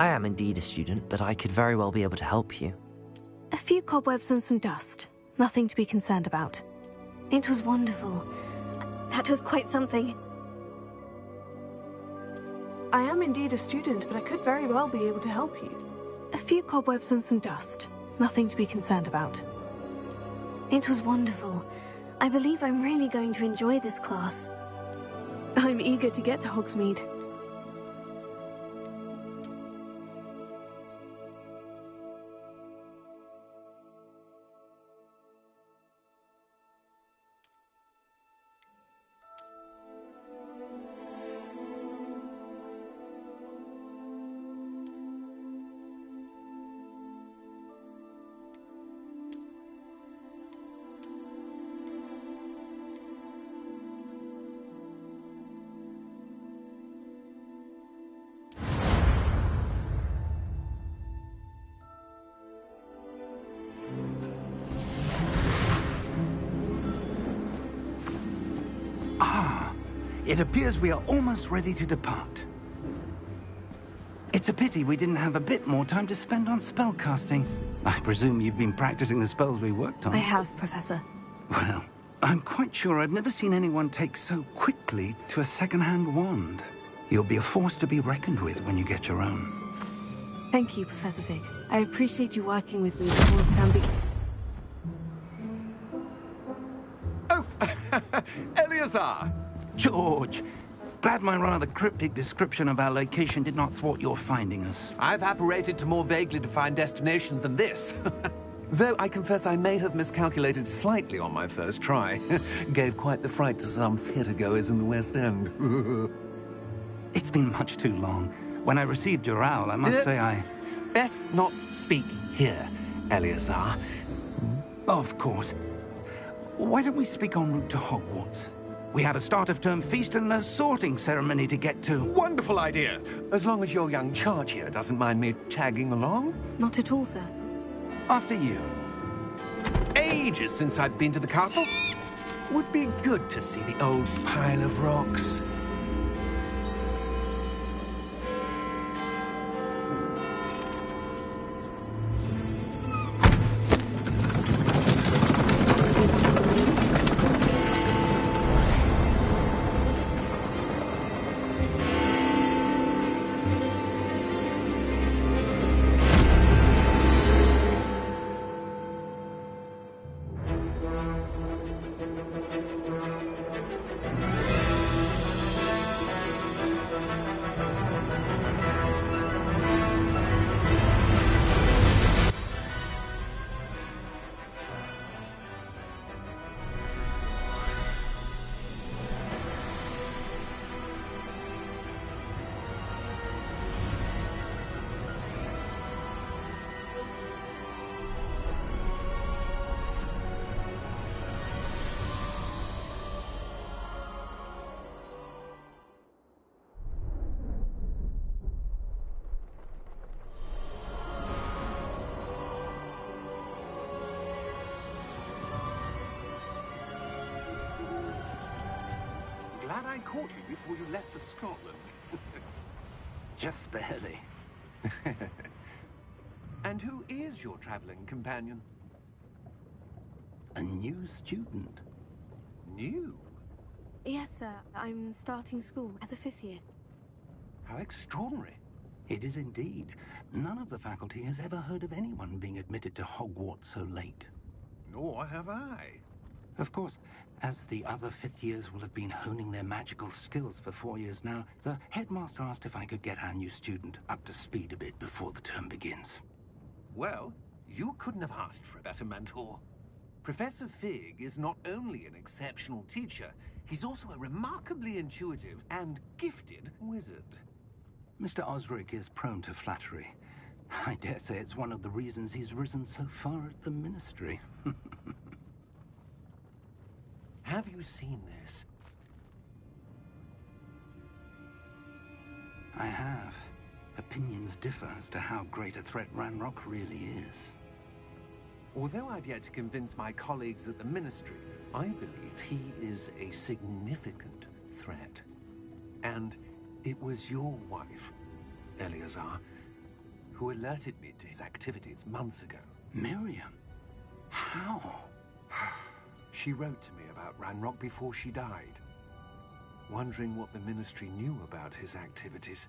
I am indeed a student, but I could very well be able to help you. A few cobwebs and some dust. Nothing to be concerned about. It was wonderful. That was quite something. I am indeed a student, but I could very well be able to help you. A few cobwebs and some dust. Nothing to be concerned about. It was wonderful. I believe I'm really going to enjoy this class. I'm eager to get to Hogsmeade. It appears we are almost ready to depart. It's a pity we didn't have a bit more time to spend on spellcasting. I presume you've been practicing the spells we worked on. I have, Professor. Well, I'm quite sure I've never seen anyone take so quickly to a second-hand wand. You'll be a force to be reckoned with when you get your own. Thank you, Professor Fig. I appreciate you working with me before the term begins. Oh, Eleazar! George, glad my rather cryptic description of our location did not thwart your finding us. I've apparated to more vaguely defined destinations than this. Though I confess I may have miscalculated slightly on my first try. Gave quite the fright to some theatre-goers in the West End. It's been much too long. When I received your owl, I must say I... Best not speak here, Eleazar. Of course. Why don't we speak en route to Hogwarts? We have a start-of-term feast and a sorting ceremony to get to. Wonderful idea! As long as your young charge here doesn't mind me tagging along. Not at all, sir. After you. Ages since I've been to the castle. Would be good to see the old pile of rocks. Glad I caught you before you left for Scotland. Just barely. And who is your traveling companion? A new student. New? Yes, sir. I'm starting school as a 5th year. How extraordinary. It is indeed. None of the faculty has ever heard of anyone being admitted to Hogwarts so late. Nor have I. Of course, as the other 5th years will have been honing their magical skills for 4 years now, the headmaster asked if I could get our new student up to speed a bit before the term begins. Well, you couldn't have asked for a better mentor. Professor Fig is not only an exceptional teacher, he's also a remarkably intuitive and gifted wizard. Mr. Osric is prone to flattery. I dare say it's one of the reasons he's risen so far at the Ministry. Have you seen this? I have. Opinions differ as to how great a threat Ranrock really is. Although I've yet to convince my colleagues at the Ministry, I believe he is a significant threat. And it was your wife, Eleazar, who alerted me to his activities months ago. Miriam? How? She wrote to me about Ranrock before she died, wondering what the Ministry knew about his activities.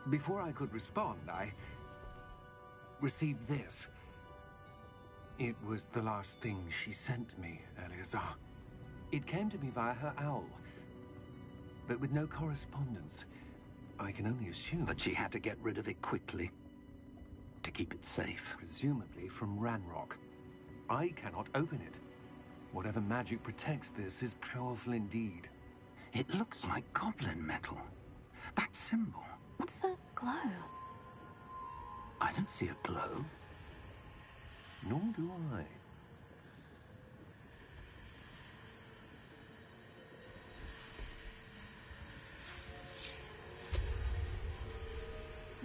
Before I could respond, I received this. It was the last thing she sent me, Eleazar. It came to me via her owl, but with no correspondence. I can only assume That she had to get rid of it quickly, to keep it safe. presumably from Ranrock. I cannot open it. Whatever magic protects this is powerful indeed. It looks like goblin metal. That symbol. What's that glow? I don't see a glow. Nor do I.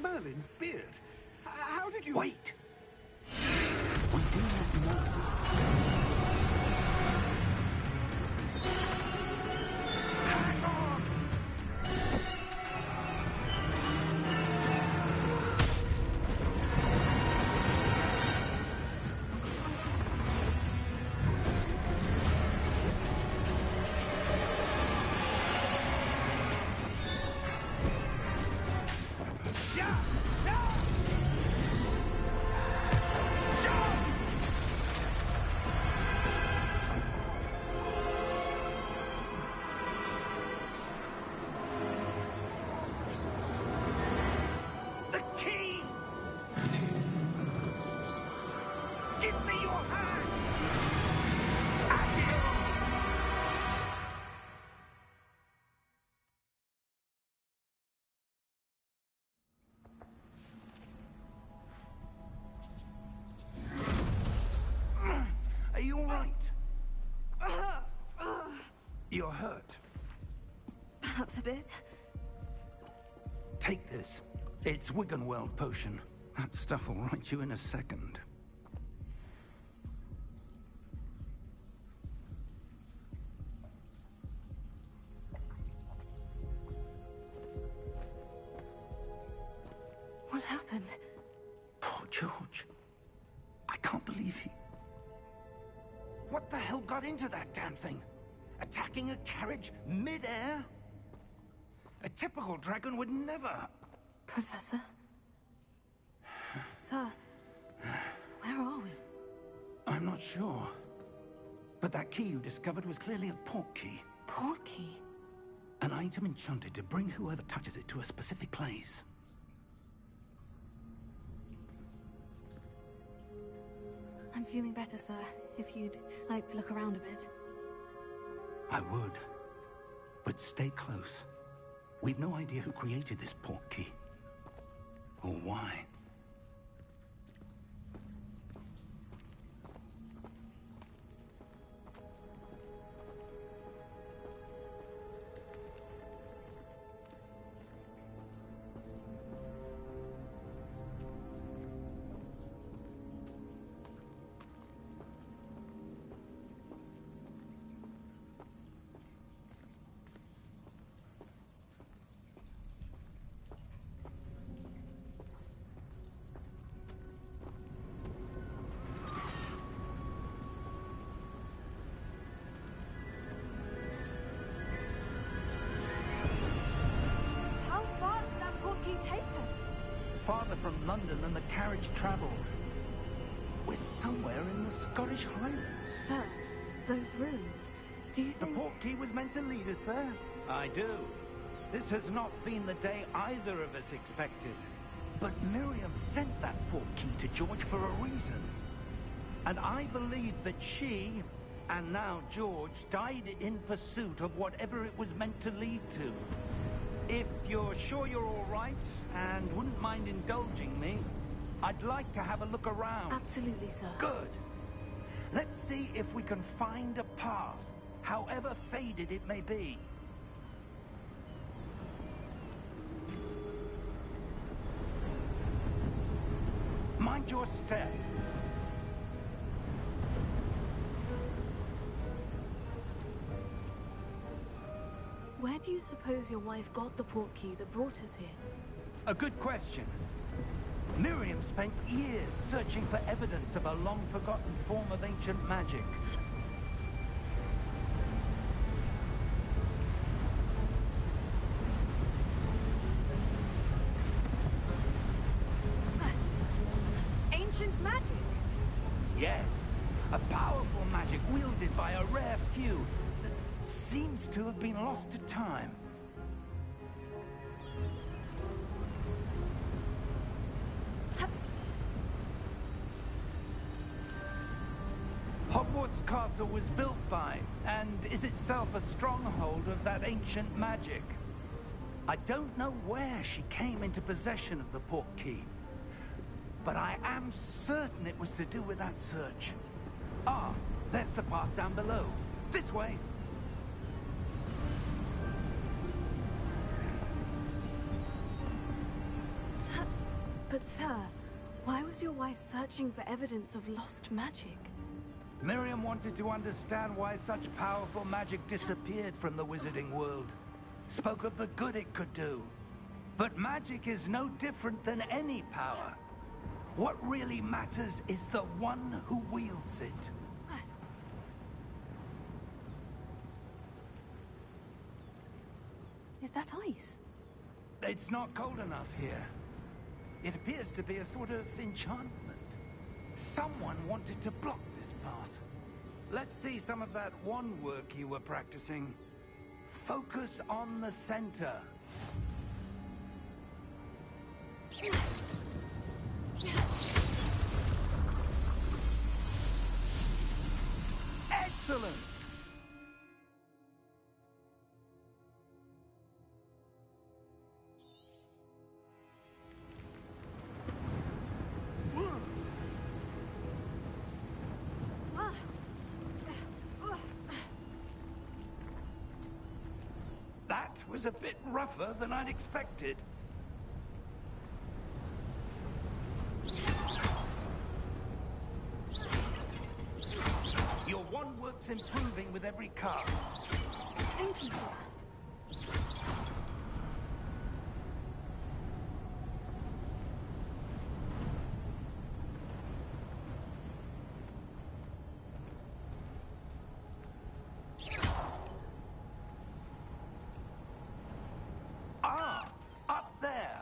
Merlin's beard. How did you... Wait! We do not know. Hang on! Yeah! Yeah! Jump! The key! Give me your hand! Accio! Are you all right? You're hurt. Perhaps a bit. Take this. It's Wiggenweld potion. That stuff will right you in a second. What happened? Poor George. I can't believe he... What the hell got into that damn thing? Attacking a carriage mid-air? A typical dragon would never... Professor? Sir, where are we? I'm not sure. But that key you discovered was clearly a port key. Port key? An item enchanted to bring whoever touches it to a specific place. I'm feeling better, sir. If you'd like to look around a bit. I would. But stay close. We've no idea who created this port key. Or why. How far did that port key take us? Farther from London than the carriage travelled. We're somewhere in the Scottish Highlands. Sir, those ruins. Do you The think... port key was meant to lead us there? I do. This has not been the day either of us expected. But Miriam sent that port key to George for a reason. And I believe that she, and now George, died in pursuit of whatever it was meant to lead to. If you're sure you're all right, and wouldn't mind indulging me, I'd like to have a look around. Absolutely, sir. Good. Let's see if we can find a path, however faded it may be. Mind your step. Where do you suppose your wife got the port key that brought us here? A good question. Miriam spent years searching for evidence of a long-forgotten form of ancient magic. Ancient magic? Yes, a powerful magic wielded by a rare few that seems to have been lost to time. Hogwarts Castle was built by, and is itself a stronghold of that ancient magic. I don't know where she came into possession of the portkey, but I am certain it was to do with that search. Ah, there's the path down below. This way. But sir, why was your wife searching for evidence of lost magic? Miriam wanted to understand why such powerful magic disappeared from the wizarding world. Spoke of the good it could do. But magic is no different than any power. What really matters is the one who wields it. Is that ice? It's not cold enough here. It appears to be a sort of enchantment. Someone wanted to block this path. Let's see some of that wand work you were practicing. Focus on the center. Excellent! That was a bit rougher than I'd expected. Your wand work's improving with every cast. Thank you, sir. Ah, up there.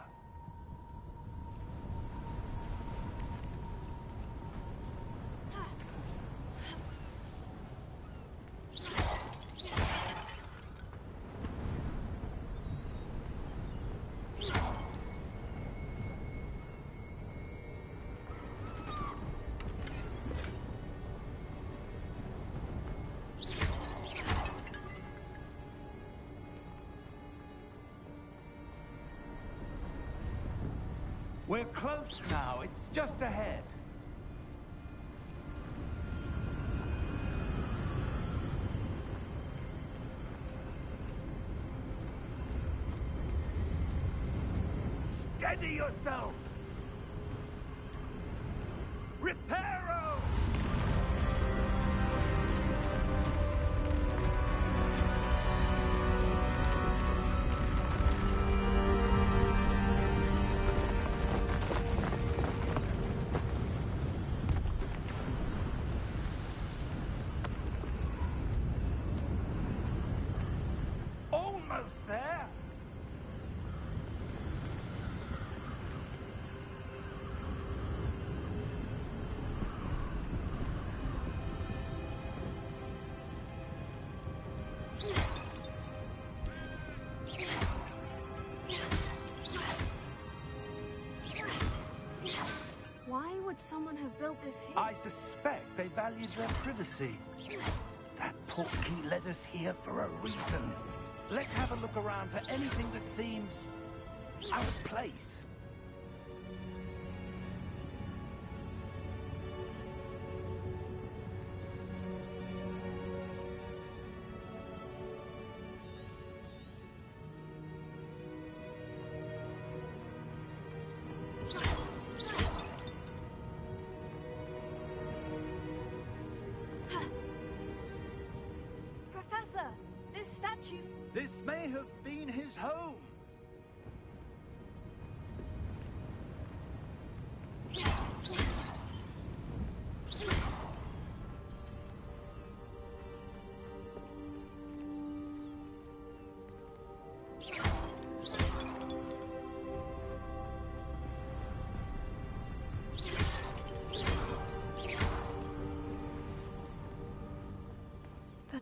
We're close now. It's just ahead. Steady yourself! Reparo! Almost there! Why would someone have built this here? I suspect they valued their privacy. That portkey led us here for a reason. Let's have a look around for anything that seems out of place. Professor, this statue... This may have been his home.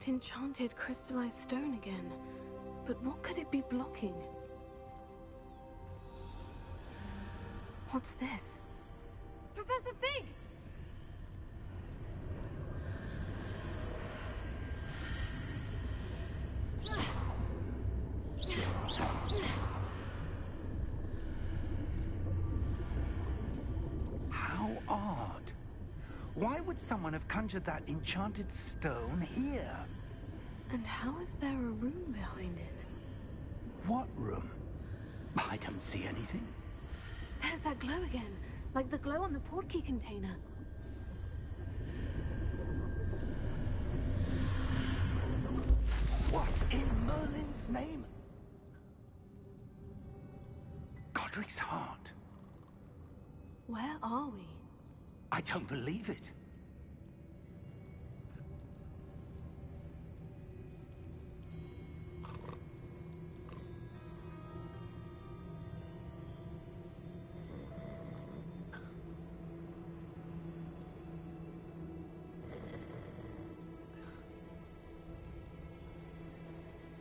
That enchanted crystallized stone again. But what could it be blocking? What's this? Professor Fig! How odd. Why would someone have conjured that enchanted stone here? And how is there a room behind it? What room? I don't see anything. There's that glow again, like the glow on the portkey container. What in Merlin's name? Godric's heart. Where are we? I don't believe it.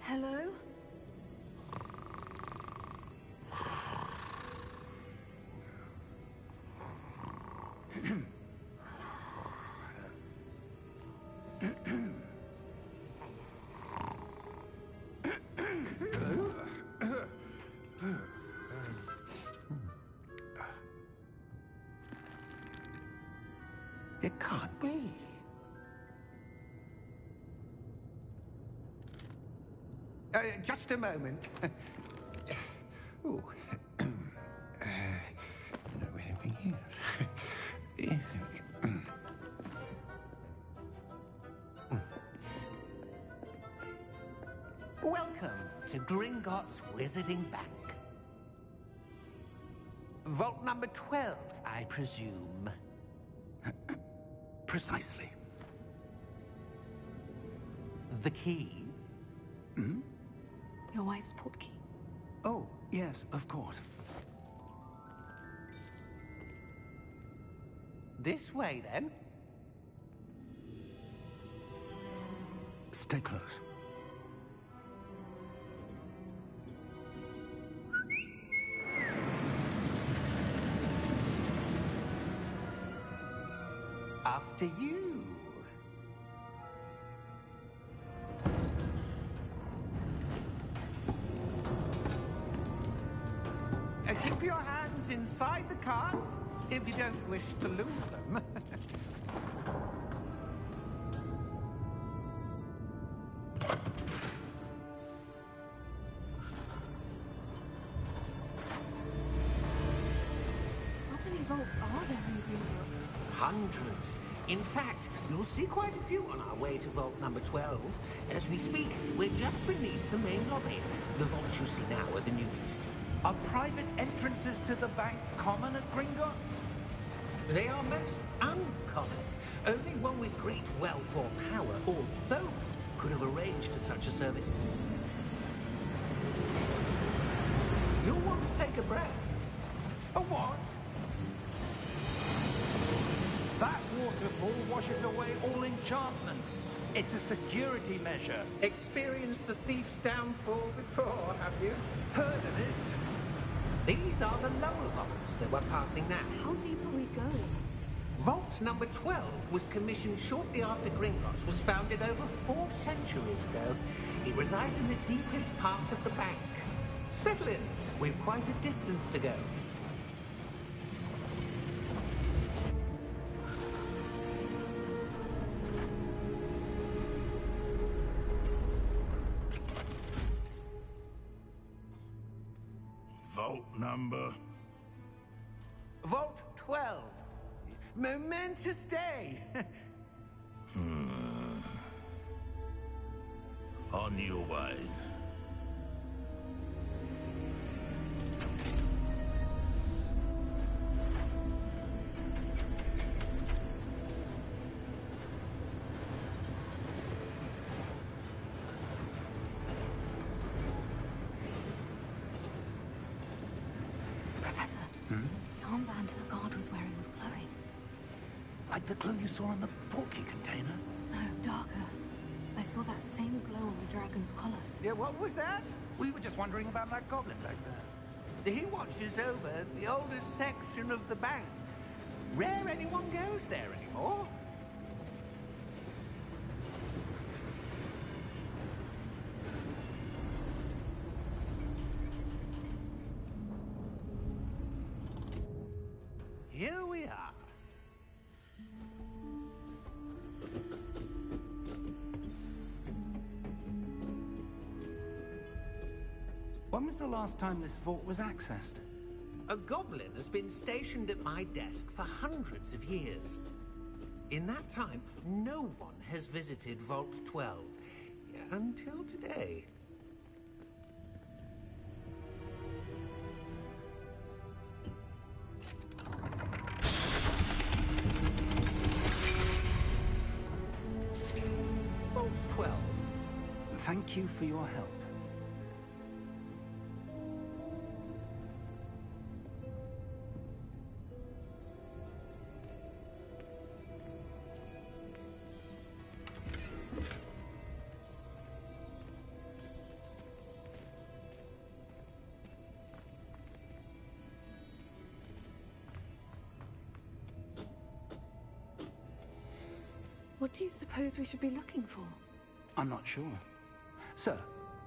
Hello? It can't be. Just a moment. Ooh. Here. Welcome to Gringotts Wizarding Bank. Vault number 12, I presume. Precisely. The key? Your wife's portkey. Oh, yes, of course. This way, then. Stay close. After you. Keep your hands inside the cart if you don't wish to lose them. How many vaults are there in Gringotts? Hundreds. In fact, you'll see quite a few on our way to vault number 12. As we speak, we're just beneath the main lobby. The vaults you see now are the newest. Are private entrances to the bank common at Gringotts? They are most uncommon. Only one with great wealth or power, or both, could have arranged for such a service. You'll want to take a breath. A what? That waterfall washes away all enchantments. It's a security measure. Experienced the thief's downfall before, have you? Heard of it? These are the lower vaults that we're passing now. How deep are we going? Vault number 12 was commissioned shortly after Gringotts was founded over 4 centuries ago. It resides in the deepest part of the bank. Settle in. We've quite a distance to go. Vault number? Vault 12. Momentous day. On your way. Professor, the armband the guard was wearing was glowing. Like the glow you saw on the portkey container? No, darker. I saw that same glow on the dragon's collar. Yeah, what was that? We were just wondering about that goblin back there. He watches over the oldest section of the bank. Rare anyone goes there anymore. Here we are. When was the last time this vault was accessed? A goblin has been stationed at my desk for hundreds of years. In that time, no one has visited Vault 12. Until today. Vault 12. Thank you for your help. What do you suppose we should be looking for? I'm not sure. Sir,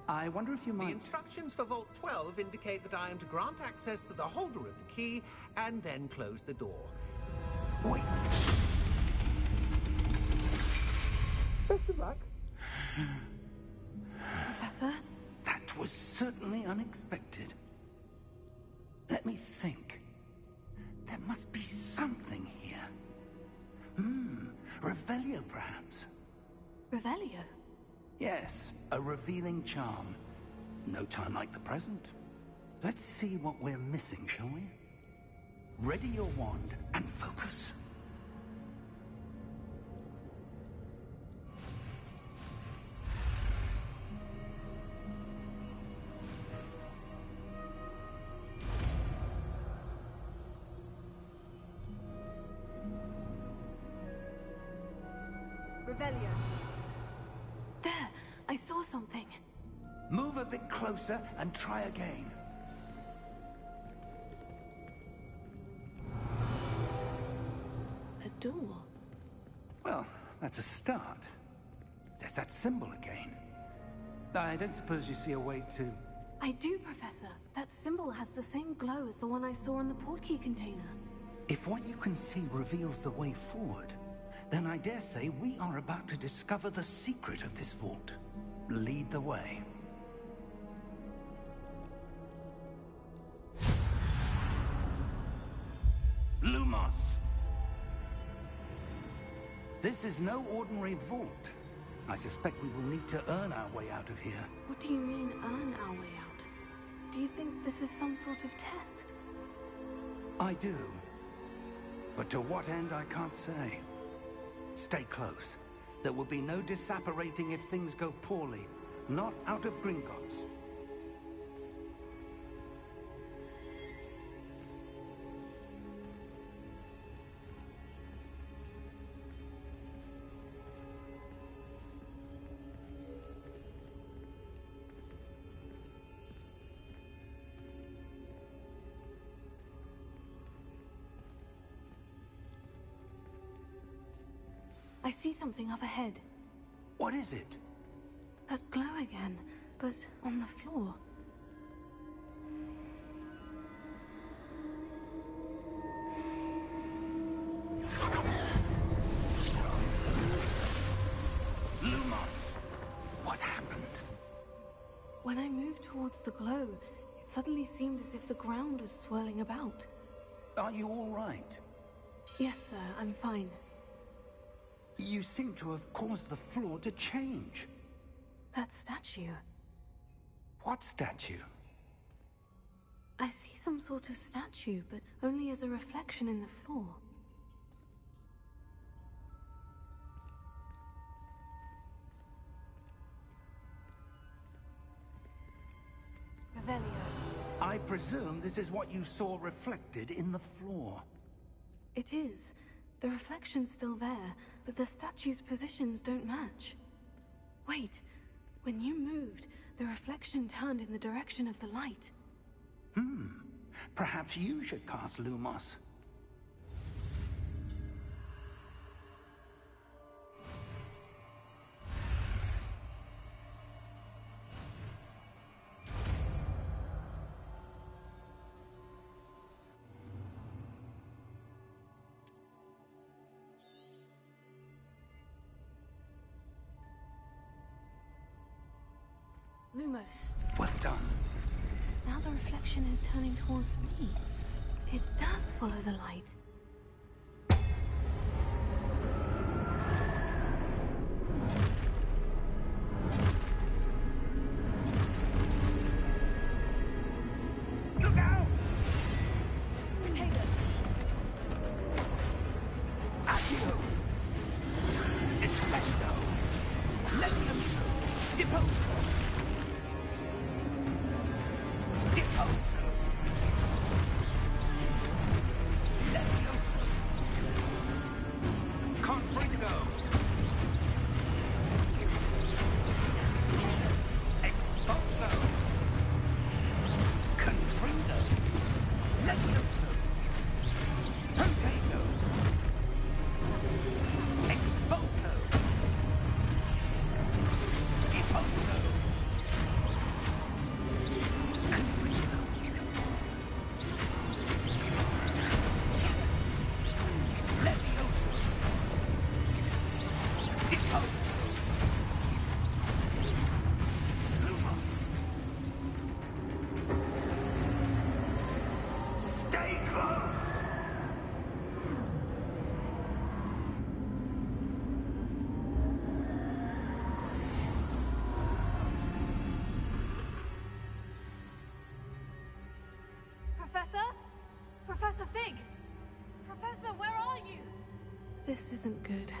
I wonder if you The might... instructions for Vault 12 indicate that I am to grant access to the holder of the key and then close the door. Wait! Best of luck. Professor? That was certainly unexpected. Let me think. There must be something here. Revelio, perhaps? Revelio? Yes, a revealing charm. No time like the present. Let's see what we're missing, shall we? Ready your wand and focus. Revelio. There! I saw something. Move a bit closer and try again. A door. Well, that's a start. There's that symbol again. I don't suppose you see a way to... I do, Professor. That symbol has the same glow as the one I saw in the portkey container. If what you can see reveals the way forward, then I dare say we are about to discover the secret of this vault. Lead the way. Lumos! This is no ordinary vault. I suspect we will need to earn our way out of here. What do you mean, earn our way out? Do you think this is some sort of test? I do. But to what end, I can't say. Stay close. There will be no disapparating if things go poorly. Not out of Gringotts. I see something up ahead. What is it? That glow again, but on the floor. Lumos! What happened? When I moved towards the glow, it suddenly seemed as if the ground was swirling about. Are you all right? Yes, sir, I'm fine. You seem to have caused the floor to change. That statue. What statue? I see some sort of statue, but only as a reflection in the floor. Revelio. I presume this is what you saw reflected in the floor. It is. The reflection's still there, but the statue's positions don't match. Wait, when you moved, the reflection turned in the direction of the light. Perhaps you should cast Lumos. Lumos. Well done. Now the reflection is turning towards me. It does follow the light. Look out! Potato! Accio! Defendo! Levioso! Deposo! Deposo! Levioso! Confringo! Exposo! Confringo! Levioso! Potato! Exposo! Deposo! Confringo! Levioso! Deposo! Lumos! Stay close! Professor? Professor Fig! Professor, where are you? This isn't good.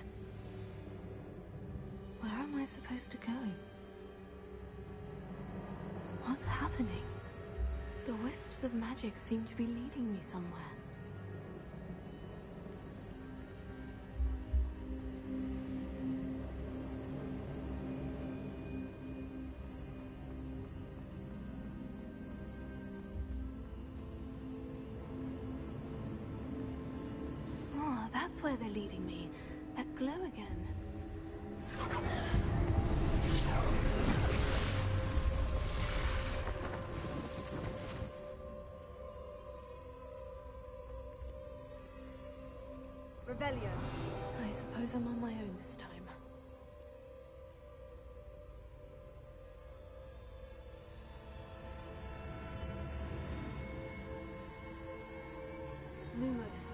Where am I supposed to go? What's happening? The wisps of magic seem to be leading me somewhere. Oh, that's where they're leading me. That glow again. Revelio. I suppose I'm on my own this time. Lumos.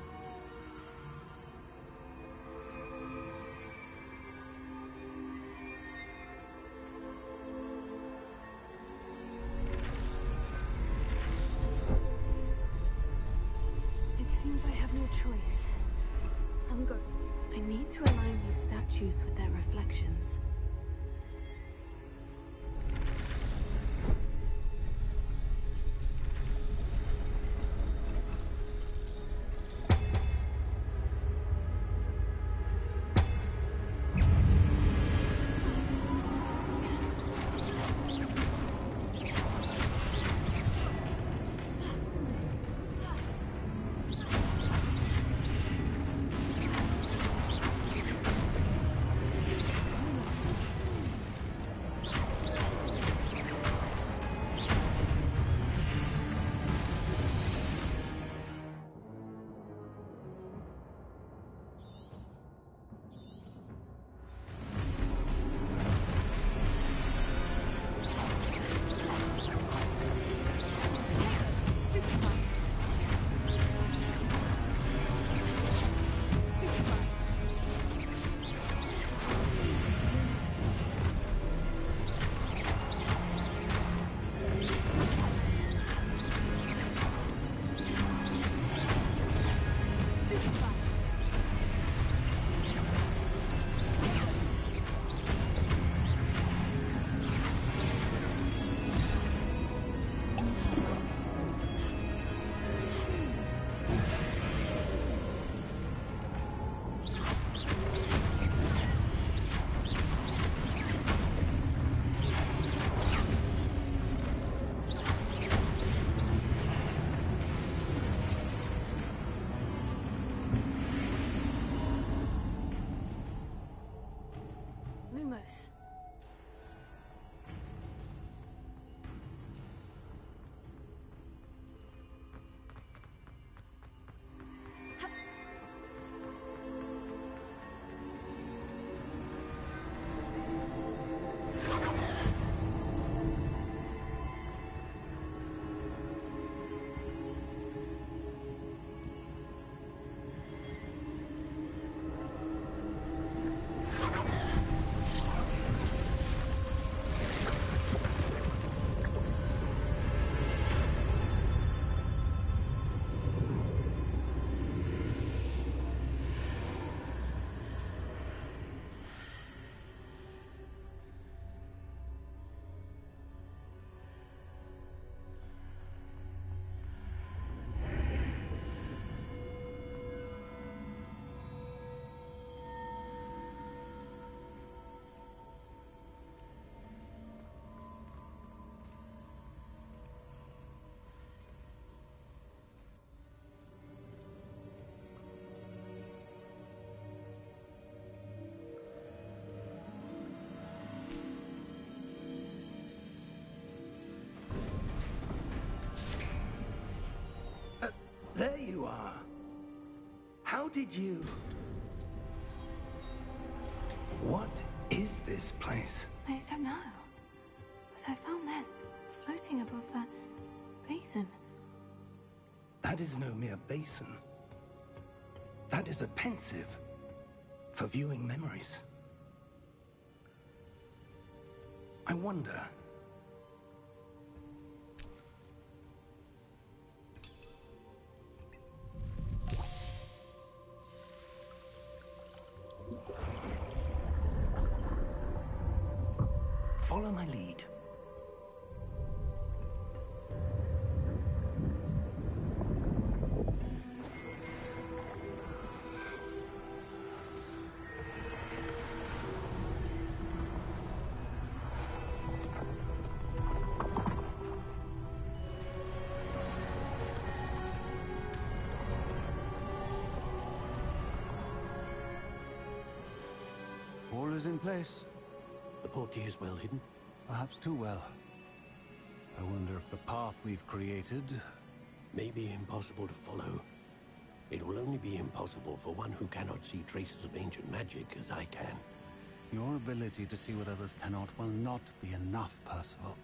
It seems I have no choice. I need to align these statues with their reflections. Lumos. close. There you are. How did you... What is this place? I don't know. But I found this floating above that basin. That is no mere basin. That is a pensive for viewing memories. I wonder... Follow my lead. All is in place. The portkey is well hidden. Perhaps too well. I wonder if the path we've created... May be impossible to follow. It will only be impossible for one who cannot see traces of ancient magic as I can. Your ability to see what others cannot will not be enough, Percival.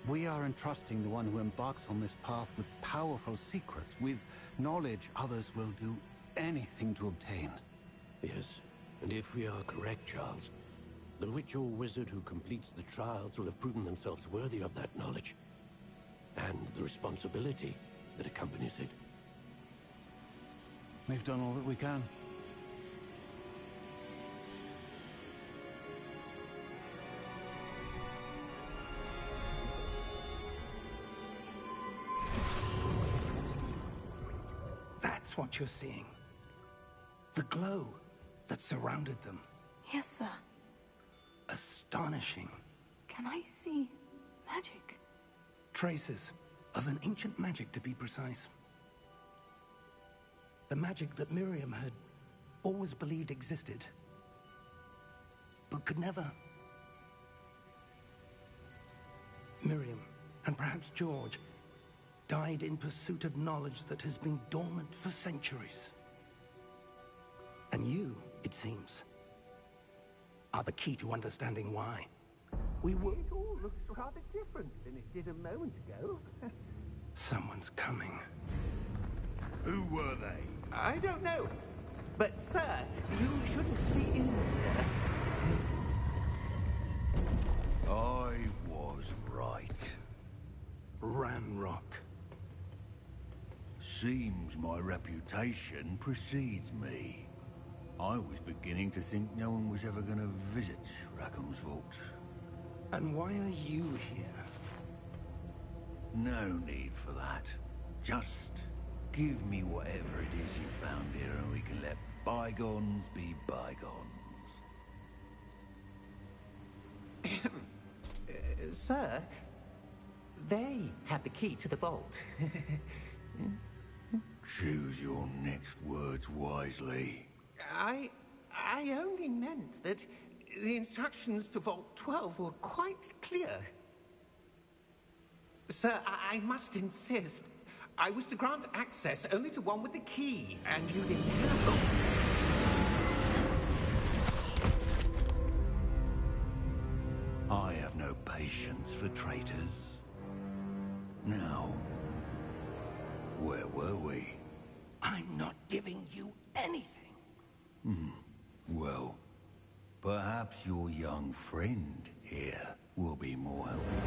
We are entrusting the one who embarks on this path with powerful secrets, with knowledge others will do anything to obtain. Yes, and if we are correct, Charles, the witch or wizard who completes the trials will have proven themselves worthy of that knowledge, and the responsibility that accompanies it. We've done all that we can. That's what you're seeing. The glow that surrounded them. Yes, sir. Astonishing. Can I see magic? Traces of an ancient magic, to be precise. The magic that Miriam had always believed existed, but could never. Miriam, and perhaps George, died in pursuit of knowledge that has been dormant for centuries. And you, it seems, are the key to understanding why. We were... It all looks rather different than it did a moment ago. Someone's coming. Who were they? I don't know. But, sir, you shouldn't be in here. I was right. Ranrock. Seems my reputation precedes me. I was beginning to think no one was ever going to visit Rackham's vault. And why are you here? No need for that. Just give me whatever it is you found here and we can let bygones be bygones. Sir, they have the key to the vault. Choose your next words wisely. I only meant that The instructions to Vault 12 were quite clear. Sir, I must insist. I was to grant access only to one with the key, and you didn't have one. I have no patience for traitors. Now, where were we? I'm not giving you anything. Well, perhaps your young friend here will be more helpful.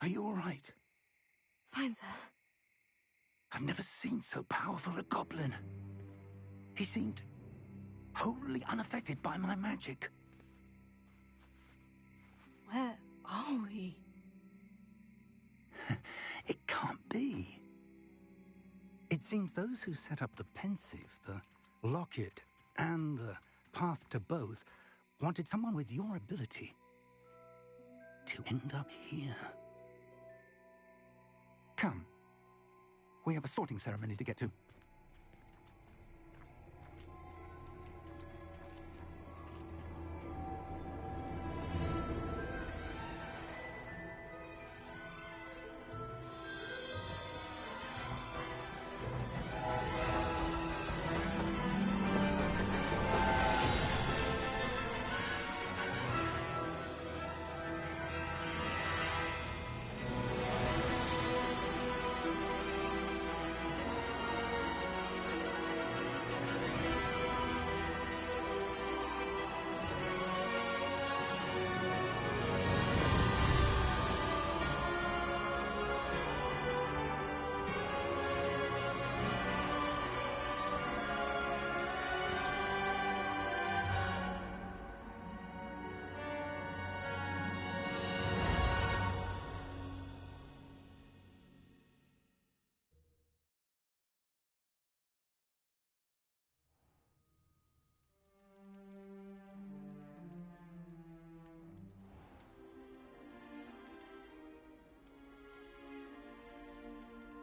Are you all right? Fine, sir. I've never seen so powerful a goblin. He seemed wholly unaffected by my magic. Where are we? It can't be. It seems those who set up the pensive, the locket, and the path to both wanted someone with your ability to end up here. Come. We have a sorting ceremony to get to.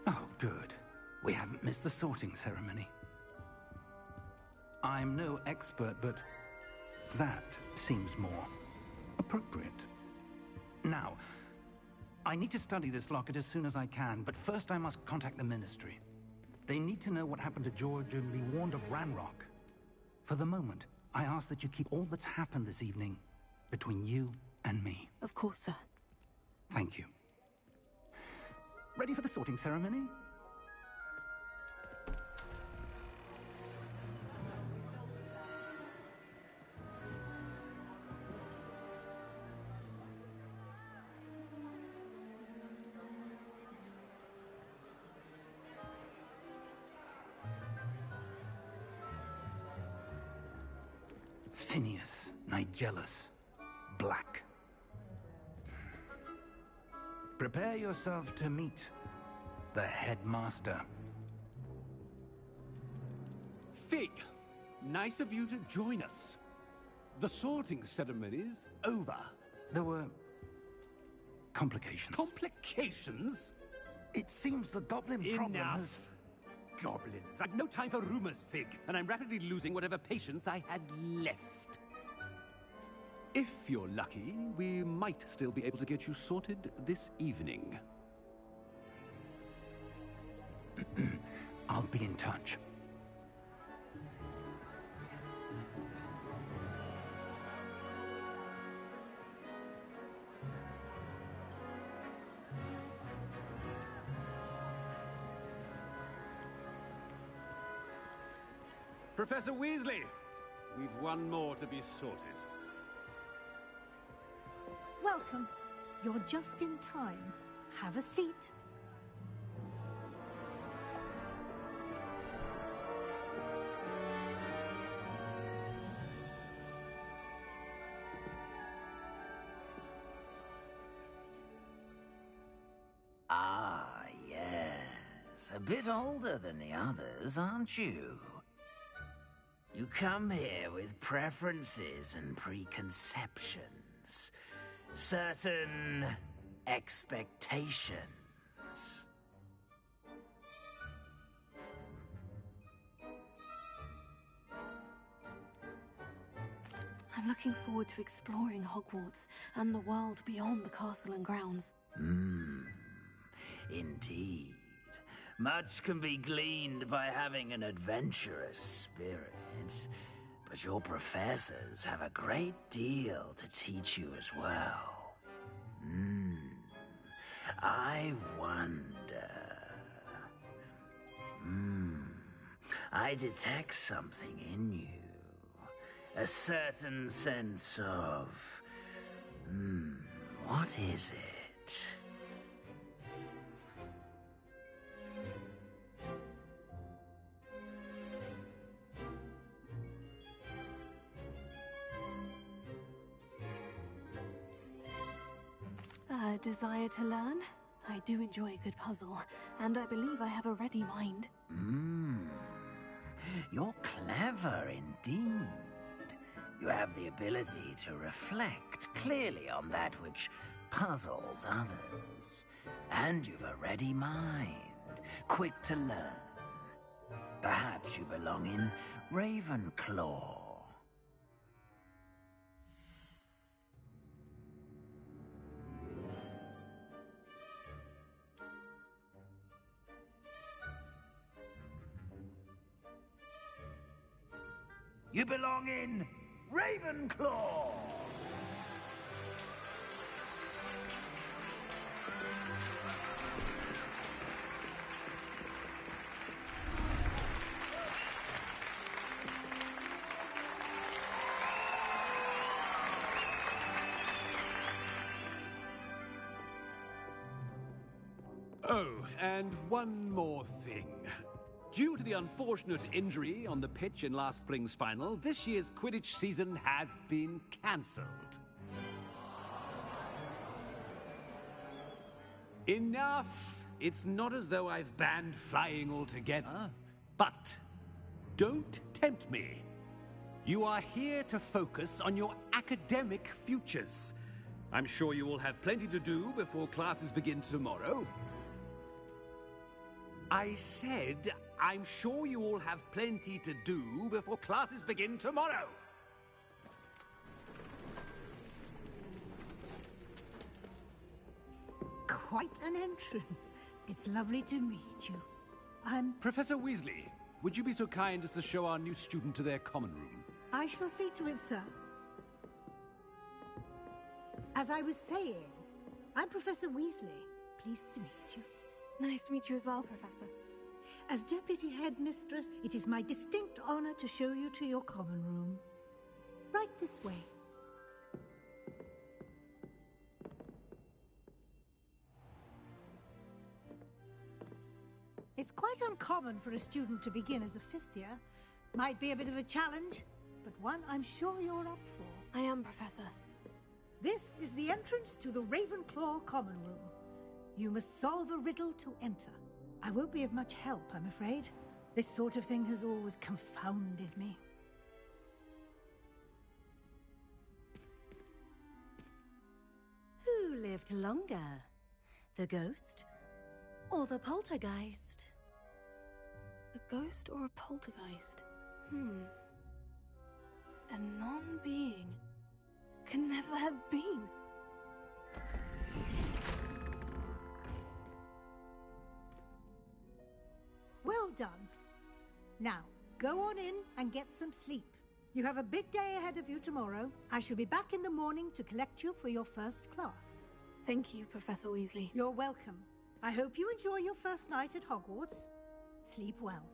Oh, good. We haven't missed the sorting ceremony. I'm no expert, but that seems more appropriate. Now, I need to study this locket as soon as I can, but first I must contact the Ministry. They need to know what happened to George and be warned of Ranrock. For the moment, I ask that you keep all that's happened this evening between you and me. Of course, sir. Thank you. Ready for the sorting ceremony? Phineas, Nigellus, Black. Prepare yourself to meet the headmaster. Fig, nice of you to join us. The sorting ceremony's over. There were complications. Complications? It seems the goblin problem has... Enough. Goblins. I've no time for rumors, Fig, and I'm rapidly losing whatever patience I had left. If you're lucky, we might still be able to get you sorted this evening. I'll be in touch. Professor Weasley, we've one more to be sorted. Welcome. You're just in time. Have a seat. Ah, yes. A bit older than the others, aren't you? You come here with preferences and preconceptions. Certain expectations. I'm looking forward to exploring Hogwarts and the world beyond the castle and grounds. Indeed. Much can be gleaned by having an adventurous spirit. But your professors have a great deal to teach you as well. I wonder... I detect something in you. A certain sense of... what is it? A desire to learn? I do enjoy a good puzzle, and I believe I have a ready mind. You're clever indeed. You have the ability to reflect clearly on that which puzzles others. And you've a ready mind, quick to learn. Perhaps you belong in Ravenclaw. You belong in Ravenclaw! Oh, and one more thing. Due to the unfortunate injury on the pitch in last spring's final, this year's Quidditch season has been cancelled. Enough! It's not as though I've banned flying altogether. But don't tempt me. You are here to focus on your academic futures. I'm sure you will have plenty to do before classes begin tomorrow. I said, I'm sure you all have plenty to do before classes begin tomorrow. Quite an entrance. It's lovely to meet you. I'm... Professor Weasley, would you be so kind as to show our new student to their common room? I shall see to it, sir. As I was saying, I'm Professor Weasley. Pleased to meet you. Nice to meet you as well, Professor. As Deputy Headmistress, it is my distinct honor to show you to your common room. Right this way. It's quite uncommon for a student to begin as a fifth year. Might be a bit of a challenge, but one I'm sure you're up for. I am, Professor. This is the entrance to the Ravenclaw common room. You must solve a riddle to enter. I won't be of much help, I'm afraid. This sort of thing has always confounded me. Who lived longer? The ghost or the poltergeist? A ghost or a poltergeist? A non-being can never have been. done. Now, go on in and get some sleep. You have a big day ahead of you tomorrow. I shall be back in the morning to collect you for your first class. Thank you, Professor Weasley. You're welcome. I hope you enjoy your first night at Hogwarts. Sleep well.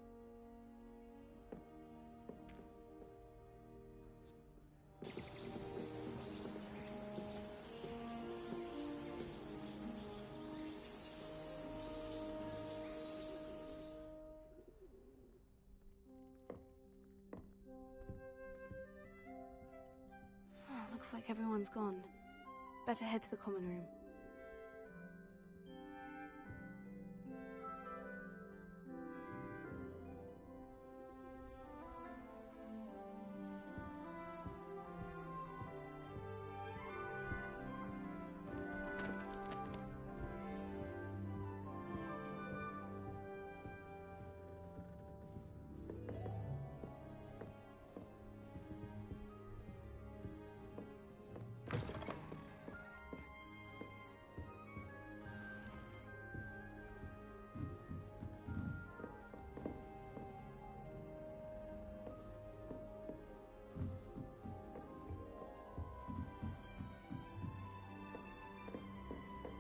Looks like everyone's gone. Better head to the common room.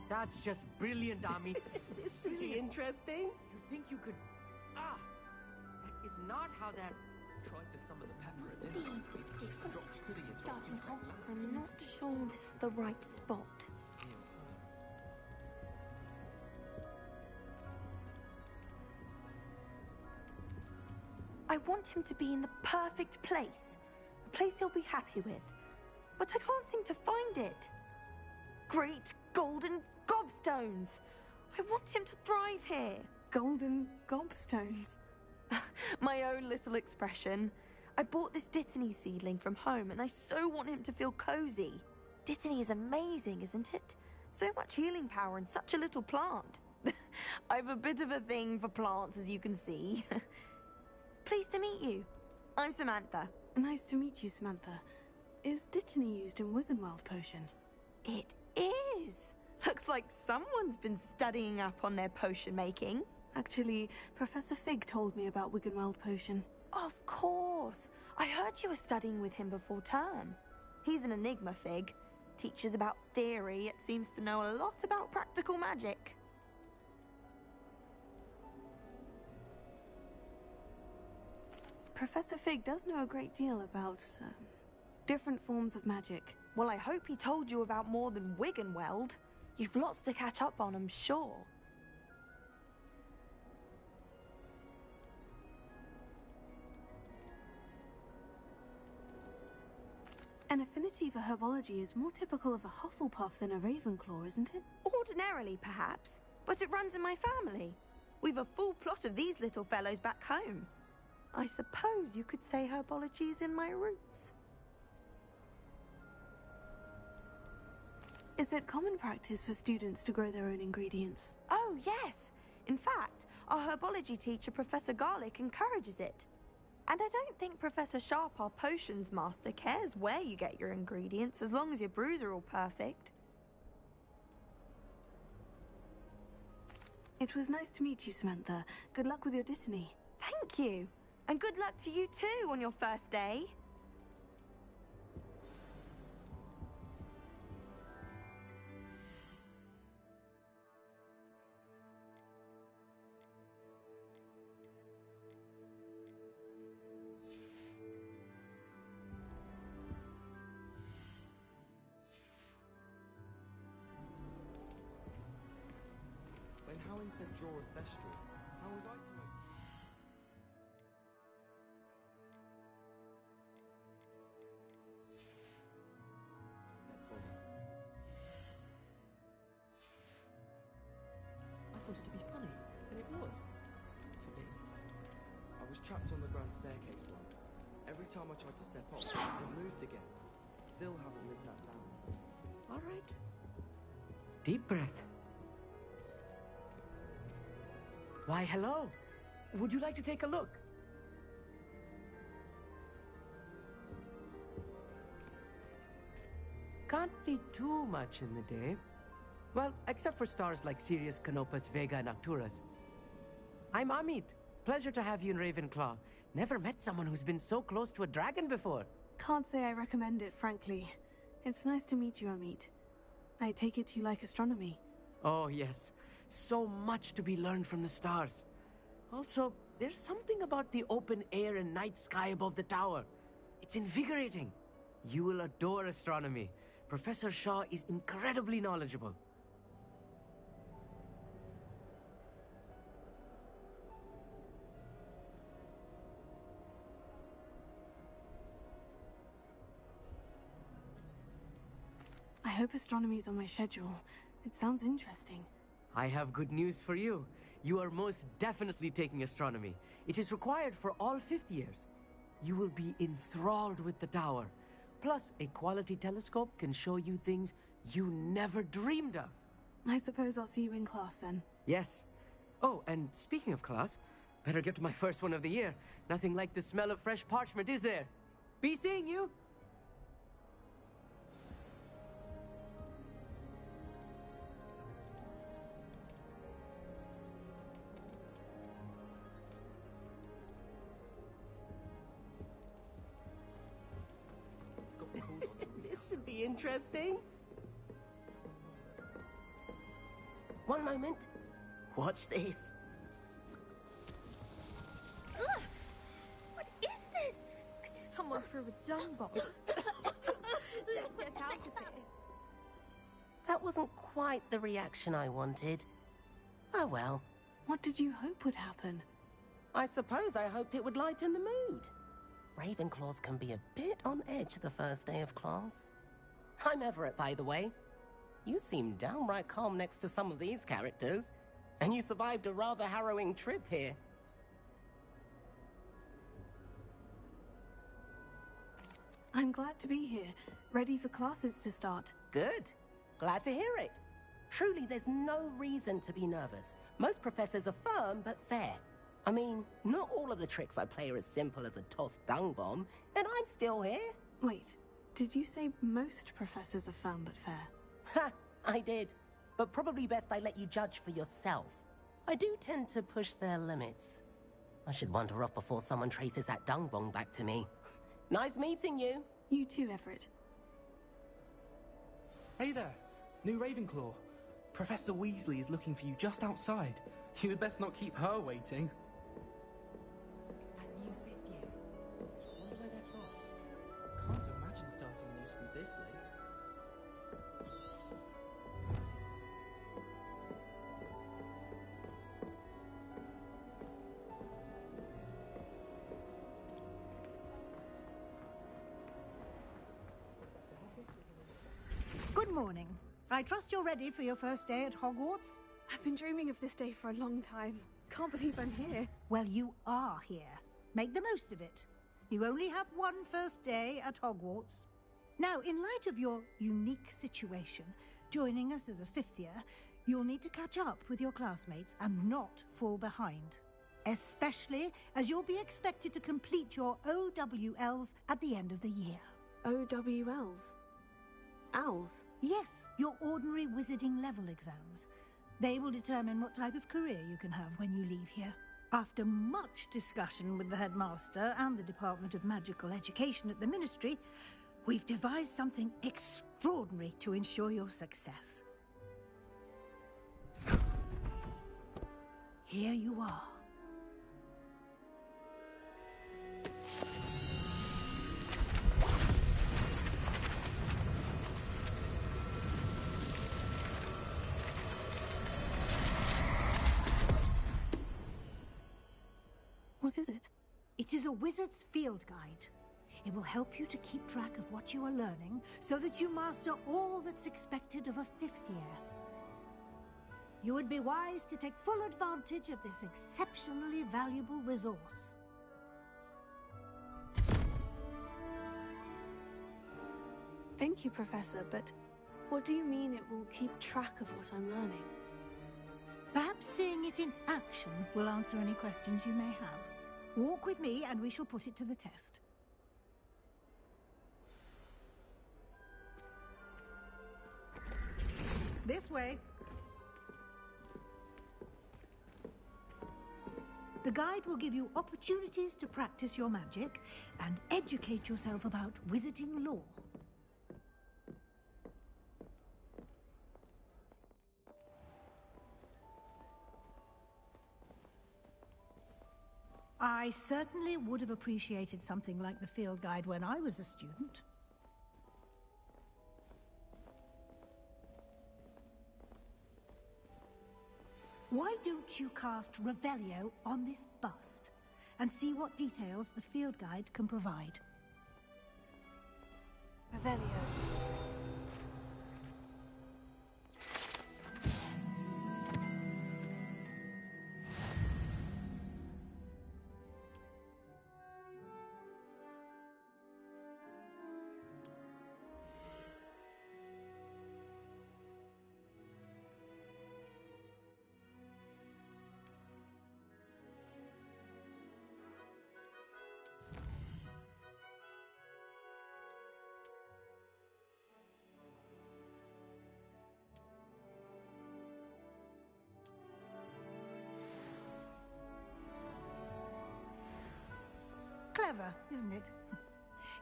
That's just brilliant, Ami. This should be interesting. You'd think you could... Ah! That is not how that... Tried to summon the pepper at dinner last week. Dropped pudding is Starting off, I'm not sure this is the right spot. I want him to be in the perfect place. A place he'll be happy with. But I can't seem to find it. Great golden gobstones! I want him to thrive here. Golden gobstones? My own little expression. I bought this Dittany seedling from home and I so want him to feel cozy. Dittany is amazing, isn't it? So much healing power in such a little plant. I've a bit of a thing for plants, as you can see. Pleased to meet you. I'm Samantha. Nice to meet you, Samantha. Is Dittany used in Wiggenweld potion? It is. Looks like someone's been studying up on their potion making. Actually, Professor Fig told me about Wiggenweld potion. Of course. I heard you were studying with him before term. He's an enigma, Fig. Teaches about theory, yet seems to know a lot about practical magic. Professor Fig does know a great deal about different forms of magic. Well, I hope he told you about more than Wiggenweld. You've lots to catch up on, I'm sure. An affinity for herbology is more typical of a Hufflepuff than a Ravenclaw, isn't it? Ordinarily, perhaps, but it runs in my family. We've a full plot of these little fellows back home. I suppose you could say herbology is in my roots. Is it common practice for students to grow their own ingredients? Oh, yes. In fact, our herbology teacher, Professor Garlick, encourages it. And I don't think Professor Sharp, our potions master, cares where you get your ingredients, as long as your brews are all perfect. It was nice to meet you, Samantha. Good luck with your Dittany. Thank you. And good luck to you too on your first day. When Howin said draw a Thestral, how was I to know? Dead body. I thought it to be funny, and it was. To me. I was trapped on the grand staircase once. Every time I tried to step off, it moved again. Still haven't lived that down. All right. Deep breath. Why, hello. Would you like to take a look? Can't see too much in the day. Well, except for stars like Sirius, Canopus, Vega, and Arcturus. I'm Amit, Pleasure to have you in Ravenclaw. Never met someone who's been so close to a dragon before. Can't say I recommend it, frankly. It's nice to meet you, Amit. I take it you like astronomy. Oh, yes. So much to be learned from the stars. Also, there's something about the open air and night sky above the tower. It's invigorating. You will adore astronomy. Professor Shaw is incredibly knowledgeable. I hope astronomy's on my schedule. It sounds interesting. I have good news for you. You are most definitely taking astronomy. It is required for all fifth years. You will be enthralled with the tower. Plus, a quality telescope can show you things you never dreamed of. I suppose I'll see you in class then. Yes. Oh, and speaking of class, better get to my first one of the year. Nothing like the smell of fresh parchment, is there? Be seeing you! This should be interesting. One moment. Watch this. Ugh! What is this? Someone threw a dung bomb. Let's get out of here. That wasn't quite the reaction I wanted. Oh well. What did you hope would happen? I suppose I hoped it would lighten the mood. Ravenclaws can be a bit on edge the first day of class. I'm Everett, by the way. You seem downright calm next to some of these characters, and you survived a rather harrowing trip here. I'm glad to be here, ready for classes to start. Good. Glad to hear it. Truly, there's no reason to be nervous. Most professors are firm but fair. I mean, not all of the tricks I play are as simple as a tossed dung bomb, and I'm still here. Wait, did you say most professors are firm but fair? Ha! I did. But probably best I let you judge for yourself. I do tend to push their limits. I should wander off before someone traces that dung bomb back to me. Nice meeting you. You too, Everett. Hey there, new Ravenclaw. Professor Weasley is looking for you just outside. You had best not keep her waiting. Can't imagine starting new school this late. Good morning. I trust you're ready for your first day at Hogwarts? I've been dreaming of this day for a long time. Can't believe I'm here. Well, you are here. Make the most of it. You only have one first day at Hogwarts. Now, in light of your unique situation, joining us as a fifth year, you'll need to catch up with your classmates and not fall behind. Especially as you'll be expected to complete your OWLs at the end of the year. OWLs? Owls? Yes, your ordinary wizarding level exams. They will determine what type of career you can have when you leave here. After much discussion with the headmaster and the Department of Magical Education at the Ministry, we've devised something extraordinary to ensure your success. Here you are. What is it? It is a wizard's field guide. It will help you to keep track of what you are learning so that you master all that's expected of a fifth year. You would be wise to take full advantage of this exceptionally valuable resource. Thank you, Professor, but what do you mean it will keep track of what I'm learning? Perhaps seeing it in action will answer any questions you may have. Walk with me and we shall put it to the test. This way. The guide will give you opportunities to practice your magic and educate yourself about wizarding lore. I certainly would have appreciated something like the field guide when I was a student. Why don't you cast Revelio on this bust and see what details the field guide can provide? Revelio. Clever, isn't it?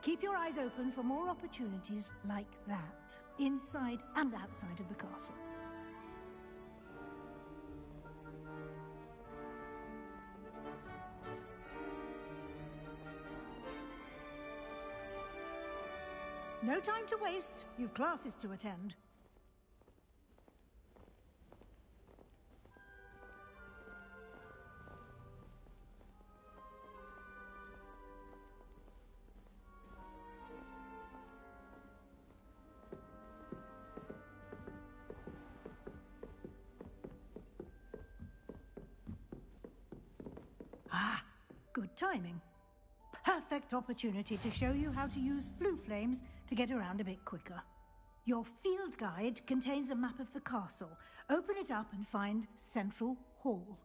Keep your eyes open for more opportunities like that, inside and outside of the castle. No time to waste. You've classes to attend. Ah, good timing. Perfect opportunity to show you how to use flue flames to get around a bit quicker. Your field guide contains a map of the castle. Open it up and find Central Hall.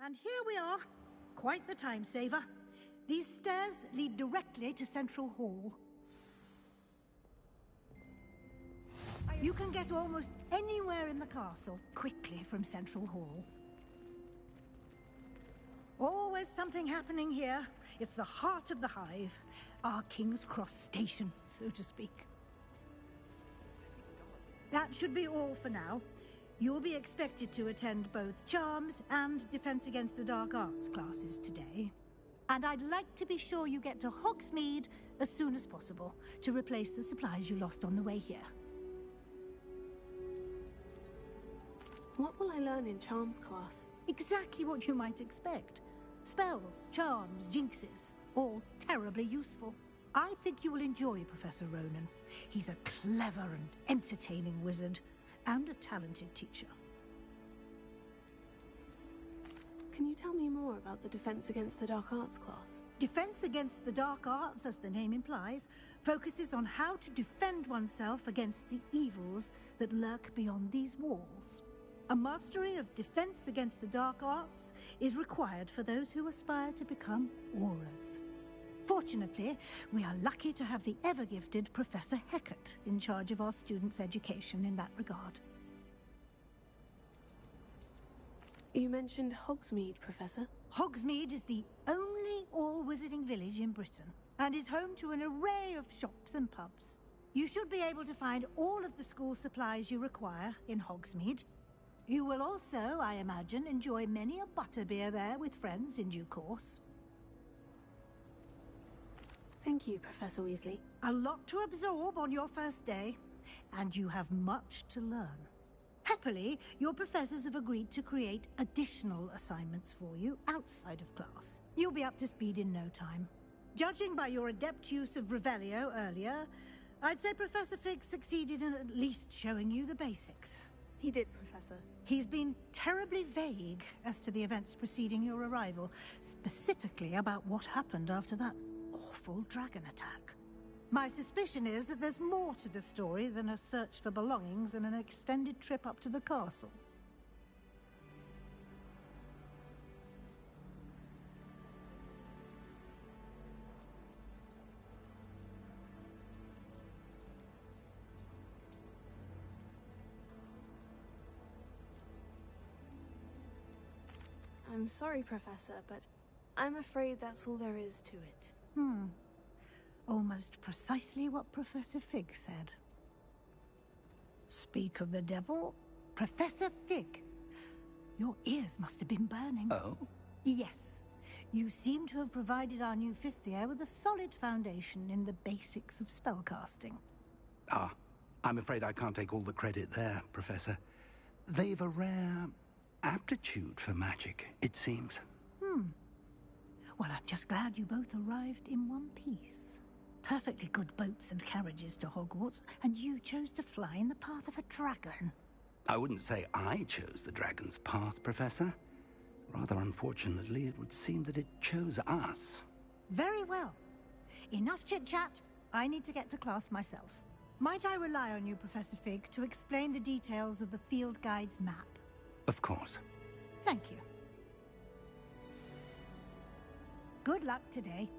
And here we are. Quite the time saver. These stairs lead directly to Central Hall. You can get almost anywhere in the castle quickly from Central Hall. Always something happening here. It's the heart of the hive. Our King's Cross station, so to speak. That should be all for now. You'll be expected to attend both Charms and Defense Against the Dark Arts classes today. And I'd like to be sure you get to Hogsmeade as soon as possible to replace the supplies you lost on the way here. What will I learn in Charms class? Exactly what you might expect. Spells, charms, jinxes, all terribly useful. I think you will enjoy Professor Ronan. He's a clever and entertaining wizard, and a talented teacher. Can you tell me more about the Defense Against the Dark Arts class? Defense Against the Dark Arts, as the name implies, focuses on how to defend oneself against the evils that lurk beyond these walls. A mastery of Defense Against the Dark Arts is required for those who aspire to become Aurors. Fortunately, we are lucky to have the ever-gifted Professor Hecat in charge of our students' education in that regard. You mentioned Hogsmeade, Professor. Hogsmeade is the only all-wizarding village in Britain, and is home to an array of shops and pubs. You should be able to find all of the school supplies you require in Hogsmeade. You will also, I imagine, enjoy many a butterbeer there with friends in due course. Thank you, Professor Weasley. A lot to absorb on your first day. and you have much to learn. Happily, your professors have agreed to create additional assignments for you outside of class. You'll be up to speed in no time. Judging by your adept use of Revelio earlier, I'd say Professor Fig succeeded in at least showing you the basics. He did, Professor. He's been terribly vague as to the events preceding your arrival, specifically about what happened after that awful dragon attack. My suspicion is that there's more to the story than a search for belongings and an extended trip up to the castle. I'm sorry, Professor, but I'm afraid that's all there is to it. Almost precisely what Professor Fig said. Speak of the devil, Professor Fig. Your ears must have been burning. Oh? Yes. You seem to have provided our new fifth year with a solid foundation in the basics of spellcasting. Ah, I'm afraid I can't take all the credit there, Professor. They've a rare aptitude for magic, it seems. Well, I'm just glad you both arrived in one piece. Perfectly good boats and carriages to Hogwarts, and you chose to fly in the path of a dragon. I wouldn't say I chose the dragon's path, Professor. Rather unfortunately, it would seem that it chose us. Very well. Enough chit-chat. I need to get to class myself. Might I rely on you, Professor Fig, to explain the details of the field guide's map? Of course. Thank you. Good luck today.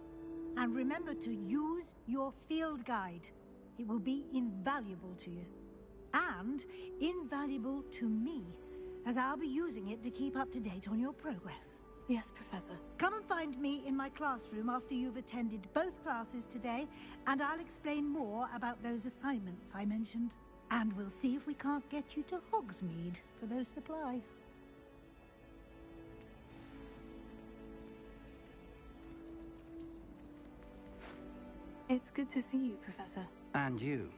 And remember to use your field guide. It will be invaluable to you. And invaluable to me, as I'll be using it to keep up to date on your progress. Yes, Professor. Come and find me in my classroom after you've attended both classes today, and I'll explain more about those assignments I mentioned. And we'll see if we can't get you to Hogsmeade for those supplies. It's good to see you, Professor. And you.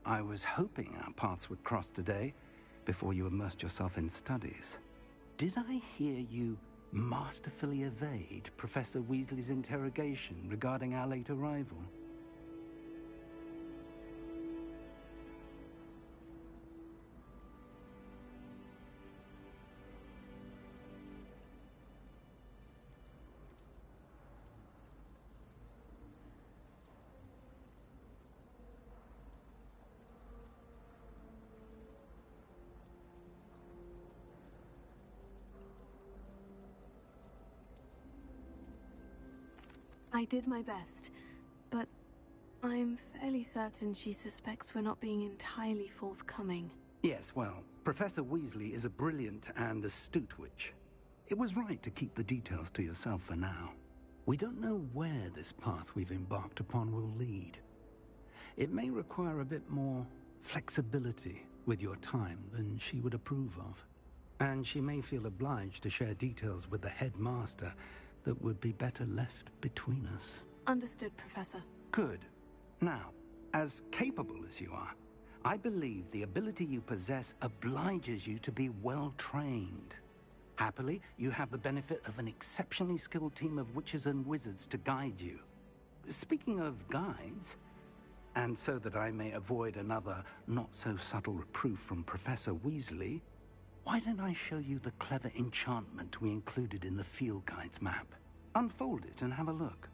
I was hoping our paths would cross today, before you immersed yourself in studies. Did I hear you masterfully evade Professor Weasley's interrogation regarding our late arrival? I did my best, but I'm fairly certain she suspects we're not being entirely forthcoming. Yes, well, Professor Weasley is a brilliant and astute witch. It was right to keep the details to yourself for now. We don't know where this path we've embarked upon will lead. It may require a bit more flexibility with your time than she would approve of. And she may feel obliged to share details with the headmaster that would be better left between us. Understood, Professor. Good. Now, as capable as you are, I believe the ability you possess obliges you to be well-trained. Happily, you have the benefit of an exceptionally skilled team of witches and wizards to guide you. Speaking of guides, and so that I may avoid another not-so-subtle reproof from Professor Weasley, why don't I show you the clever enchantment we included in the field guide's map? Unfold it and have a look.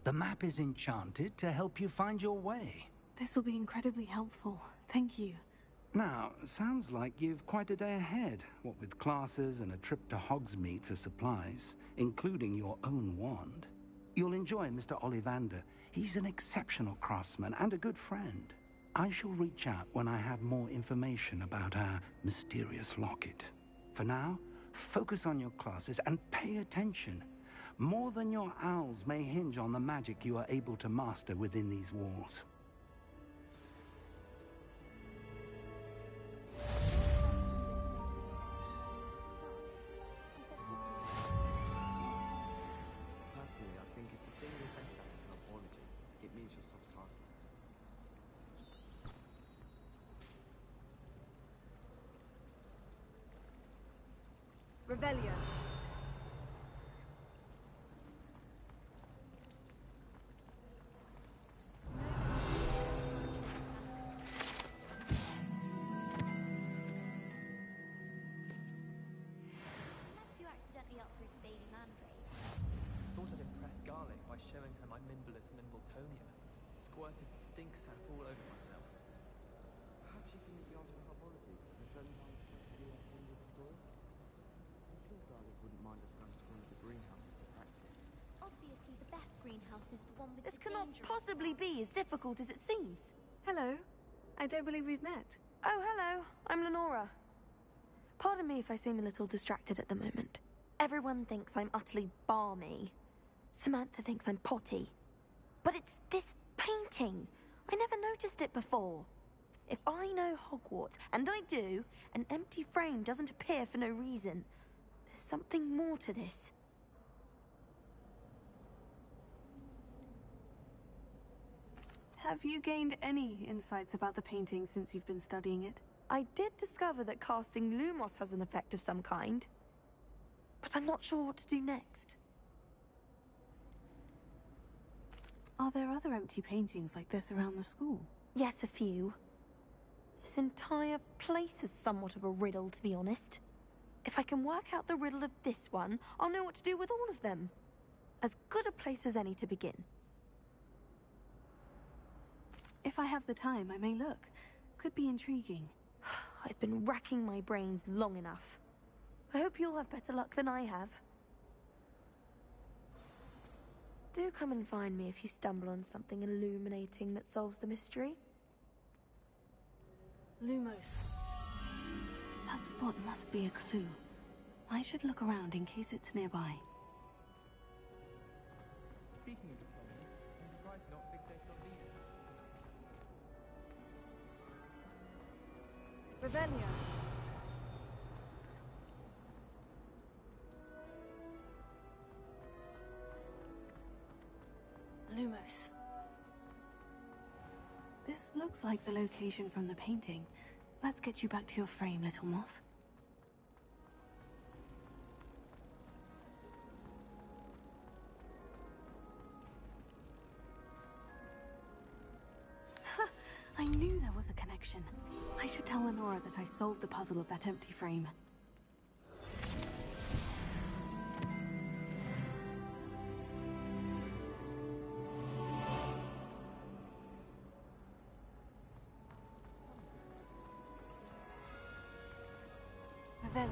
The map is enchanted to help you find your way. This will be incredibly helpful. Thank you. Now, sounds like you've quite a day ahead, what with classes and a trip to Hogsmeade for supplies, including your own wand. You'll enjoy Mr. Ollivander. He's an exceptional craftsman and a good friend. I shall reach out when I have more information about our mysterious locket. For now, Focus on your classes and pay attention. More than your owls may hinge on the magic you are able to master within these walls. Personally, I think if the thing you're best at is herbology, it means you're soft-hearted. Revelio. Unless you accidentally uprooted baby mandrake. Thought I'd impress Garlic by showing her my Mimbleless Mimbletonia. Squirted stink sap all over myself. Perhaps you can be onto herbology and show me how I'm supposed to do that thing with the door? I'm sure Garlic wouldn't mind us going to one of the greenhouses to practice. Obviously, the best greenhouse is the one with This the cannot dangerous possibly be as difficult as it seems. Hello. I don't believe we've met. Oh, hello. I'm Lenora. Pardon me if I seem a little distracted at the moment. Everyone thinks I'm utterly balmy. Samantha thinks I'm potty. But it's this painting. I never noticed it before. If I know Hogwarts, and I do, an empty frame doesn't appear for no reason. There's something more to this. Have you gained any insights about the painting since you've been studying it? I did discover that casting Lumos has an effect of some kind. But I'm not sure what to do next. Are there other empty paintings like this around the school? Yes, a few. This entire place is somewhat of a riddle, to be honest. If I can work out the riddle of this one, I'll know what to do with all of them. As good a place as any to begin. If I have the time, I may look. Could be intriguing. I've been racking my brains long enough. I hope you'll have better luck than I have. Do come and find me if you stumble on something illuminating that solves the mystery. Lumos. That spot must be a clue. I should look around in case it's nearby. Speaking of diplomas, I'm surprised not Big Day for Venus. Revelio. Lumos. This looks like the location from the painting. Let's get you back to your frame, little moth. Ha! I knew there was a connection. I should tell Lenora that I solved the puzzle of that empty frame. Revelio.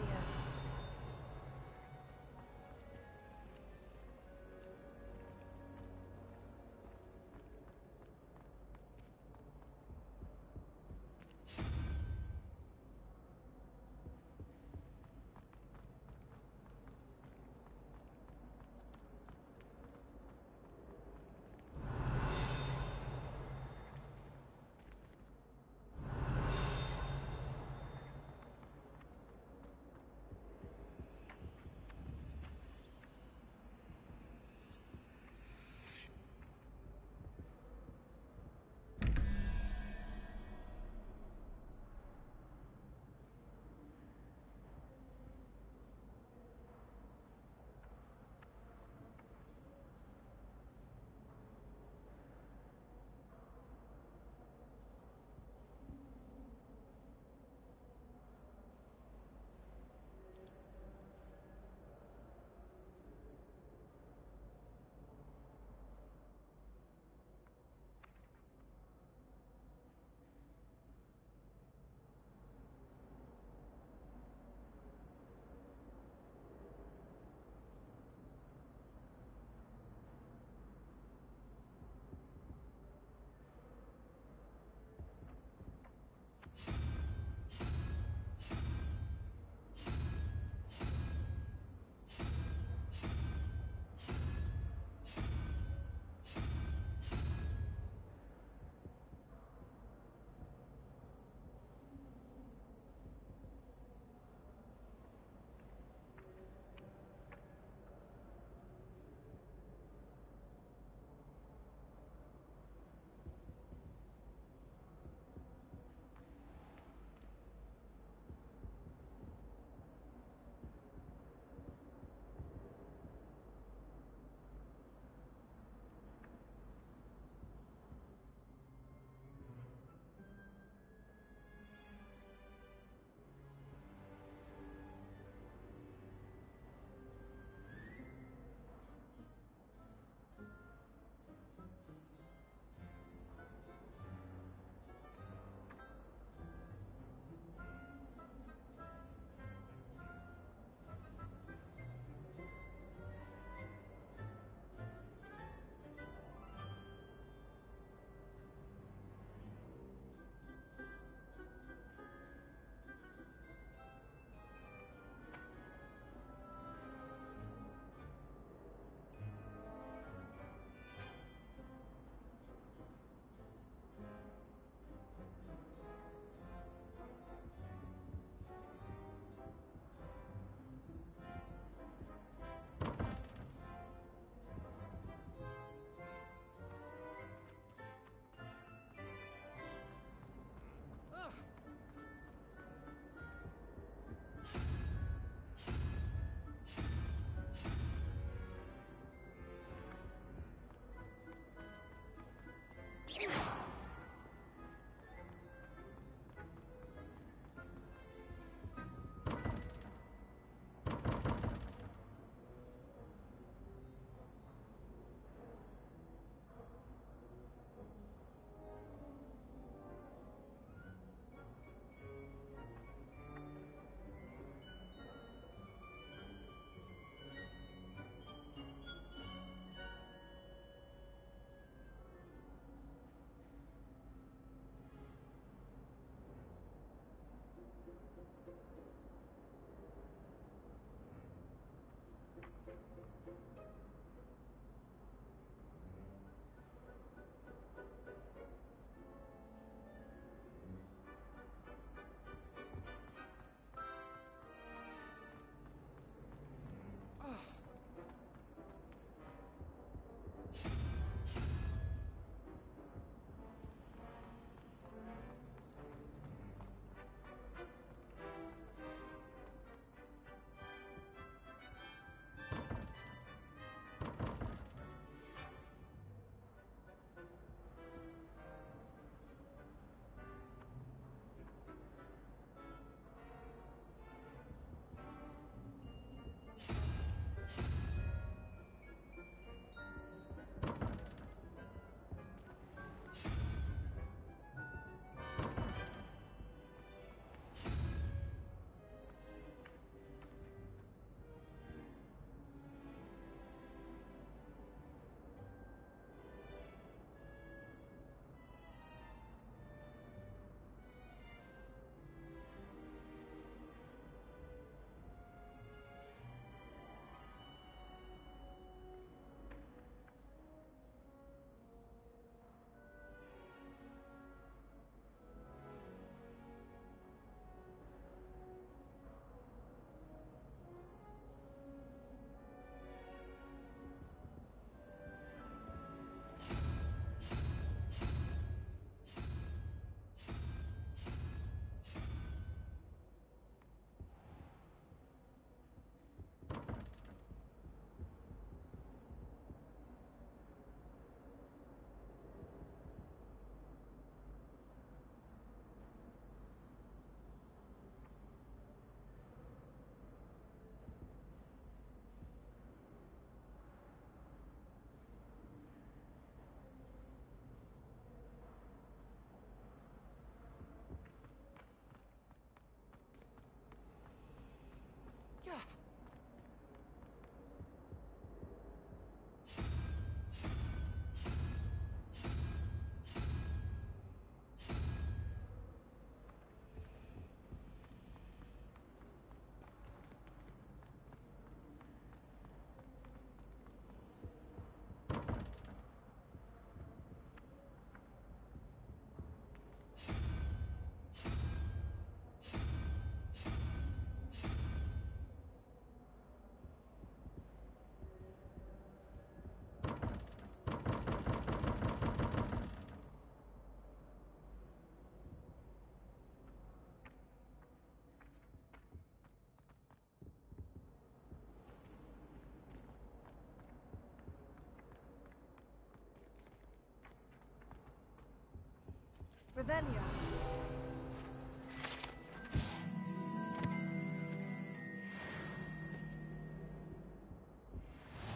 Revelio.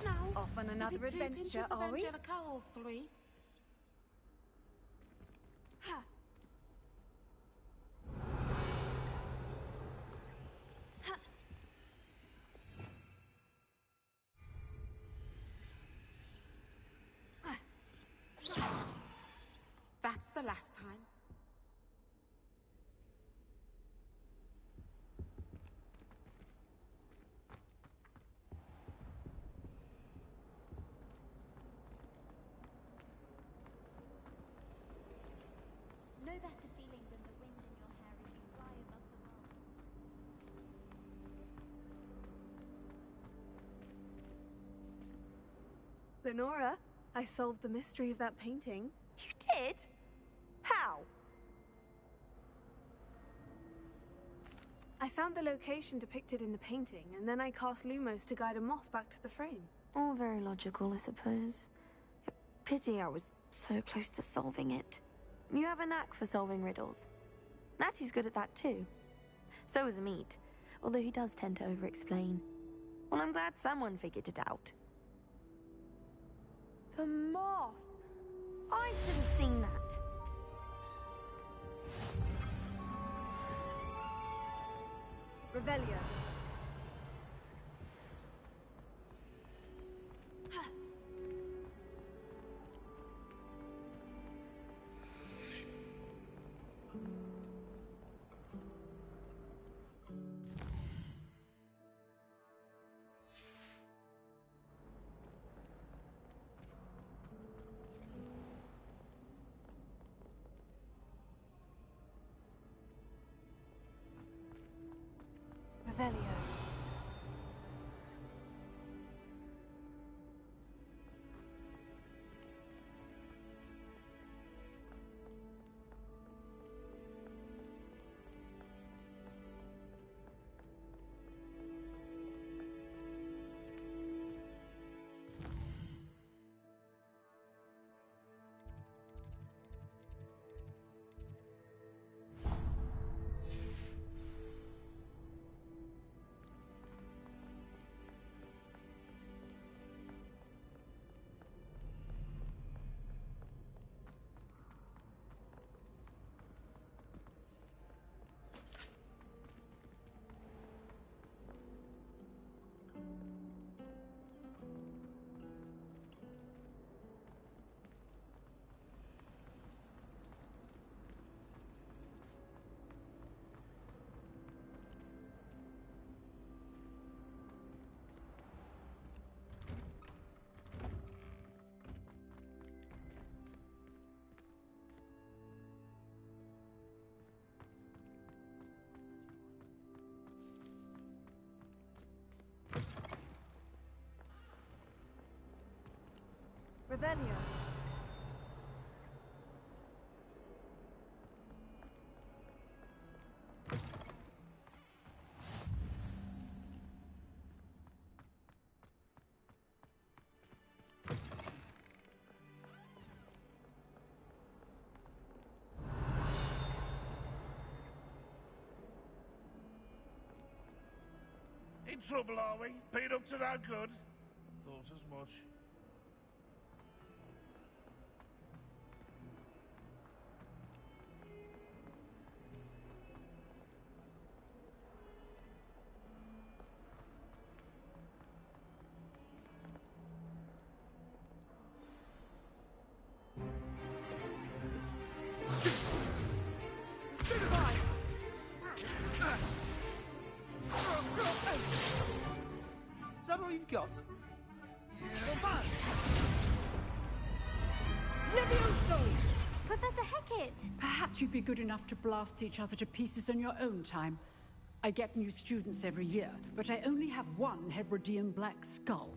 Now, off on another is it two adventure, pinches of are we? Angelica or 3? That's the last time. No better feeling than the wind in your hair as you fly above the world. Lenora, I solved the mystery of that painting. You did? How? I found the location depicted in the painting, and then I cast Lumos to guide a moth back to the frame. All very logical, I suppose. Pity I was so close to solving it. You have a knack for solving riddles. Natty's good at that too. So is Amit, although he does tend to over-explain. Well, I'm glad someone figured it out. The moth! I should have seen that. Revelio. Revelio. Revelio. In trouble, are we? Been up to no good? Thought as much. Is that all you've got? Levioso! Professor Hecat! Perhaps you'd be good enough to blast each other to pieces in your own time. I get new students every year, but I only have one Hebridean black skull.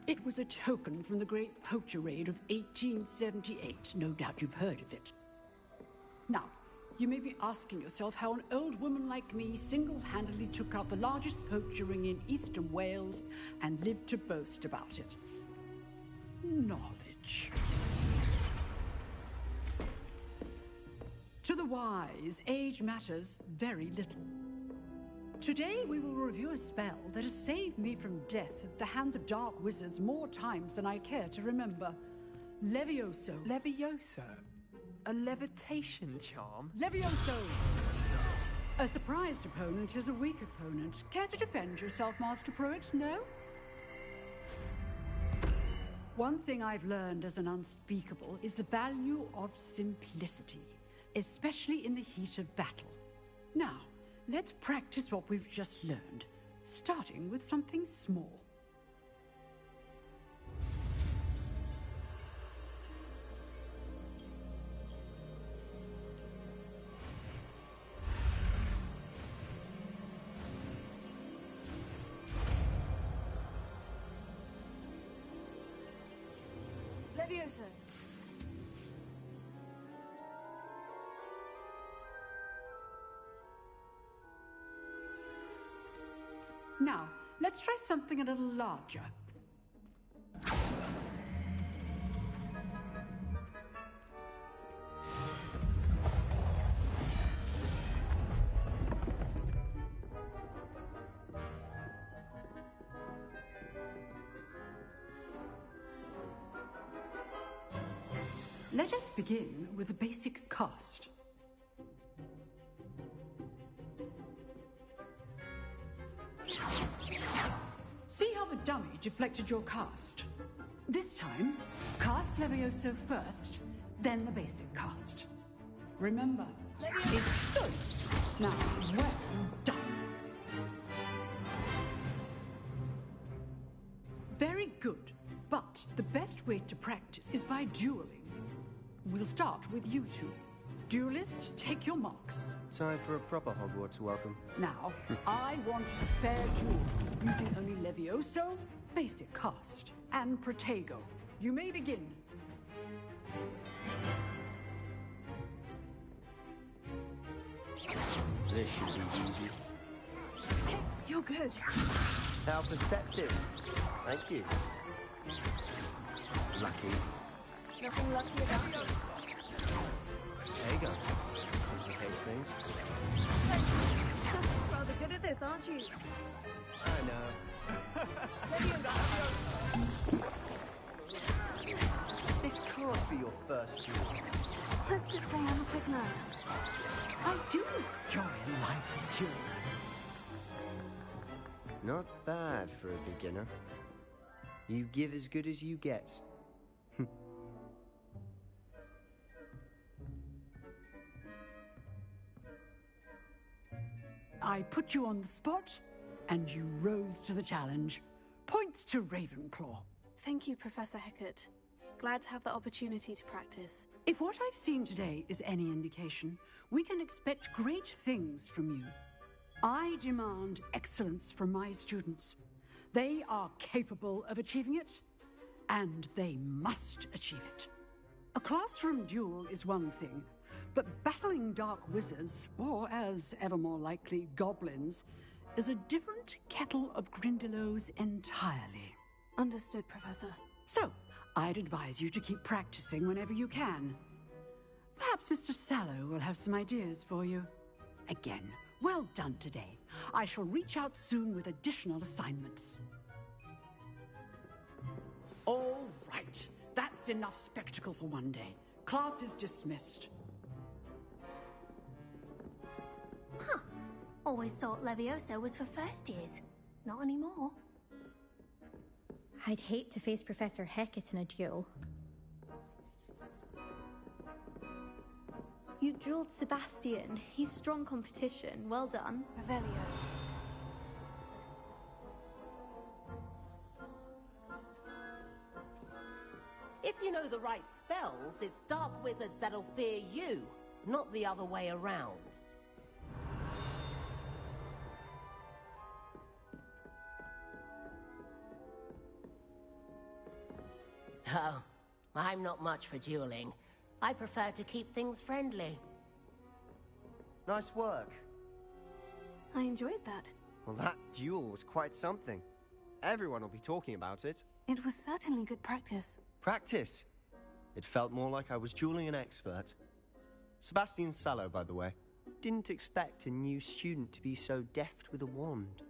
It was a token from the Great Poacher Raid of 1878. No doubt you've heard of it. Now, you may be asking yourself how an old woman like me single-handedly took out the largest poacher ring in eastern Wales and lived to boast about it. Knowledge. To the wise, age matters very little. Today we will review a spell that has saved me from death at the hands of dark wizards more times than I care to remember. Levioso. Levioso? A levitation charm? Levioso! A surprised opponent is a weak opponent. Care to defend yourself, Master Pruitt? No? One thing I've learned as an unspeakable is the value of simplicity, especially in the heat of battle. Now, let's practice what we've just learned, starting with something small. Levioso. Now, let's try something a little larger. Let us begin with a basic cast. See how the dummy deflected your cast? This time, cast Levioso first, then the basic cast. Remember, it's good. Now, well done. Very good, but the best way to practice is by dueling. We'll start with you two. Duelists, take your marks. Time for a proper Hogwarts welcome. Now, I want a fair duel, using only Levioso, basic cast, and Protego. You may begin. This should be easy. You're good. How perceptive. Thank you. Lucky. Nothing lucky about it. There you go. Complicates things. Rather good at this, aren't you? I know. This can't be your first duel. Let's just say I'm a quick learner. I do enjoy a lively duel. Not bad for a beginner. You give as good as you get. I put you on the spot, and you rose to the challenge. Points to Ravenclaw. Thank you, Professor Hecat. Glad to have the opportunity to practice. If what I've seen today is any indication, we can expect great things from you. I demand excellence from my students. They are capable of achieving it. and they must achieve it. A classroom duel is one thing, but battling dark wizards, or as ever more likely, goblins, is a different kettle of Grindylows entirely. Understood, Professor. So, I'd advise you to keep practicing whenever you can. Perhaps Mr. Sallow will have some ideas for you. Again, well done today. I shall reach out soon with additional assignments. All right. That's enough spectacle for one day. Class is dismissed. Huh. Always thought Leviosa was for first years. Not anymore. I'd hate to face Professor Hecat in a duel. You drilled Sebastian. He's strong competition. Well done. Revelio. If you know the right spells, it's dark wizards that'll fear you, not the other way around. Oh, I'm not much for dueling. I prefer to keep things friendly. Nice work. I enjoyed that. Well, that duel was quite something. Everyone will be talking about it. It was certainly good practice. Practice? It felt more like I was dueling an expert. Sebastian Sallow, by the way. Didn't expect a new student to be so deft with a wand.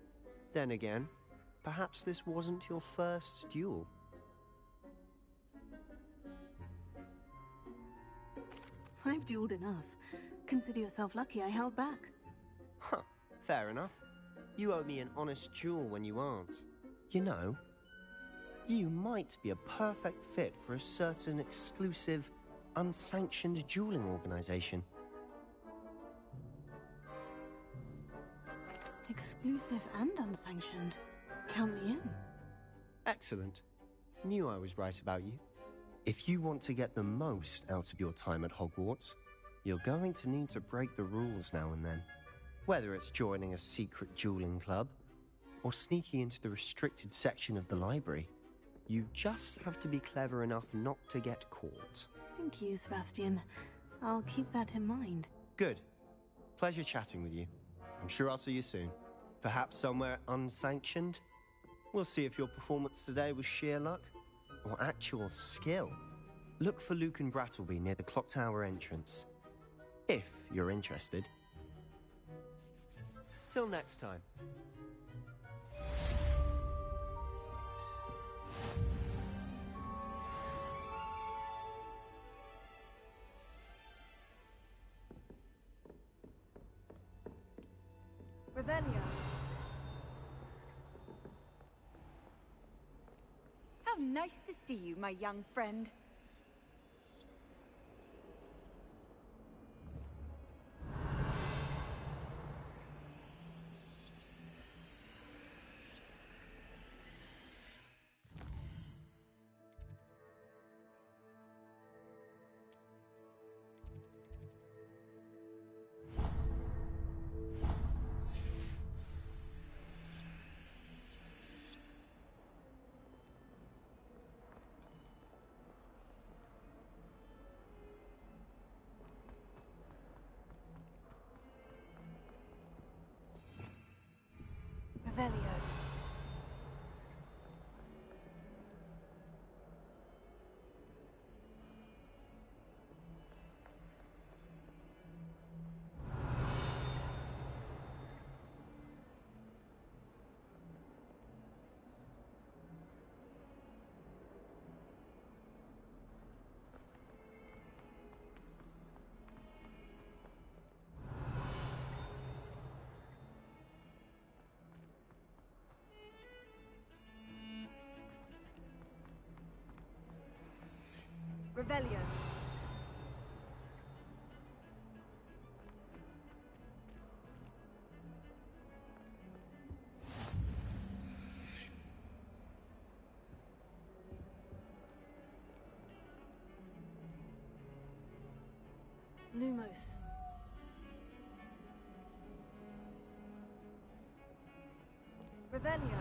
Then again, perhaps this wasn't your first duel. I've dueled enough. Consider yourself lucky I held back. Huh, fair enough. You owe me an honest duel when you aren't. You know, you might be a perfect fit for a certain exclusive, unsanctioned dueling organization. Exclusive and unsanctioned. Count me in. Excellent. Knew I was right about you. If you want to get the most out of your time at Hogwarts, you're going to need to break the rules now and then. Whether it's joining a secret dueling club, or sneaking into the restricted section of the library, you just have to be clever enough not to get caught. Thank you, Sebastian. I'll keep that in mind. Good. Pleasure chatting with you. I'm sure I'll see you soon. Perhaps somewhere unsanctioned? We'll see if your performance today was sheer luck or actual skill. Look for Luke and Brattleby near the clock tower entrance, if you're interested. Till next time. Revelio. How nice to see you, my young friend. Revelio. Revelio. Lumos. Revelio.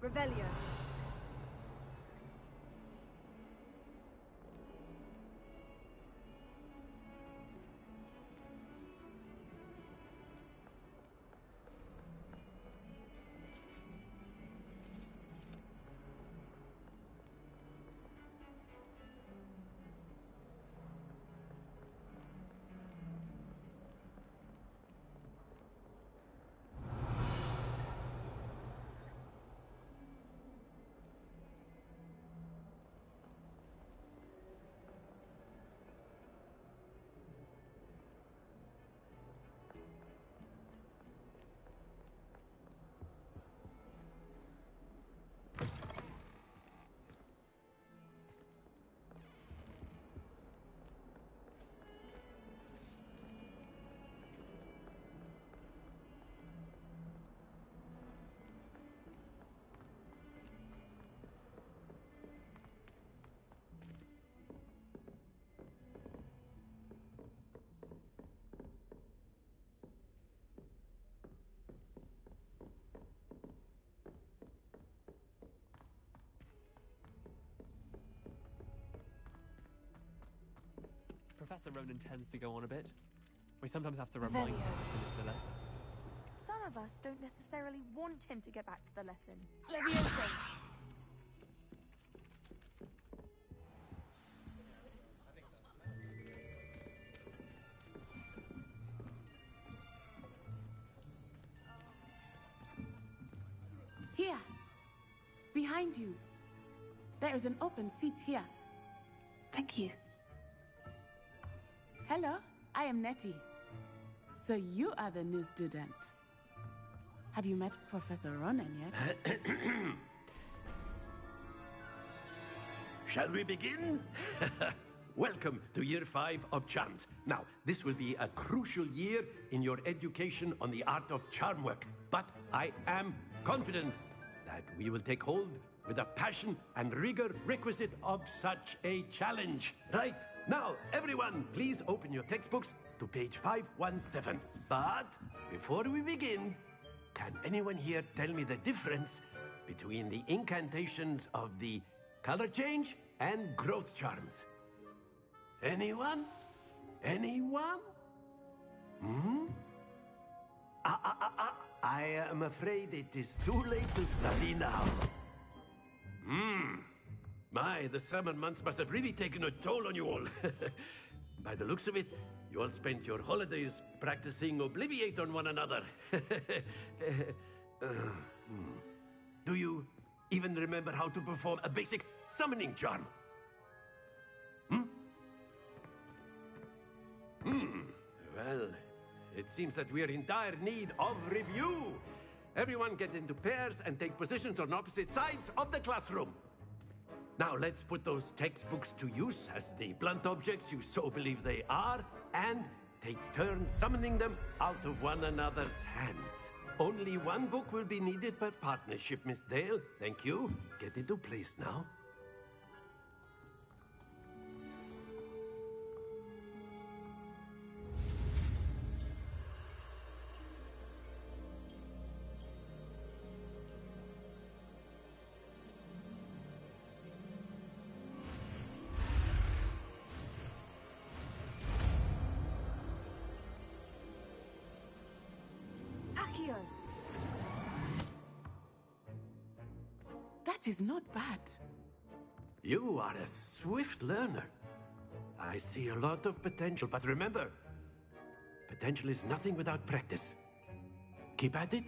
Revelio. Professor Ronan tends to go on a bit. We sometimes have to remind him to finish the lesson. Some of us don't necessarily want him to get back to the lesson. Leviosa. Here. Behind you. There is an open seat here. Thank you. Hello, I am Nettie. So you are the new student. Have you met Professor Ronan yet? Shall we begin? Welcome to Year 5 of Charms. Now, this will be a crucial year in your education on the art of charm work. But I am confident that we will take hold with the passion and rigor requisite of such a challenge. Right, now, everyone, please open your textbooks to page 517. But before we begin, can anyone here tell me the difference between the incantations of the color change and growth charms? Anyone? Anyone? I am afraid it is too late to study now. My, the summer months must have really taken a toll on you all. By the looks of it, you all spent your holidays practicing Obliviate on one another. Do you even remember how to perform a basic summoning charm? Well, it seems that we are in dire need of review. Everyone get into pairs and take positions on opposite sides of the classroom. Now let's put those textbooks to use as the blunt objects you so believe they are, and take turns summoning them out of one another's hands. Only one book will be needed per partnership, Miss Dale. Thank you. Get into place now. That is not bad. You are a swift learner. I see a lot of potential, but remember, potential is nothing without practice. Keep at it.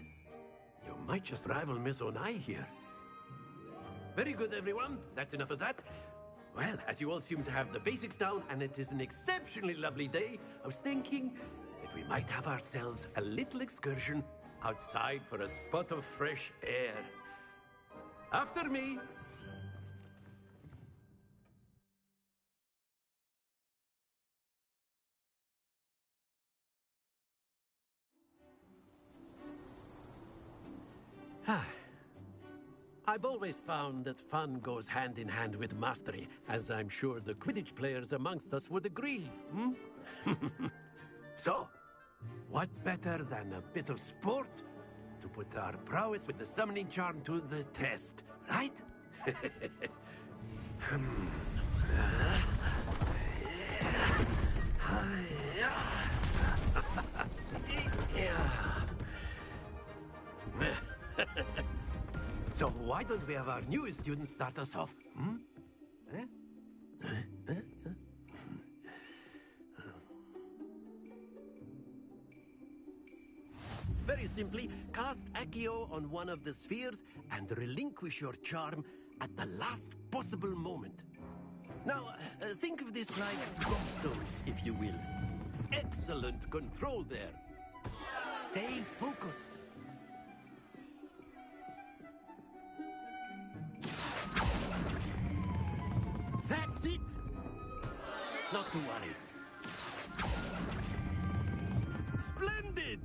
You might just rival Miss Onai here. Very good, everyone. That's enough of that. Well, as you all seem to have the basics down, and it is an exceptionally lovely day, I was thinking that we might have ourselves a little excursion outside for a spot of fresh air. After me. I've always found that fun goes hand in hand with mastery, as I'm sure the Quidditch players amongst us would agree. So, what better than a bit of sport to to put our prowess with the summoning charm to the test, right? So why don't we have our newest student start us off? Very simply, cast Accio on one of the spheres and relinquish your charm at the last possible moment. Now, think of this like gobstones, if you will. Excellent control there. Stay focused. That's it! Not to worry. Splendid!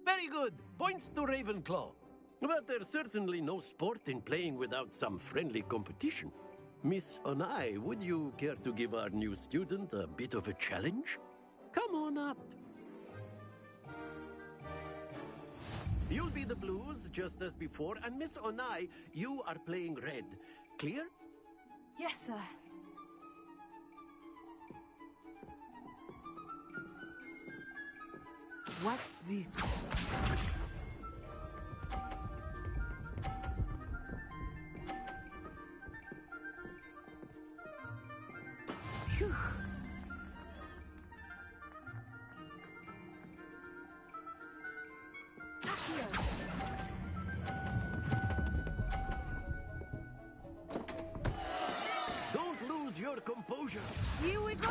Very good. Points to Ravenclaw. But there's certainly no sport in playing without some friendly competition. Miss Onai, would you care to give our new student a bit of a challenge? Come on up. You'll be the blues, just as before, and Miss Onai, you are playing red. Clear? Yes, sir. Watch this. Phew. Don't lose your composure. Here we go.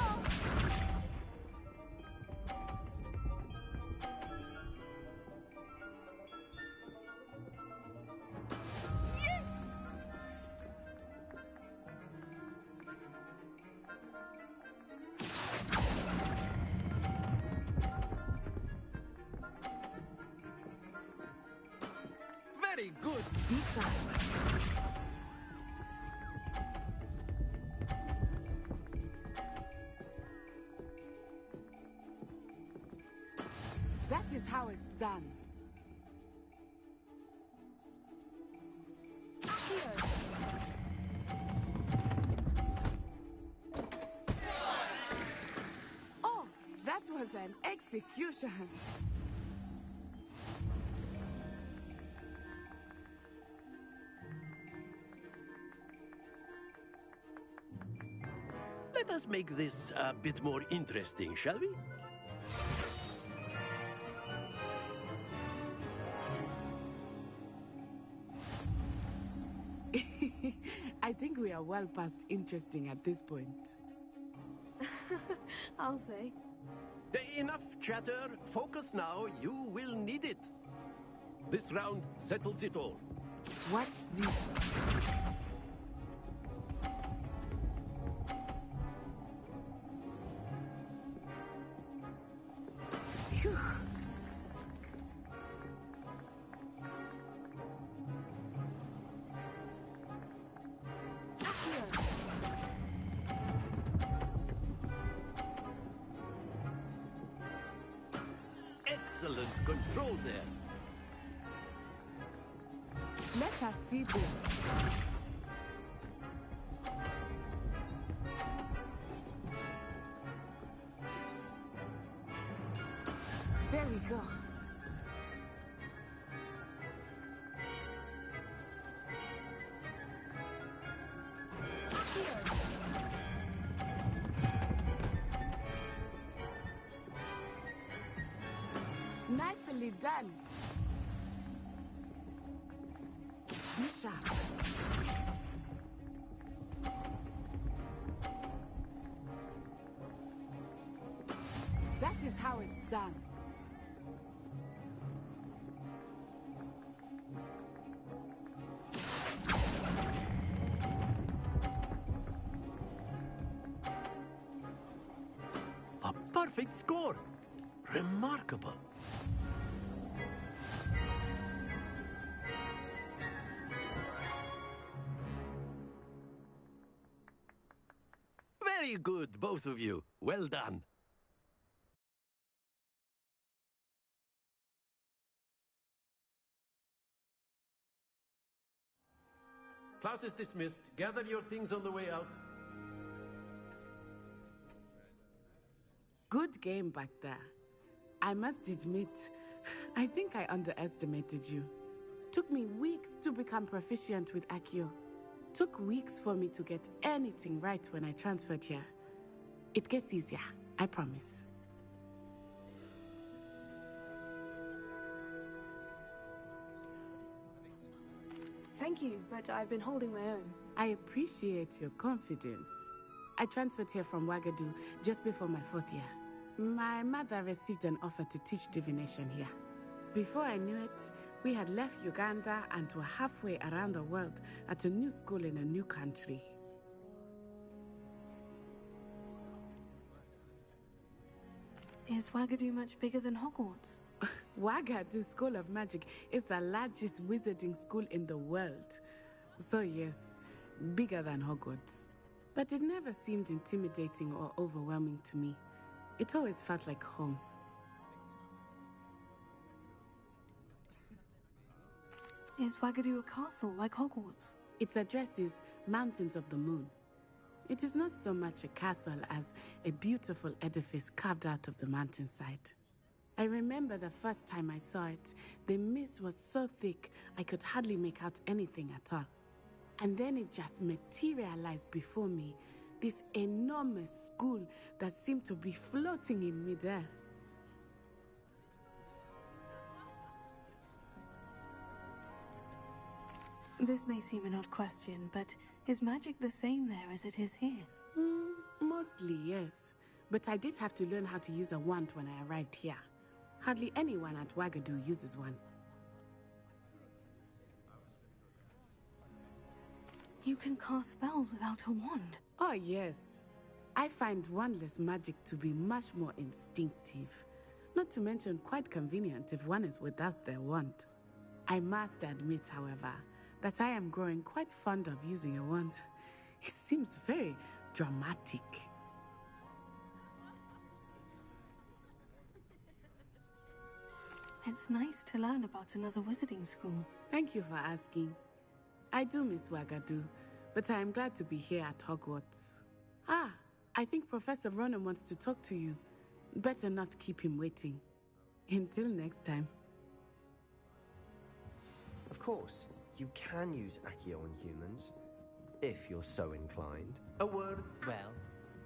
Very good. Bishop. That is how it's done. Oh, that was an execution. Let us make this a bit more interesting, shall we? I think we are well past interesting at this point. I'll say. Enough chatter. Focus now. You will need it. This round settles it all. Watch this. Phew. Excellent control there. Let us see this. There we go. Nicely done. Bishop. That is how it's done. A perfect score. Remarkable. Very good, both of you. Well done. Class is dismissed. Gather your things on the way out. Good game back there. I must admit, I think I underestimated you. Took me weeks to become proficient with Accio. Took weeks for me to get anything right when I transferred here. It gets easier, I promise. Thank you, but I've been holding my own. I appreciate your confidence. I transferred here from Wagadu just before my 4th year. My mother received an offer to teach divination here. Before I knew it, we had left Uganda and were halfway around the world at a new school in a new country. Is Wagadu much bigger than Hogwarts? Wagadu School of Magic is the largest wizarding school in the world. So yes, bigger than Hogwarts. But it never seemed intimidating or overwhelming to me. It always felt like home. Is Wagadu a castle like Hogwarts? Its address is Mountains of the Moon. It is not so much a castle as a beautiful edifice carved out of the mountainside. I remember the first time I saw it, the mist was so thick I could hardly make out anything at all. And then it just materialized before me, this enormous school that seemed to be floating in midair. This may seem an odd question, but is magic the same there as it is here? Mostly, yes. But I did have to learn how to use a wand when I arrived here. Hardly anyone at Wagadu uses one. You can cast spells without a wand? Oh, yes. I find wandless magic to be much more instinctive. Not to mention quite convenient if one is without their wand. I must admit, however, that I am growing quite fond of using a wand. It seems very dramatic. It's nice to learn about another wizarding school. Thank you for asking. I do miss Wagadu, but I am glad to be here at Hogwarts. Ah, I think Professor Ronan wants to talk to you. Better not keep him waiting. Until next time. Of course, you can use Accio on humans, if you're so inclined. A word? Well,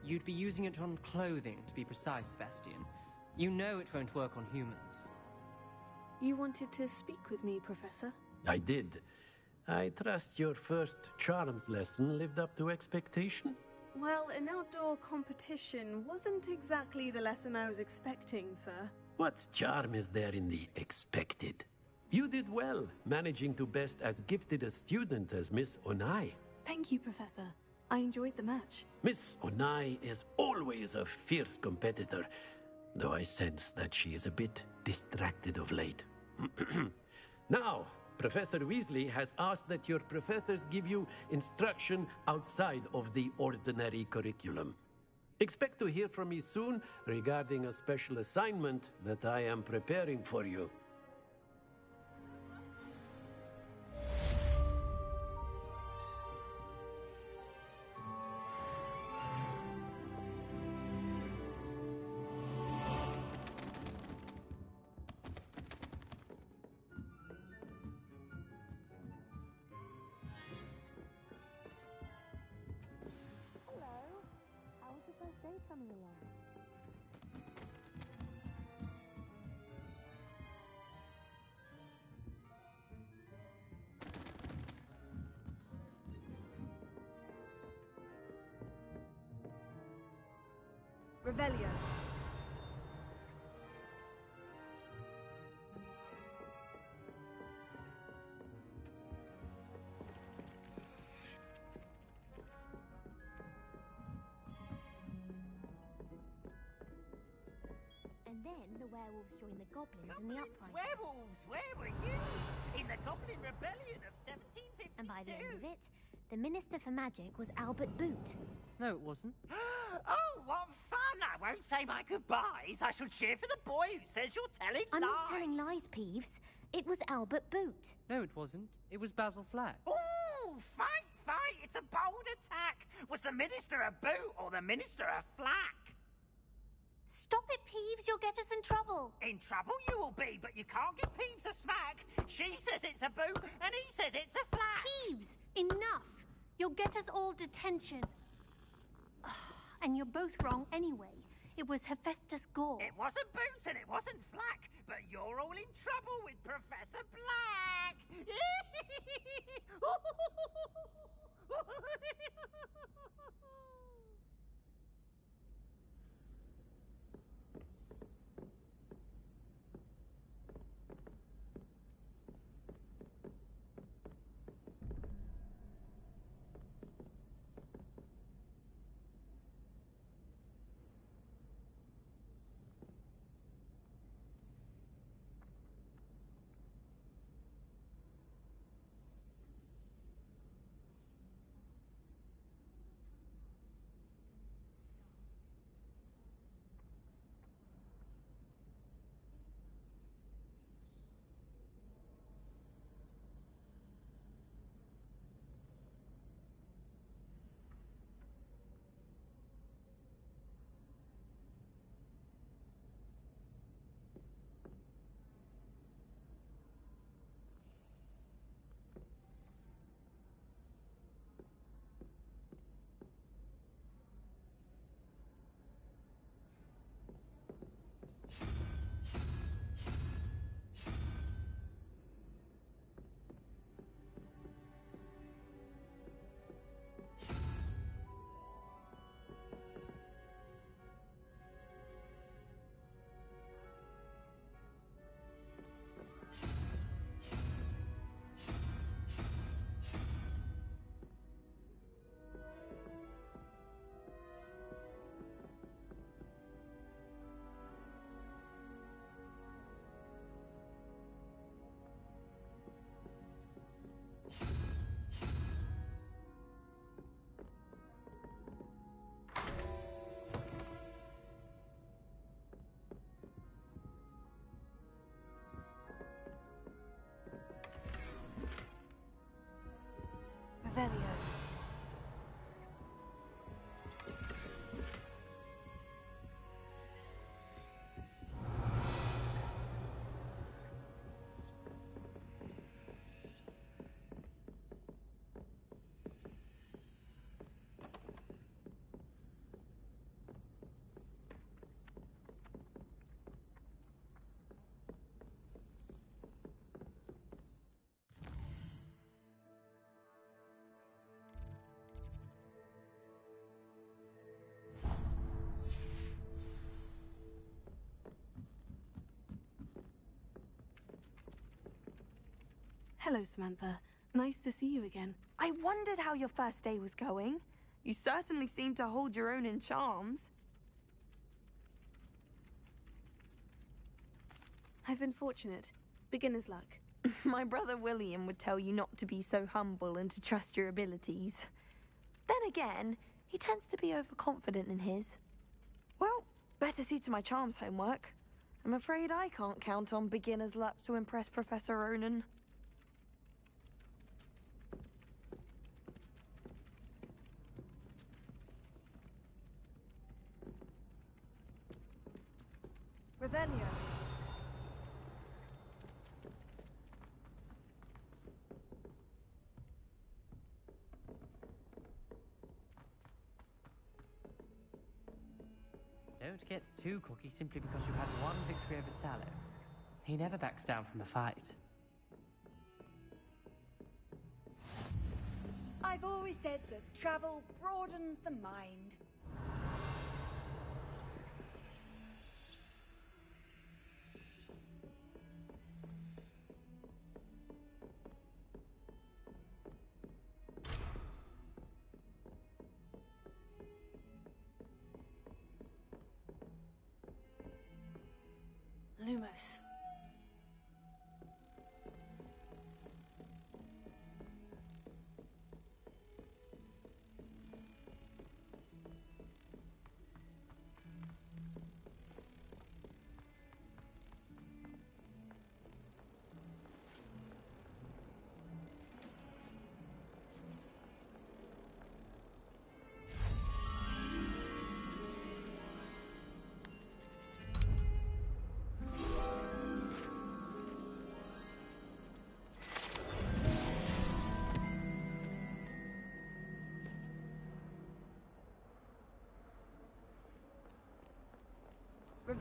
you'd be using it on clothing, to be precise, Sebastian. You know it won't work on humans. You wanted to speak with me, Professor? I did. I trust your first charms lesson lived up to expectation? Well, an outdoor competition wasn't exactly the lesson I was expecting, sir. What charm is there in the expected? You did well, managing to best as gifted a student as Miss Onai. Thank you, Professor. I enjoyed the match. Miss Onai is always a fierce competitor, though I sense that she is a bit distracted of late. Now, Professor Weasley has asked that your professors give you instruction outside of the ordinary curriculum. Expect to hear from me soon regarding a special assignment that I am preparing for you. Coming along. Revelio. Then the werewolves joined the goblins in the uprising. Werewolves, where were you? In the Goblin Rebellion of 1752. And by the end of it, the Minister for Magic was Albert Boot. No, it wasn't. Oh, what fun! I won't say my goodbyes. I shall cheer for the boy who says you're telling I'm lies. not telling lies, Peeves. It was Albert Boot. No, it wasn't. It was Basil Flack. Oh, thank It's a bold attack. Was the Minister a boot or the Minister a flack? Stop it, Peeves. You'll get us in trouble. In trouble you will be, but you can't give Peeves a smack. She says it's a boot, and he says it's a flack. Peeves, enough. You'll get us all detention. And you're both wrong anyway. It was Hephaestus Gore. It wasn't boot and it wasn't flack, but you're all in trouble with Professor Black. Revelio. Hello, Samantha. Nice to see you again. I wondered how your first day was going. You certainly seem to hold your own in charms. I've been fortunate. Beginner's luck. My brother William would tell you not to be so humble and to trust your abilities. Then again, he tends to be overconfident in his. Well, better see to my charms homework. I'm afraid I can't count on beginner's luck to impress Professor Ronan. Revelio. Don't get too cocky simply because you had one victory over Sallow. He never backs down from a fight. I've always said that travel broadens the mind. Lumos.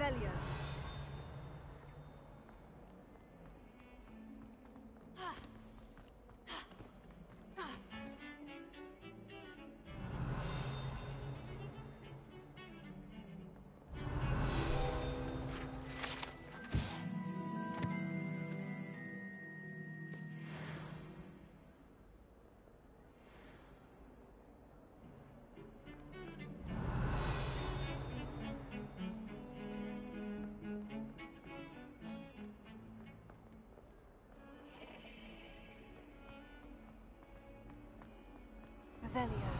Revelio. Revelio.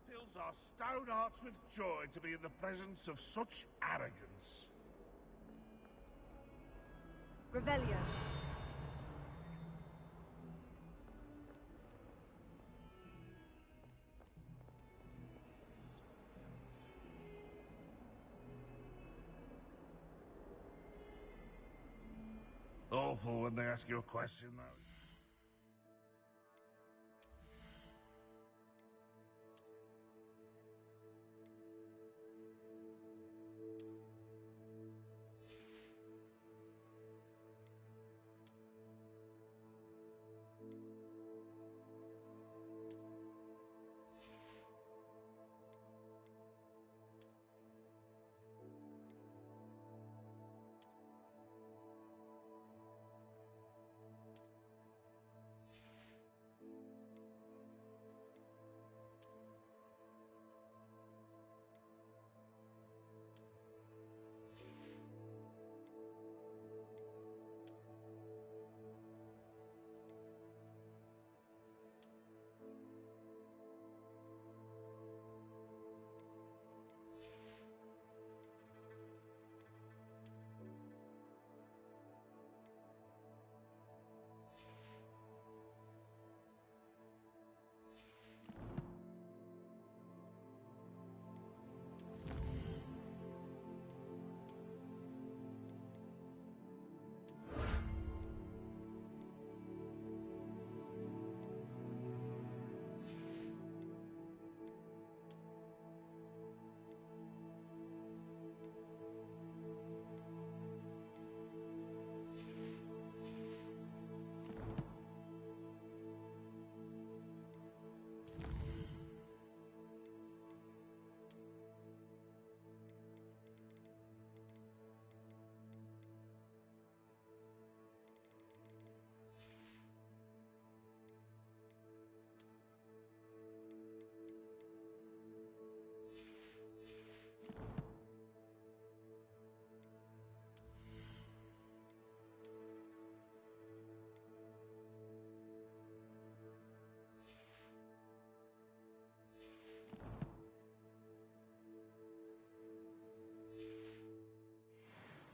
Fills our stone hearts with joy to be in the presence of such arrogance. Revelio. Awful when they ask you a question, though.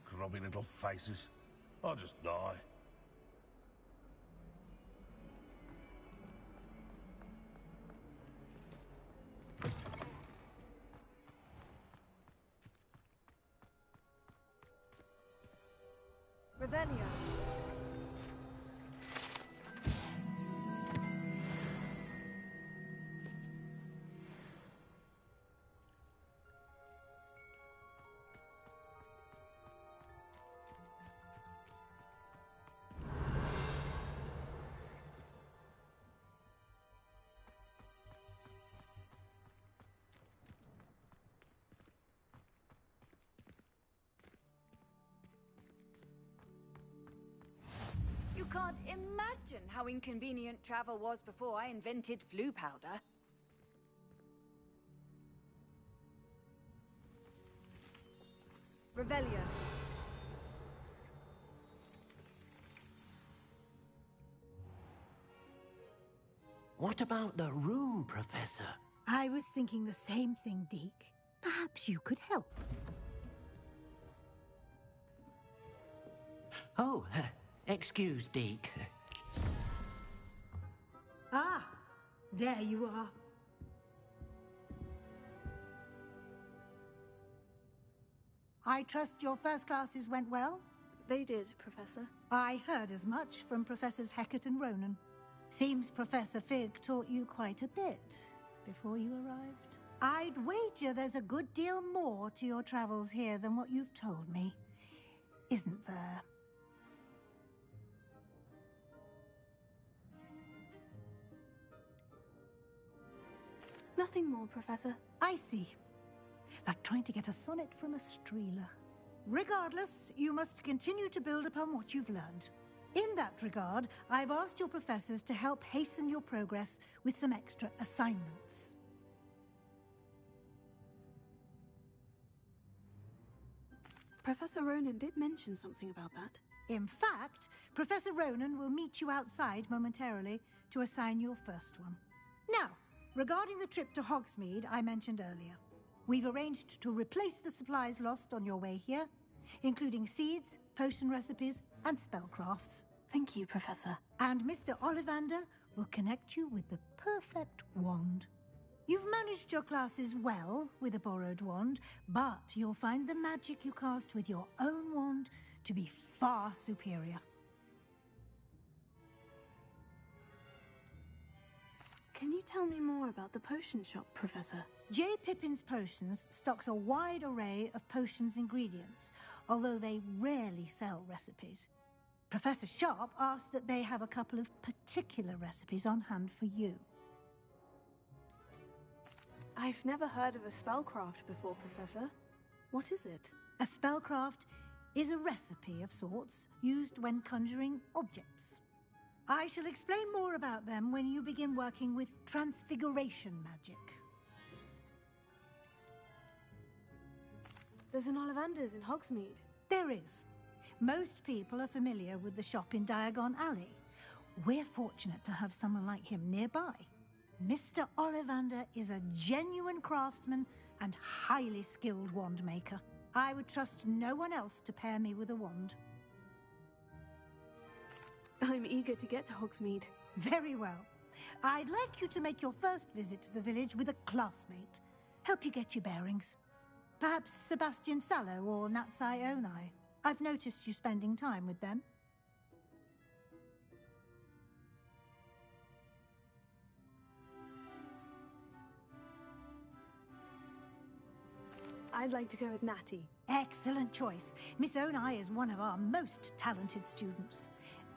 Grubby little faces. I'll just die. Revelio. You can't imagine how inconvenient travel was before I invented flu powder. Revelio. What about the room, Professor? I was thinking the same thing, Deke. Perhaps you could help. Oh, excuse, Deke. Ah, there you are. I trust your first classes went well? They did, Professor. I heard as much from Professors Hecat and Ronan. Seems Professor Fig taught you quite a bit before you arrived. I'd wager there's a good deal more to your travels here than what you've told me. Isn't there? Nothing more, Professor. I see. Like trying to get a sonnet from a streeler. Regardless, you must continue to build upon what you've learned. In that regard, I've asked your professors to help hasten your progress with some extra assignments. Professor Ronan did mention something about that. In fact, Professor Ronan will meet you outside momentarily to assign your first one. Now, regarding the trip to Hogsmeade I mentioned earlier, we've arranged to replace the supplies lost on your way here, including seeds, potion recipes, and spellcrafts. Thank you, Professor. And Mr. Ollivander will connect you with the perfect wand. You've managed your classes well with a borrowed wand, but you'll find the magic you cast with your own wand to be far superior. Can you tell me more about the potion shop, Professor? J. Pippin's Potions stocks a wide array of potions ingredients, although they rarely sell recipes. Professor Sharp asked that they have a couple of particular recipes on hand for you. I've never heard of a spellcraft before, Professor. What is it? A spellcraft is a recipe of sorts used when conjuring objects. I shall explain more about them when you begin working with transfiguration magic. There's an Ollivander's in Hogsmeade. There is. Most people are familiar with the shop in Diagon Alley. We're fortunate to have someone like him nearby. Mr. Ollivander is a genuine craftsman and highly skilled wand maker. I would trust no one else to pair me with a wand. I'm eager to get to Hogsmeade. Very well. I'd like you to make your first visit to the village with a classmate. Help you get your bearings. Perhaps Sebastian Sallow or Natsai Onai. I've noticed you spending time with them. I'd like to go with Natty. Excellent choice. Miss Onai is one of our most talented students.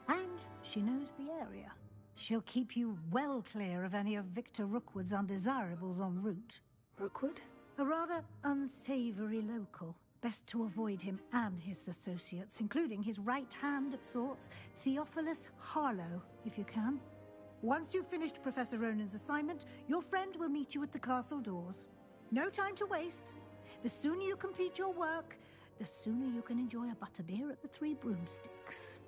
And she knows the area. She'll keep you well clear of any of Victor Rookwood's undesirables en route. Rookwood? A rather unsavory local. Best to avoid him and his associates, including his right hand of sorts, Theophilus Harlow, if you can. Once you've finished Professor Ronan's assignment, your friend will meet you at the castle doors. No time to waste. The sooner you complete your work, the sooner you can enjoy a butterbeer at the Three Broomsticks.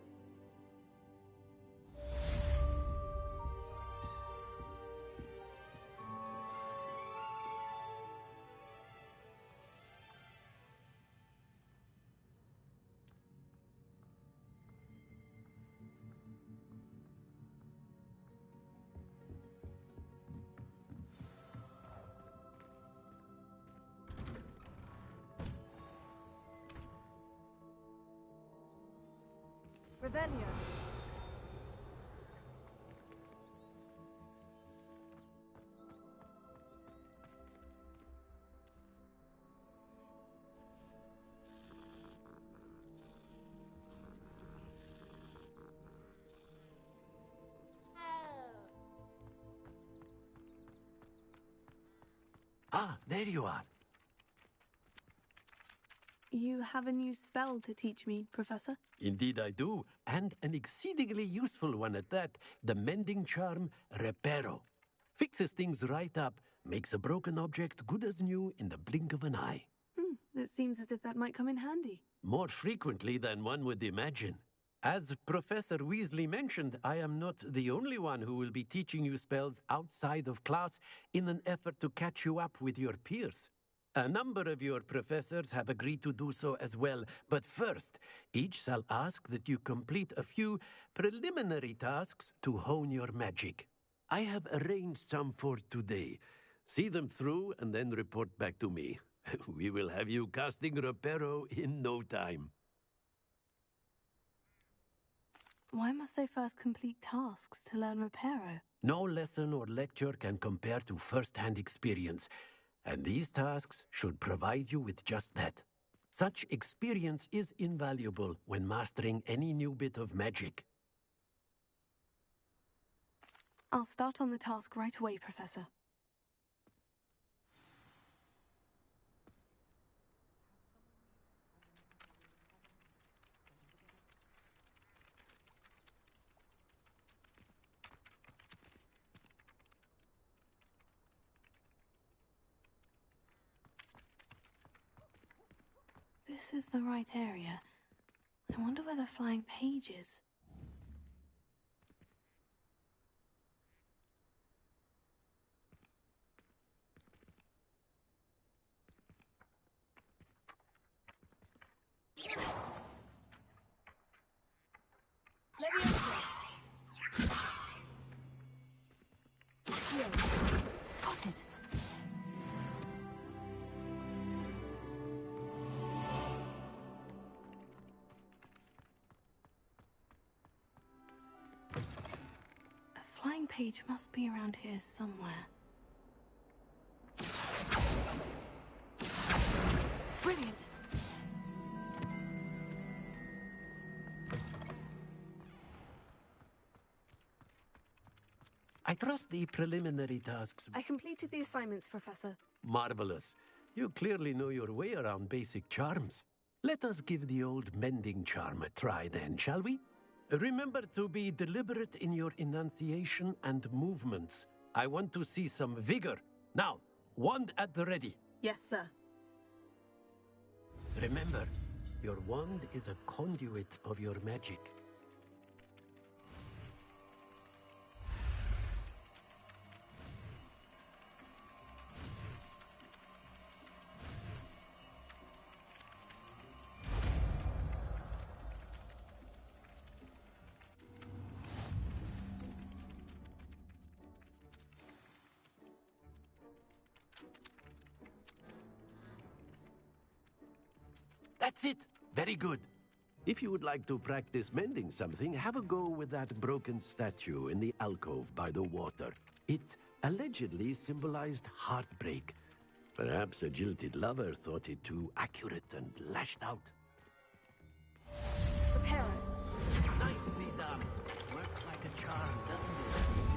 Revelio. Ah, there you are. You have a new spell to teach me, Professor? Indeed I do, and an exceedingly useful one at that, the mending charm Reparo. Fixes things right up, makes a broken object good as new in the blink of an eye. It seems as if that might come in handy. More frequently than one would imagine. As Professor Weasley mentioned, I am not the only one who will be teaching you spells outside of class in an effort to catch you up with your peers. A number of your professors have agreed to do so as well, but first, each shall ask that you complete a few preliminary tasks to hone your magic. I have arranged some for today. See them through and then report back to me. We will have you casting Reparo in no time. Why must I first complete tasks to learn Reparo? No lesson or lecture can compare to first-hand experience, and these tasks should provide you with just that. Such experience is invaluable when mastering any new bit of magic. I'll start on the task right away, Professor. This is the right area. I wonder where the flying page is. Got it. A flying page must be around here somewhere. Brilliant! I trust the preliminary tasks. I completed the assignments, Professor. Marvelous. You clearly know your way around basic charms. Let us give the old mending charm a try then, shall we? Remember to be deliberate in your enunciation and movements. I want to see some vigor. Now, wand at the ready. Yes, sir. Remember, your wand is a conduit of your magic. That's it. Very good. If you would like to practice mending something, have a go with that broken statue in the alcove by the water. It allegedly symbolized heartbreak. Perhaps a jilted lover thought it too accurate and lashed out. Reparo. Nicely done. Works like a charm, doesn't it?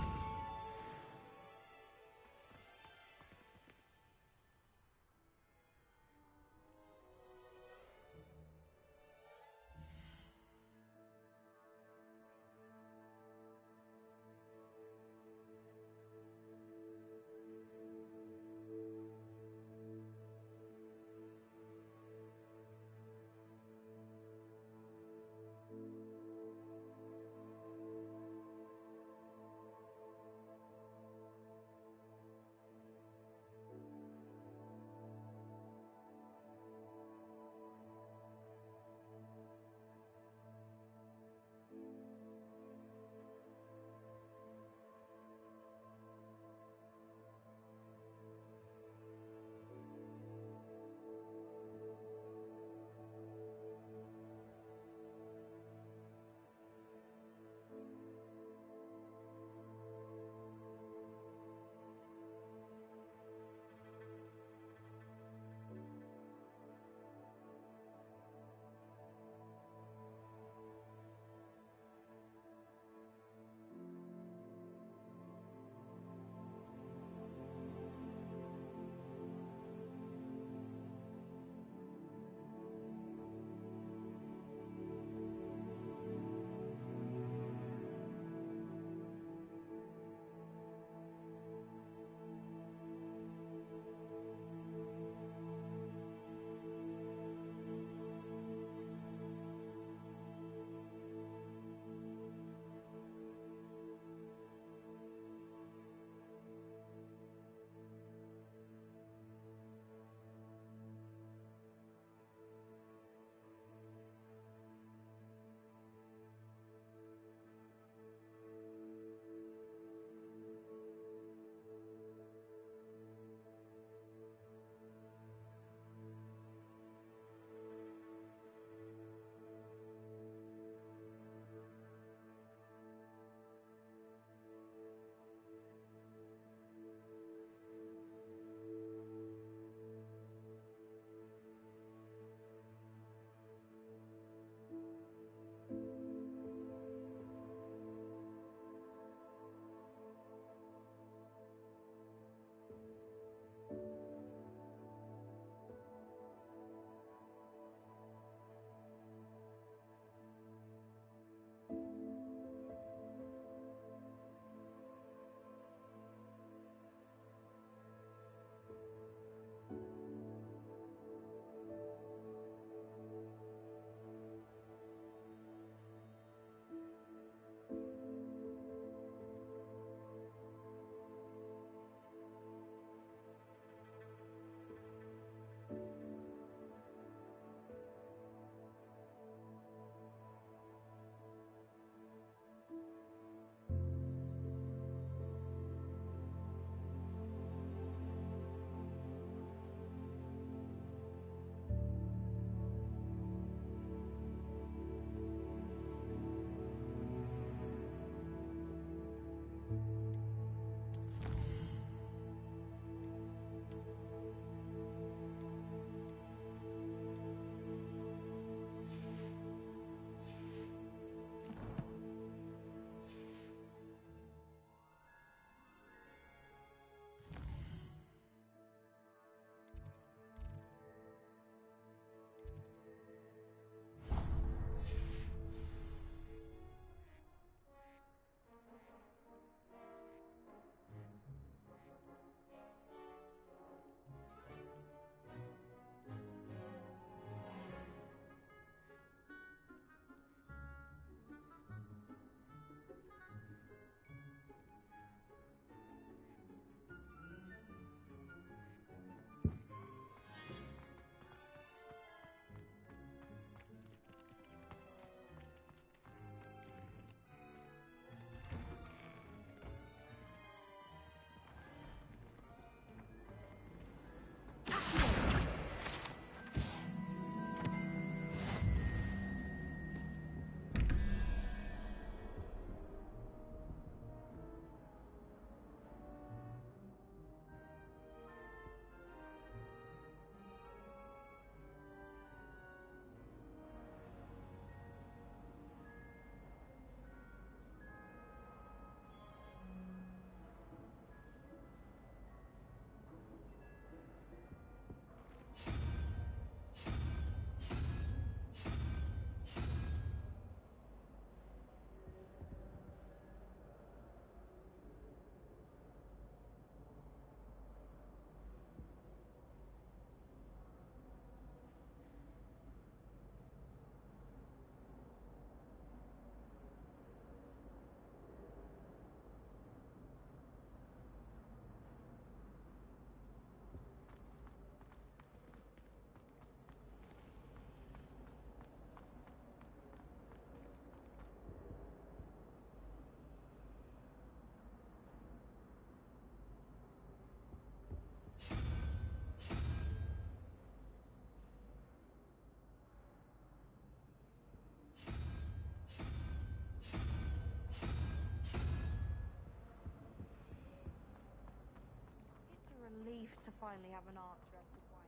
finally have an answer as to why.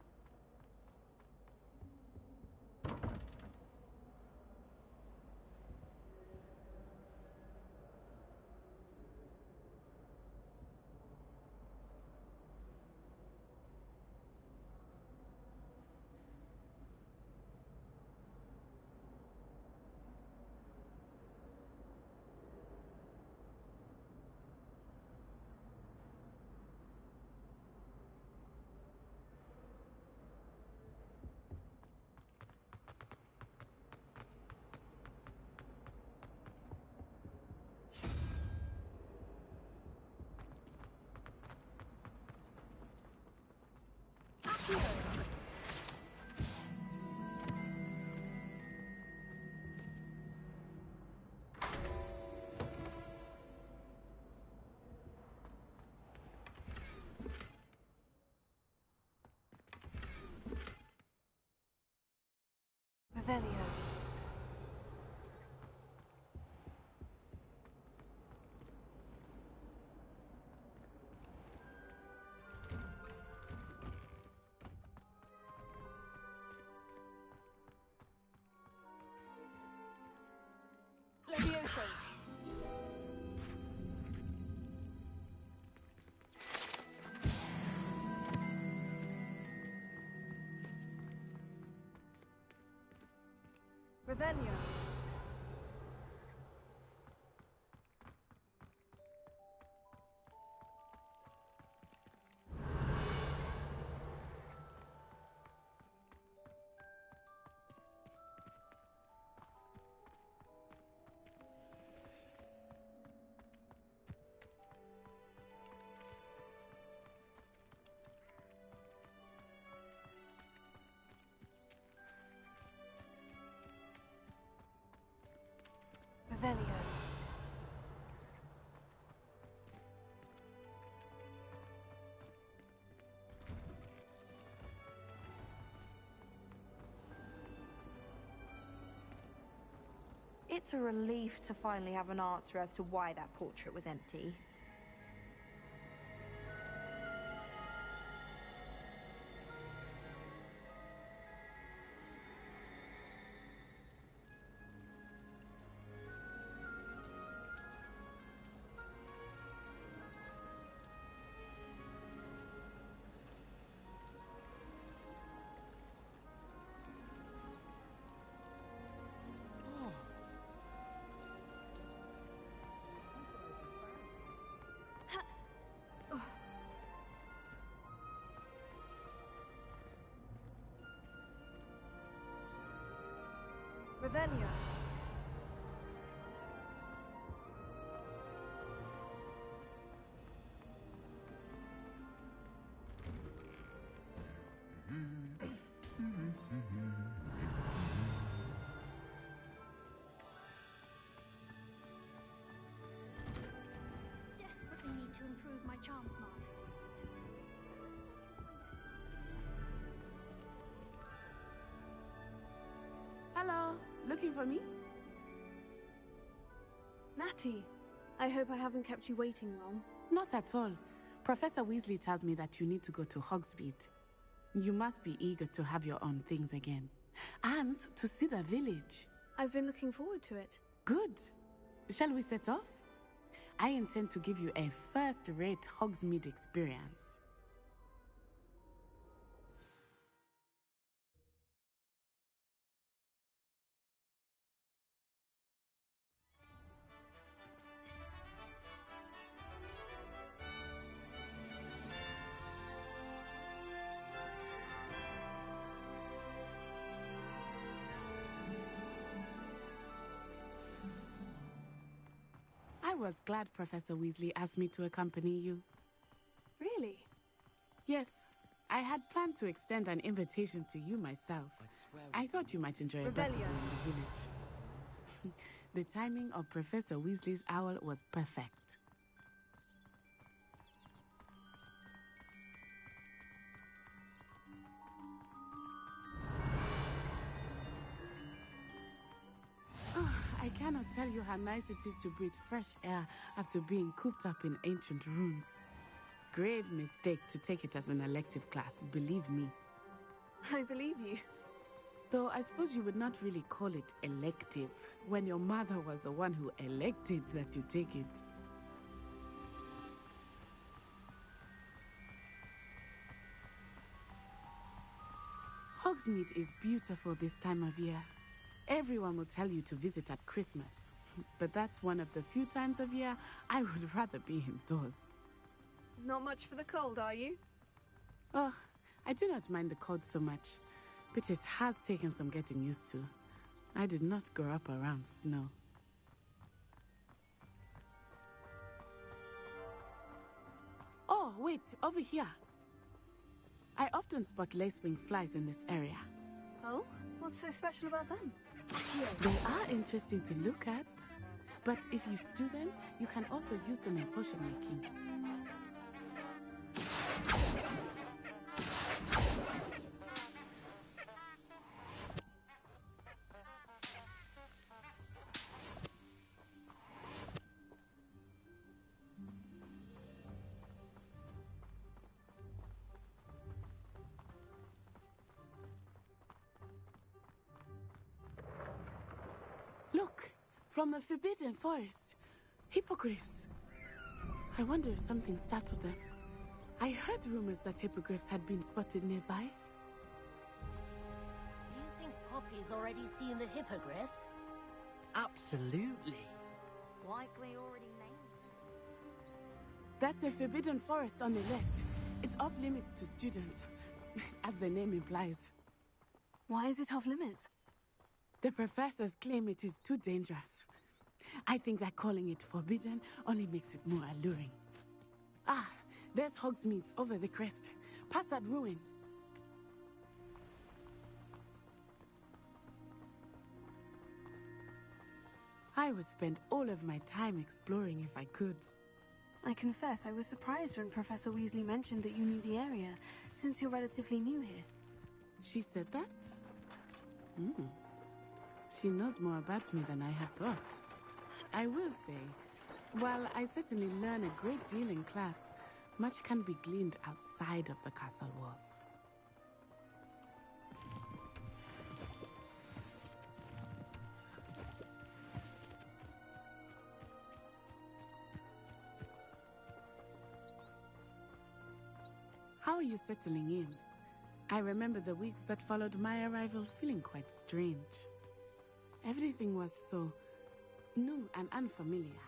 Revelio. Levioso. Revelio. Revelio. It's a relief to finally have an answer as to why that portrait was empty. Revelio. Desperately need to improve my charms marks. Hello, looking for me? Natty, I hope I haven't kept you waiting long. Not at all. Professor Weasley tells me that you need to go to Hogsmeade. You must be eager to have your own things again. And to see the village. I've been looking forward to it. Good. Shall we set off? I intend to give you a first-rate Hogsmeade experience. I was glad Professor Weasley asked me to accompany you. Really? Yes. I had planned to extend an invitation to you myself. I thought you might enjoy a getaway in the village. The timing of Professor Weasley's owl was perfect. I cannot tell you how nice it is to breathe fresh air after being cooped up in ancient rooms. grave mistake to take it as an elective class, believe me. I believe you. Though I suppose you would not really call it elective when your mother was the one who elected that you take it. Hogsmeade is beautiful this time of year. Everyone will tell you to visit at Christmas. But that's one of the few times of year I would rather be indoors. Not much for the cold, are you? Oh, I do not mind the cold so much, but it has taken some getting used to. I did not grow up around snow. Oh, wait, over here. I often spot lacewing flies in this area. Oh? What's so special about them? They are interesting to look at, but if you stew them, you can also use them in potion making. Look, from the Forbidden Forest. Hippogriffs. I wonder if something startled them. I heard rumors that hippogriffs had been spotted nearby. Do you think Poppy's already seen the hippogriffs? Absolutely. Likely already named. That's the Forbidden Forest on the left. It's off limits to students, as the name implies. Why is it off limits? The professors claim it is too dangerous. I think that calling it forbidden only makes it more alluring. Ah, there's Hogsmeade over the crest. Past that ruin. I would spend all of my time exploring if I could. I confess I was surprised when Professor Weasley mentioned that you knew the area, since you're relatively new here. She said that? She knows more about me than I had thought. I will say, while I certainly learn a great deal in class, much can be gleaned outside of the castle walls. How are you settling in? I remember the weeks that followed my arrival feeling quite strange. Everything was so new and unfamiliar.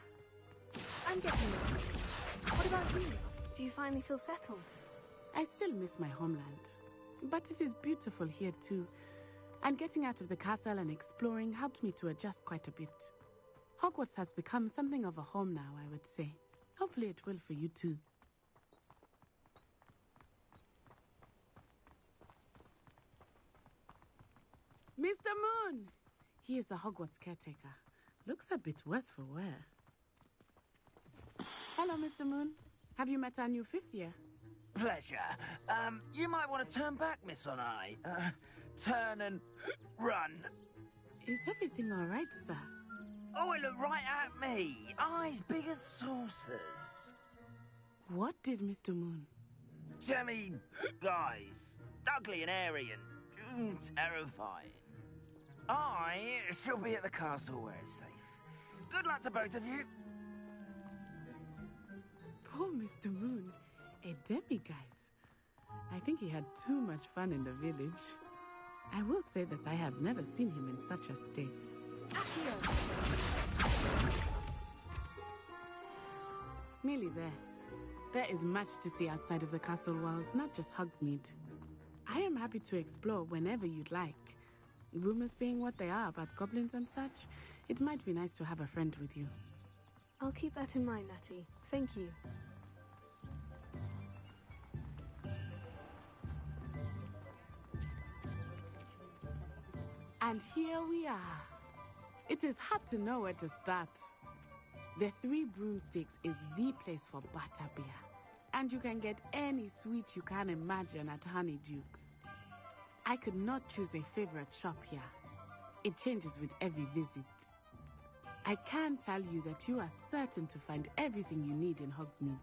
I'm getting it. What about you? Do you finally feel settled? I still miss my homeland, but it is beautiful here too. And getting out of the castle and exploring helped me to adjust quite a bit. Hogwarts has become something of a home now, I would say. Hopefully it will for you too. Mr. Moon! He is the Hogwarts caretaker. Looks a bit worse for wear. Hello, Mr. Moon. Have you met our new fifth year? Pleasure. You might want to turn back, Miss On-Eye. Turn and run. Is everything all right, sir? Oh, it looked right at me. Eyes big as saucers. What did Mr. Moon? Jemmy guys. Ugly and airy and terrifying. I shall be at the castle where it's safe. Good luck to both of you. Poor Mr. Moon. A demiguise. I think he had too much fun in the village. I will say that I have never seen him in such a state. Nearly there. There is much to see outside of the castle walls, not just Hogsmeade. I am happy to explore whenever you'd like. Rumors being what they are about goblins and such, it might be nice to have a friend with you. I'll keep that in mind, Natty. Thank you. And here we are. It is hard to know where to start. The Three Broomsticks is the place for butterbeer. And you can get any sweet you can imagine at Honeydukes. I could not choose a favorite shop here. It changes with every visit. I can tell you that you are certain to find everything you need in Hogsmeade.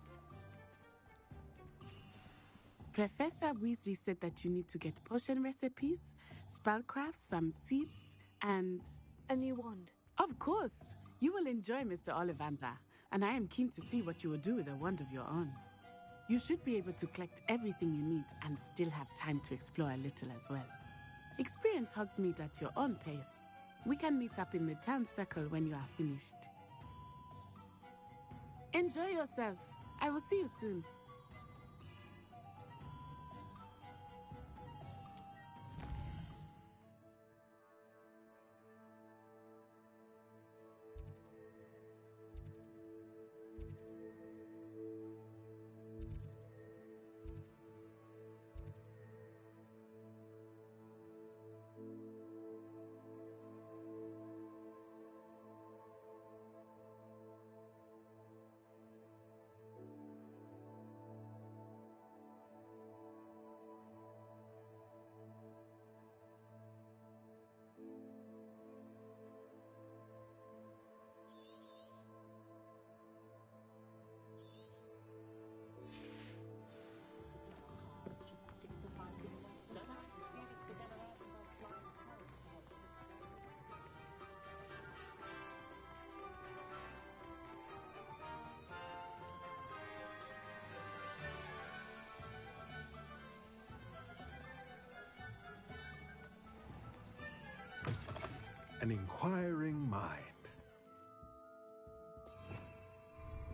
Professor Weasley said that you need to get potion recipes, spellcrafts, some seeds, and... a new wand. Of course! You will enjoy Mr. Ollivander, and I am keen to see what you will do with a wand of your own. You should be able to collect everything you need and still have time to explore a little as well. Experience Hogsmeade at your own pace. We can meet up in the town circle when you are finished. Enjoy yourself. I will see you soon. An inquiring mind.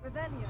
Revelio.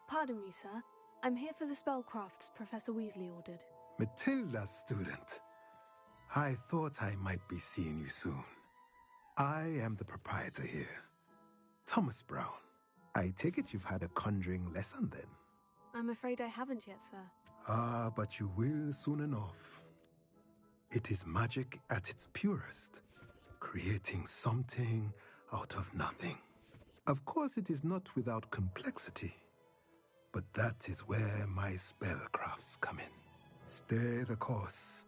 Pardon me, sir. I'm here for the spellcrafts Professor Weasley ordered. Matilda, student. I thought I might be seeing you soon. I am the proprietor here, Thomas Brown. I take it you've had a conjuring lesson then? I'm afraid I haven't yet, sir. Ah, but you will soon enough. It is magic at its purest, creating something out of nothing. Of course, it is not without complexity, but that is where my spellcrafts come in. Stay the course,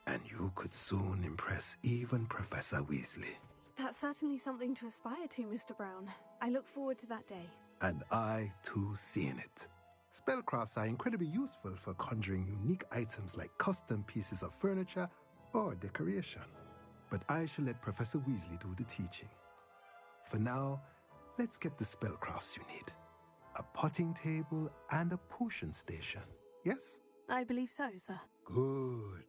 and you could soon impress even Professor Weasley. That's certainly something to aspire to, Mr. Brown. I look forward to that day. And I, too, seeing it. Spellcrafts are incredibly useful for conjuring unique items like custom pieces of furniture or decoration. But I shall let Professor Weasley do the teaching. For now, let's get the spellcrafts you need. A potting table and a potion station, yes? I believe so, sir. Good.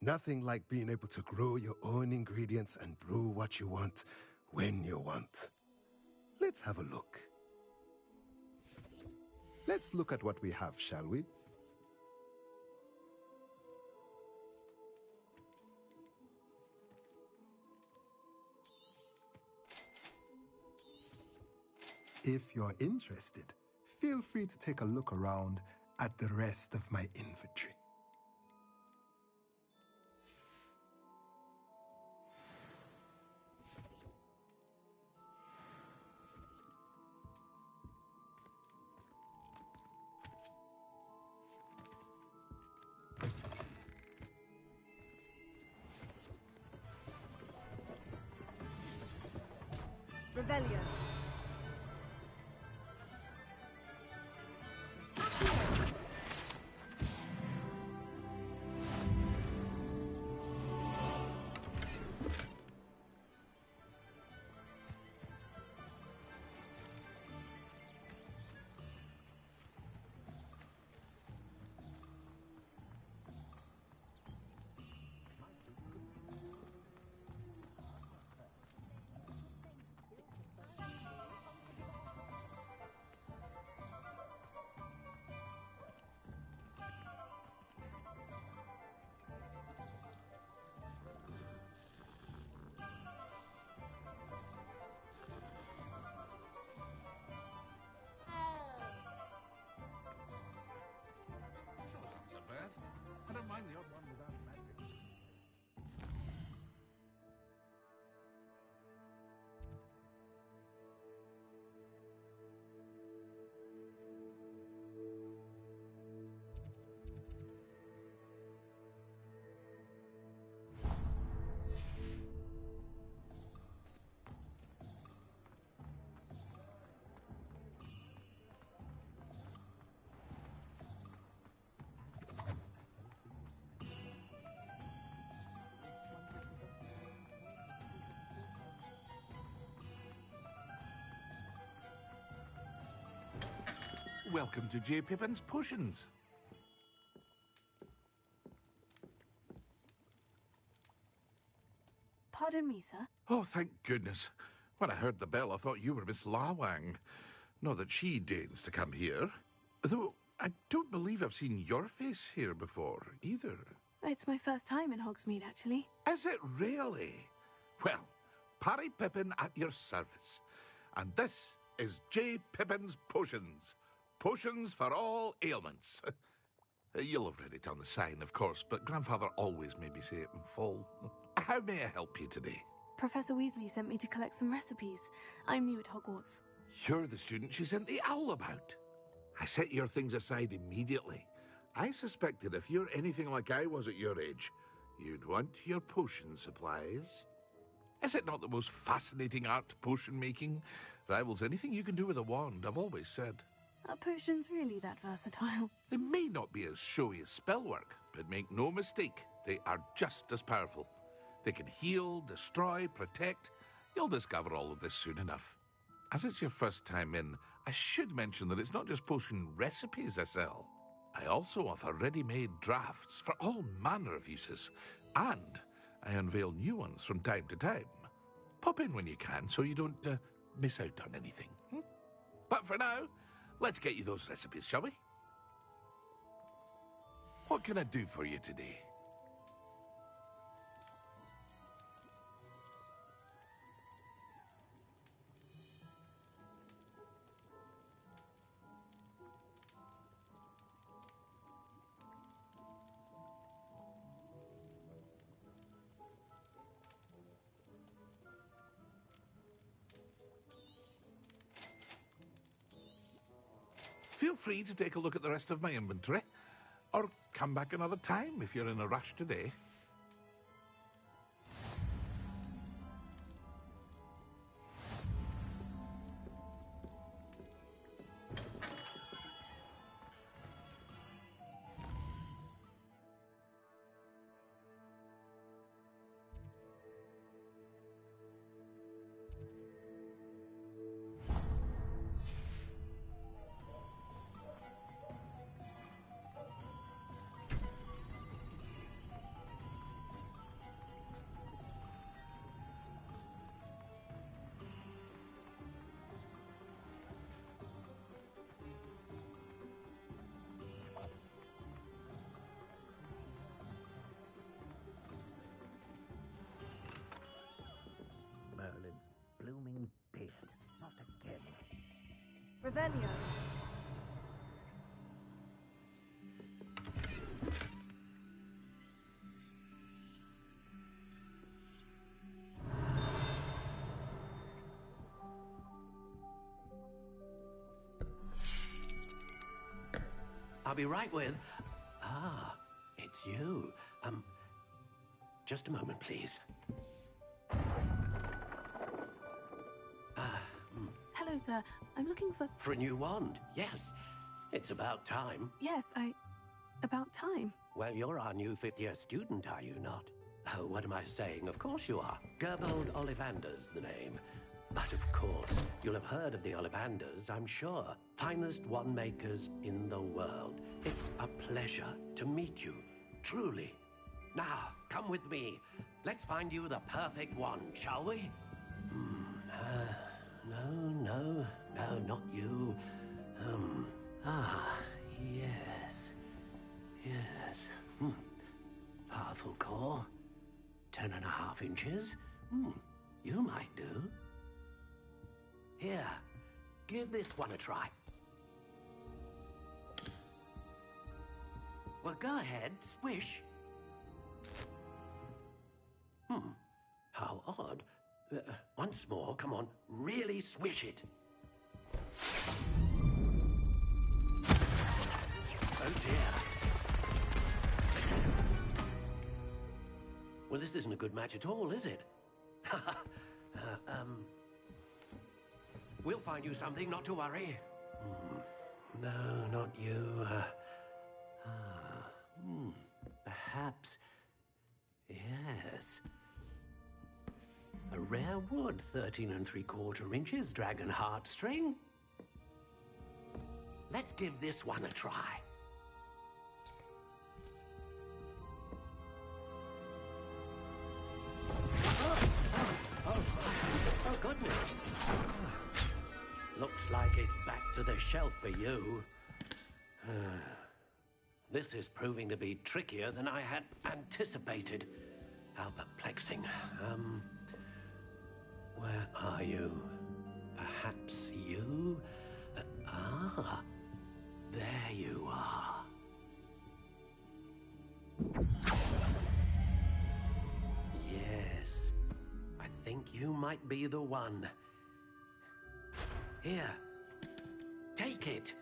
Nothing like being able to grow your own ingredients and brew what you want when you want. Let's have a look. Let's look at what we have, shall we? If you're interested, feel free to take a look around at the rest of my inventory. Revelio. welcome to J. Pippin's Potions. Pardon me, sir. Oh, thank goodness. When I heard the bell, I thought you were Miss Lawang. Not that she deigns to come here. Though I don't believe I've seen your face here before, either. It's my first time in Hogsmeade, actually. Is it really? Well, Parry Pippin at your service. And this is J. Pippin's Potions. Potions for all ailments. You'll have read it on the sign, of course, but Grandfather always made me say it in full. How may I help you today? Professor Weasley sent me to collect some recipes. I'm new at Hogwarts. You're the student she sent the owl about. I set your things aside immediately. I suspected if you're anything like I was at your age, you'd want your potion supplies. Is it not the most fascinating art, potion making? Rivals anything you can do with a wand, I've always said. Are potions really that versatile? They may not be as showy as spellwork, but make no mistake, they are just as powerful. They can heal, destroy, protect. You'll discover all of this soon enough. As it's your first time in, I should mention that it's not just potion recipes I sell. I also offer ready-made drafts for all manner of uses, and I unveil new ones from time to time. Pop in when you can so you don't miss out on anything. But for now, let's get you those recipes, shall we? What can I do for you today? Feel free to take a look at the rest of my inventory, or come back another time if you're in a rush today. Merlin's blooming beard. Not again. Revelio. I'll be right with... Ah, it's you. Just a moment, please. Hello, sir. I'm looking for... For a new wand, yes. It's about time. Yes, about time. Well, you're our new fifth-year student, are you not? Oh, what am I saying? Of course you are. Gerbold Ollivander's the name. But of course, you'll have heard of the Ollivanders, I'm sure. Finest wand makers in the world. It's a pleasure to meet you, truly. Now, come with me. Let's find you the perfect wand, shall we? No, not you. Yes. Powerful core. 10.5 inches. You might do. Here, give this one a try. Well, go ahead, swish. How odd. Once more, come on, really swish it. Oh dear. Well, this isn't a good match at all, is it? We'll find you something, not to worry. No, not you. Perhaps. Yes. A rare wood, 13 3/4 inches, dragon heartstring. let's give this one a try. Oh, goodness. Looks like it's back to the shelf for you. This is proving to be trickier than I had anticipated. How perplexing. Where are you? Perhaps you? There you are. Yes, I think you might be the one. Here, take it.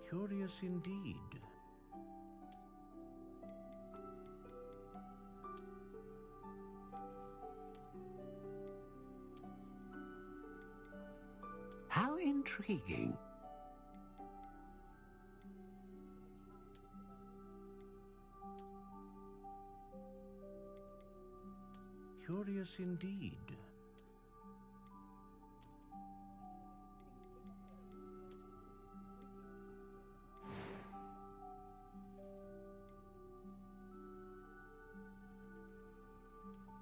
Curious indeed. How intriguing. Curious indeed.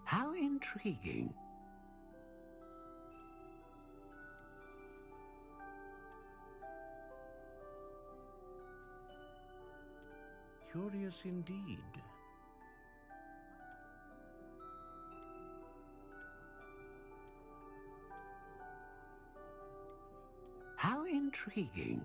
How intriguing. Curious indeed. How intriguing.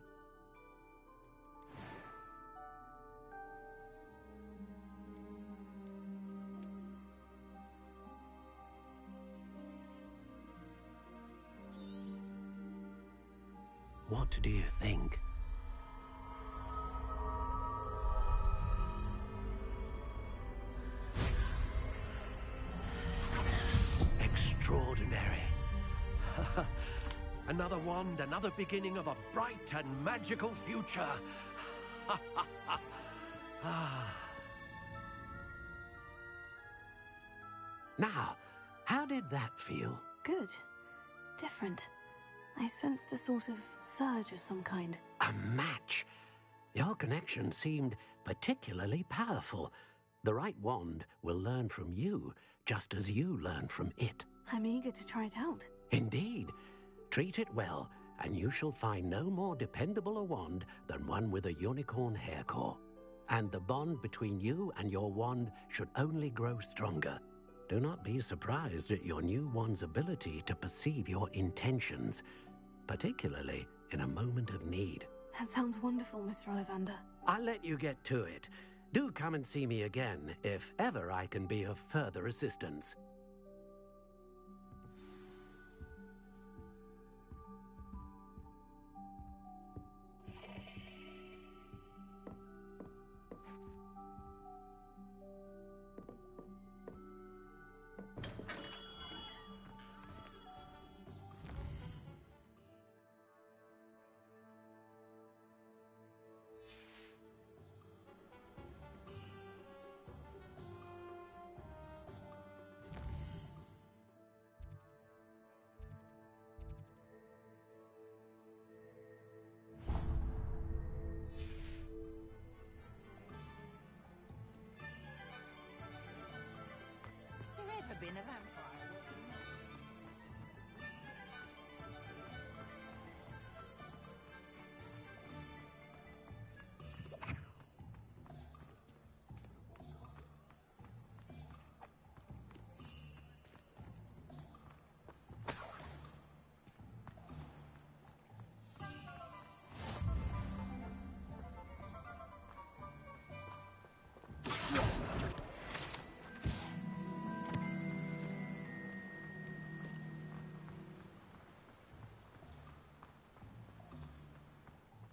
What do you think? Extraordinary. Another wand, another beginning of a bright and magical future. Now, how did that feel? Good. Different. I sensed a sort of surge of some kind. A match. Your connection seemed particularly powerful. The right wand will learn from you, just as you learn from it. I'm eager to try it out. Indeed. Treat it well, and you shall find no more dependable a wand than one with a unicorn hair core. And the bond between you and your wand should only grow stronger. Do not be surprised at your new wand's ability to perceive your intentions, particularly in a moment of need. That sounds wonderful, Mr. Ollivander. I'll let you get to it. Do come and see me again if ever I can be of further assistance. Been a vampire.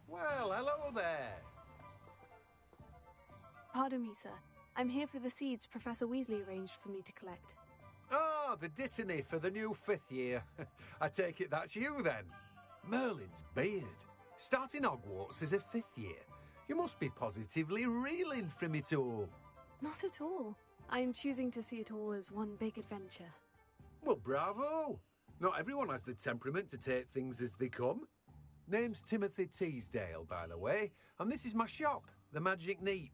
Well, hello there. Pardon me, sir. I'm here for the seeds Professor Weasley arranged for me to collect. Ah, the dittany for the new 5th year. I take it that's you, then. Merlin's beard. Starting Hogwarts as a 5th year. You must be positively reeling from it all. Not at all. I'm choosing to see it all as one big adventure. Well, bravo. Not everyone has the temperament to take things as they come. Name's Timothy Teasdale, by the way, and this is my shop, the Magic Neep.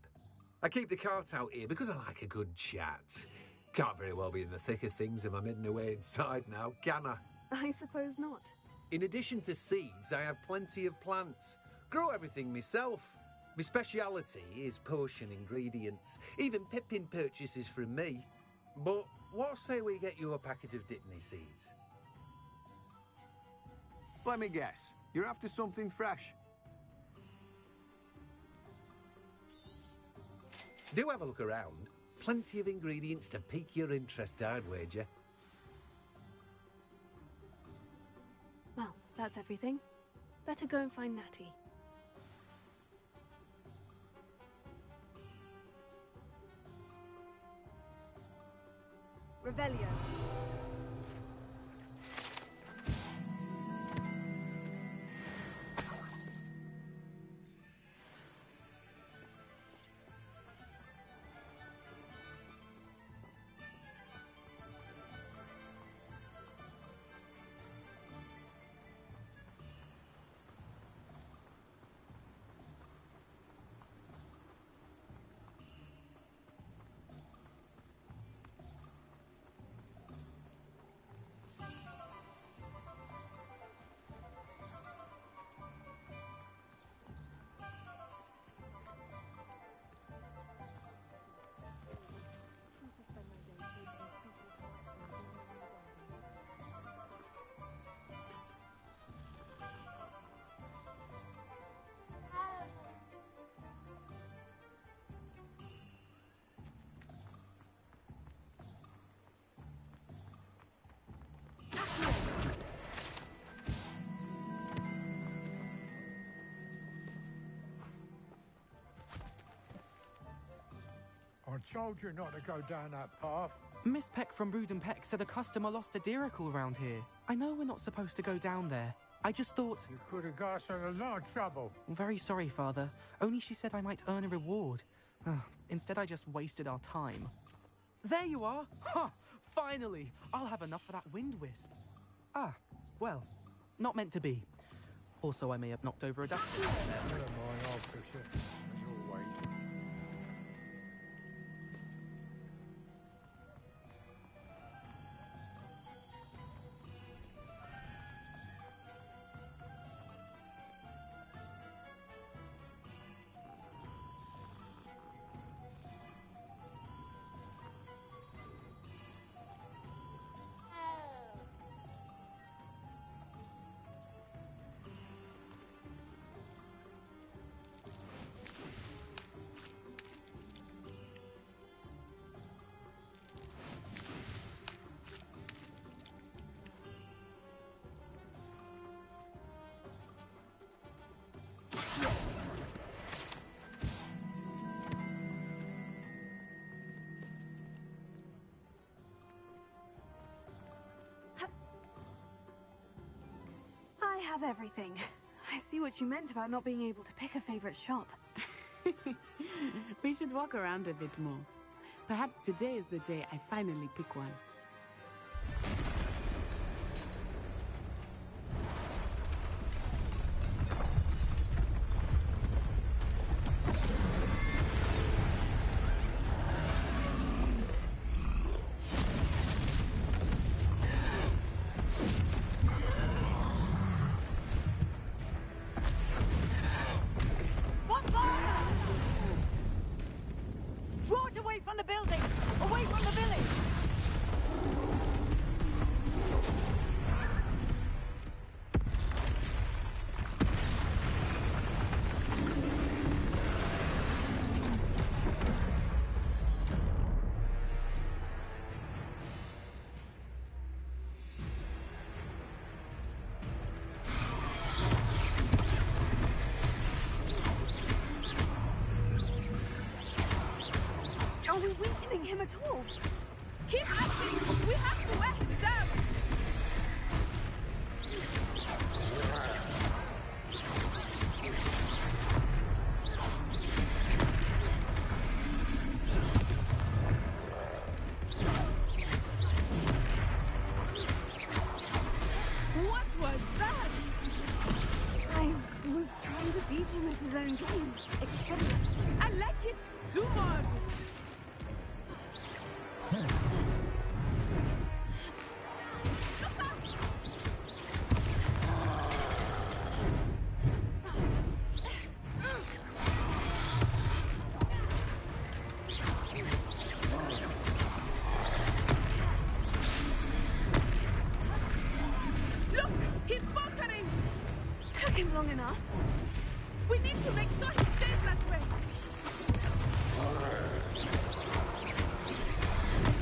I keep the cart out here because I like a good chat. Can't very well be in the thick of things if I'm hidden away inside now, can I? I suppose not. In addition to seeds, I have plenty of plants. Grow everything myself. My speciality is potion ingredients. Even Pippin purchases from me. But what say we get you a packet of Dittany seeds? Let me guess. You're after something fresh. Do have a look around. Plenty of ingredients to pique your interest, I'd wager. Well, that's everything. Better go and find Natty. Revelio. I told you not to go down that path. Miss Peck from Brood and Peck said a customer lost a deeracle round here. I know we're not supposed to go down there. I just thought... You could have got us in a lot of trouble. I'm very sorry, Father. Only she said I might earn a reward. Instead, I just wasted our time. There you are! Ha! Finally! I'll have enough for that wind wisp. Ah, well, not meant to be. Also, I may have knocked over a duck. Never mind, I'll fix it. As always. I have everything. I see what you meant about not being able to pick a favorite shop. We should walk around a bit more. Perhaps today is the day I finally pick one. Draw it away from the building! Away from the village! at all. Keep acting! We have to wet them! What was that? I was trying to beat him at his own game. Experiment. I like it. Do more of it. Look, he's faltering. Took him long enough. We need to make sure he stays that way.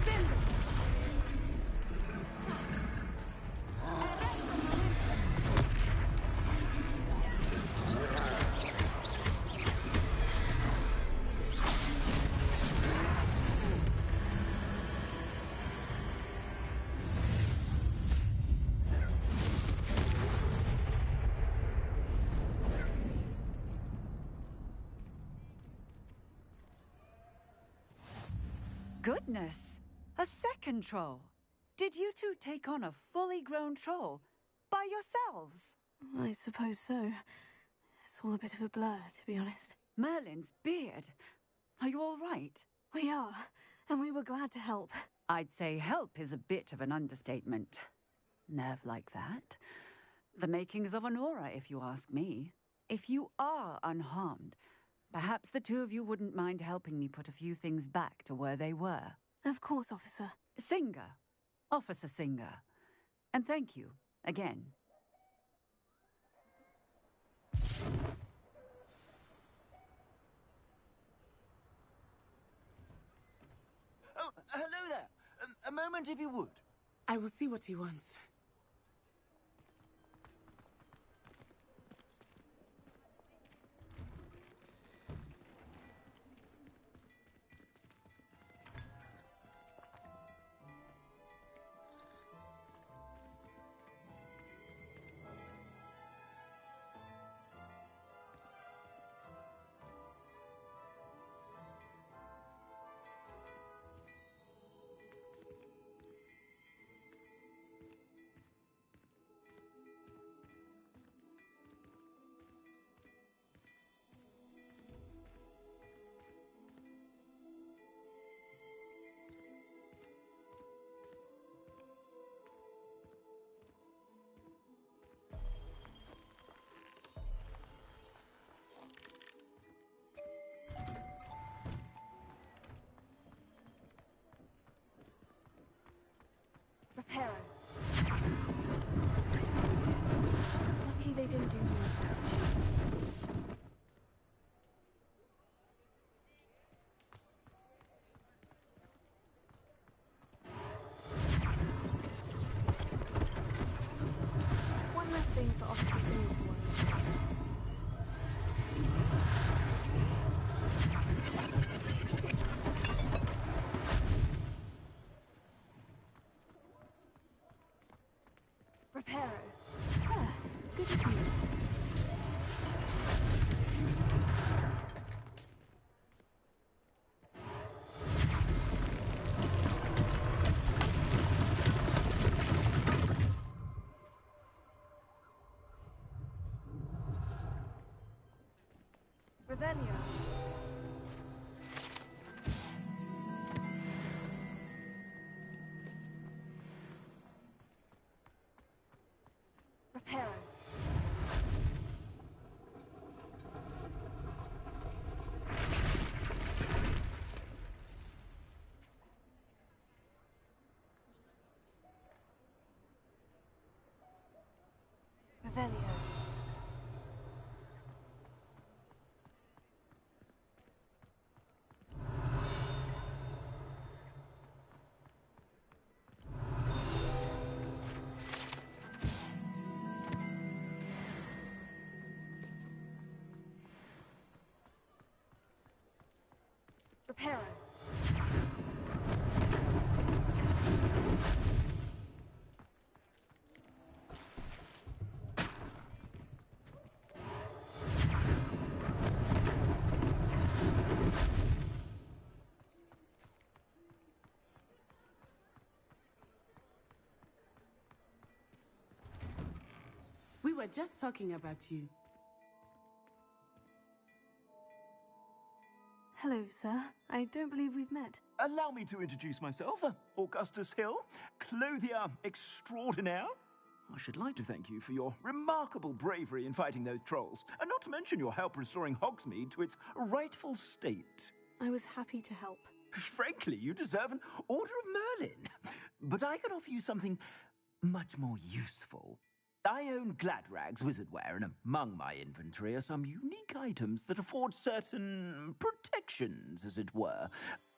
Send him. Goodness! A second troll. Did you two take on a fully grown troll by yourselves? I suppose so. It's all a bit of a blur, to be honest. Merlin's beard. Are you all right? We are, and we were glad to help. I'd say help is a bit of an understatement. Nerve like that. The makings of an aura, if you ask me. If you are unharmed, perhaps the two of you wouldn't mind helping me put a few things back to where they were. Of course, officer. Singer. Officer Singer. And thank you, again. Oh, hello there. A moment, if you would. I will see what he wants. Reparo. Lucky they didn't do more damage. One less thing for Officer Singer to worry about. Reparo. Ah, good as new. Revelio. Reparo. Revelio. Reparo. were just talking about you. Hello, sir. I don't believe we've met. Allow me to introduce myself, Augustus Hill, clothier extraordinaire. I should like to thank you for your remarkable bravery in fighting those trolls, and not to mention your help restoring Hogsmeade to its rightful state. I was happy to help. Frankly, you deserve an Order of Merlin. But I can offer you something much more useful. I own Gladrag's wizardware, and among my inventory are some unique items that afford certain protections, as it were.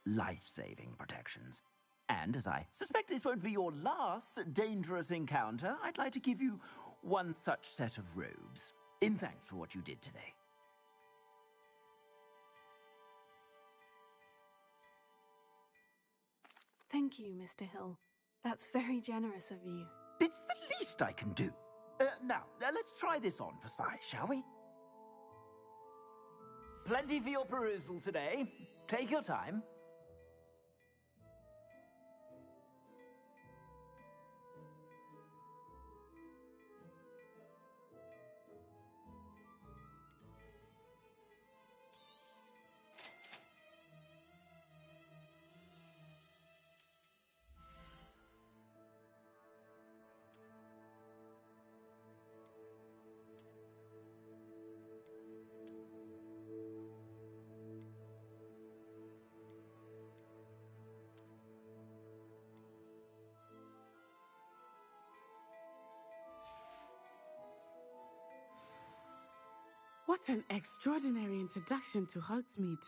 Life-saving protections. And as I suspect this won't be your last dangerous encounter, I'd like to give you one such set of robes, in thanks for what you did today. Thank you, Mr. Hill. That's very generous of you. It's the least I can do. Now, let's try this on for size, shall we? Plenty for your perusal today. Take your time. What an extraordinary introduction to Hogsmeade.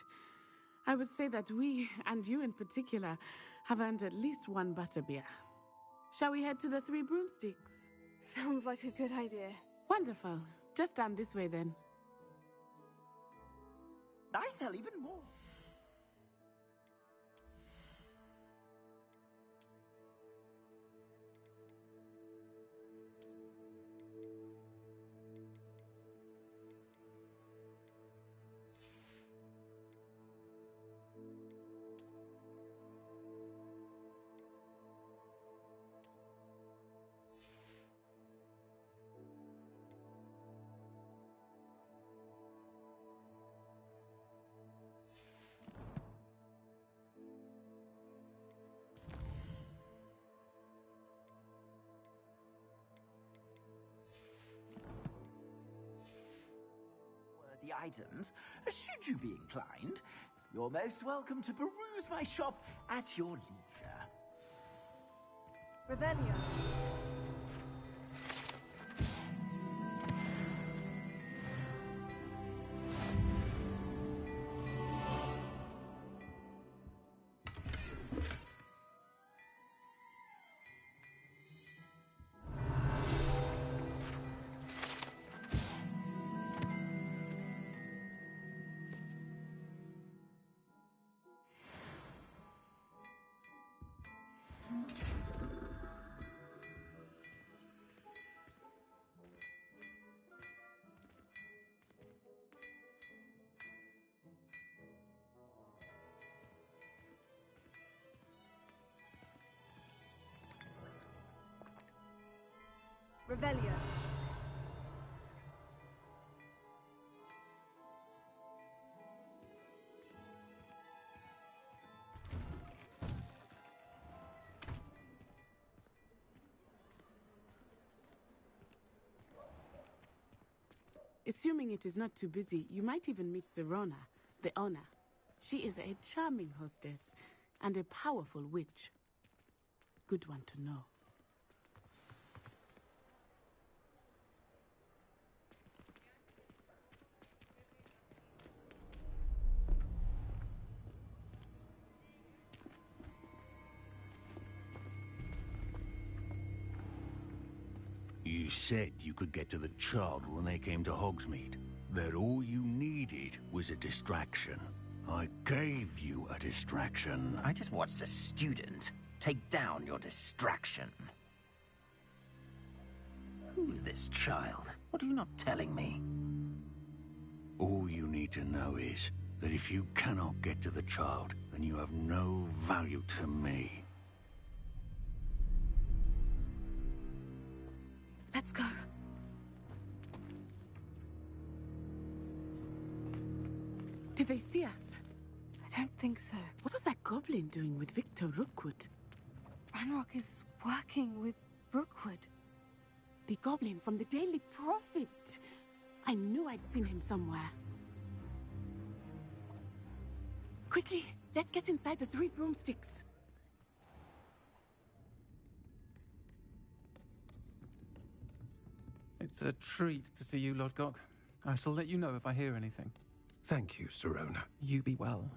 I would say that we, and you in particular, have earned at least one butterbeer. Shall we head to the Three Broomsticks? Sounds like a good idea. Wonderful. Just down this way then. I sell even more. The items, should you be inclined, you're most welcome to peruse my shop at your leisure. Revelio. Revelio. Assuming it is not too busy, you might even meet Serona, the owner. She is a charming hostess and a powerful witch. Good one to know. You said you could get to the child when they came to Hogsmeade. That all you needed was a distraction. I gave you a distraction. I just watched a student take down your distraction. Who's this child? What are you not telling me? All you need to know is that if you cannot get to the child, then you have no value to me. Let's go. Did they see us? I don't think so. What was that goblin doing with Victor Rookwood? Ranrock is working with Rookwood. The goblin from the Daily Prophet. I knew I'd seen him somewhere. Quickly, let's get inside the 3 broomsticks. It's a treat to see you, Lodgok. I shall let you know if I hear anything. Thank you, Sirona. You be well.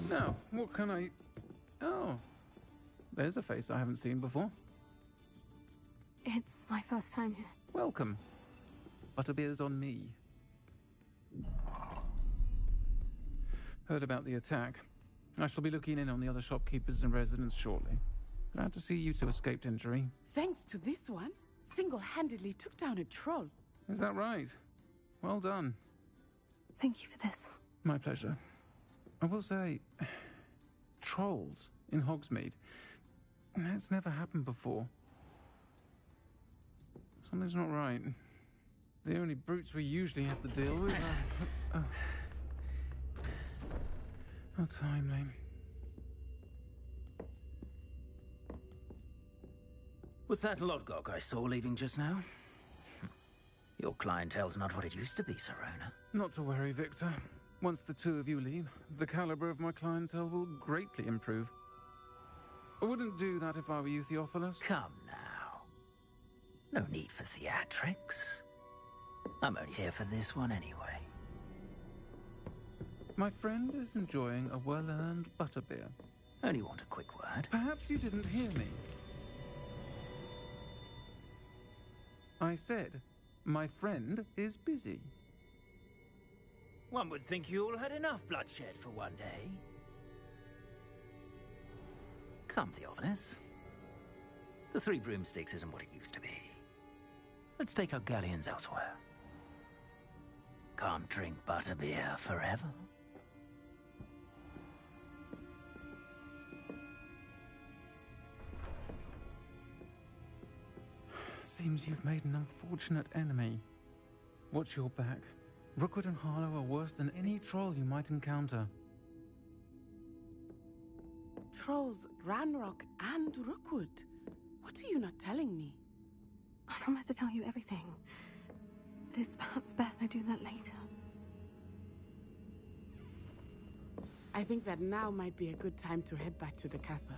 Now, what can I... Oh, there's a face I haven't seen before. It's my first time here. Welcome. Butterbeer's on me. Heard about the attack. I shall be looking in on the other shopkeepers and residents shortly. Glad to see you two escaped injury. Thanks to this one, single-handedly took down a troll. Is that right? Well done. Thank you for this. My pleasure. I will say, trolls in Hogsmeade. That's never happened before. Something's not right. The only brutes we usually have to deal with are... How timely. Was that Lodgok I saw leaving just now? Your clientele's not what it used to be, Sirona. Not to worry, Victor. Once the two of you leave, the caliber of my clientele will greatly improve. I wouldn't do that if I were you, Theophilus. Come now. No need for theatrics. I'm only here for this one anyway. My friend is enjoying a well-earned butterbeer. Only want a quick word. Perhaps you didn't hear me. I said, my friend is busy. One would think you all had enough bloodshed for one day. Come, Theophilus. The 3 broomsticks isn't what it used to be. Let's take our galleons elsewhere. Can't drink butterbeer forever. Seems you've made an unfortunate enemy. Watch your back. Rookwood and Harlow are worse than any troll you might encounter. Trolls, Ranrock, and Rookwood. What are you not telling me? I promise to tell you everything. It is perhaps best I do that later. I think that now might be a good time to head back to the castle.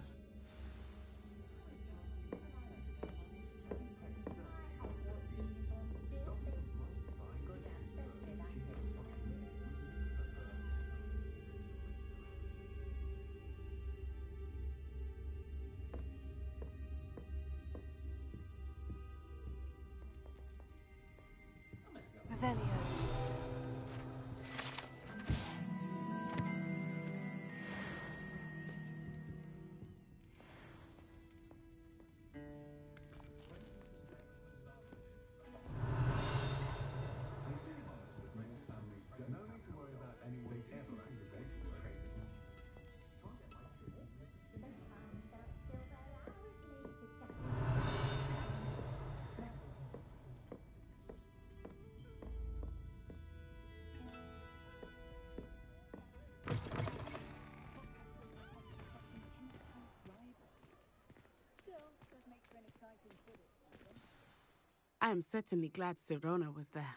I am certainly glad Sirona was there.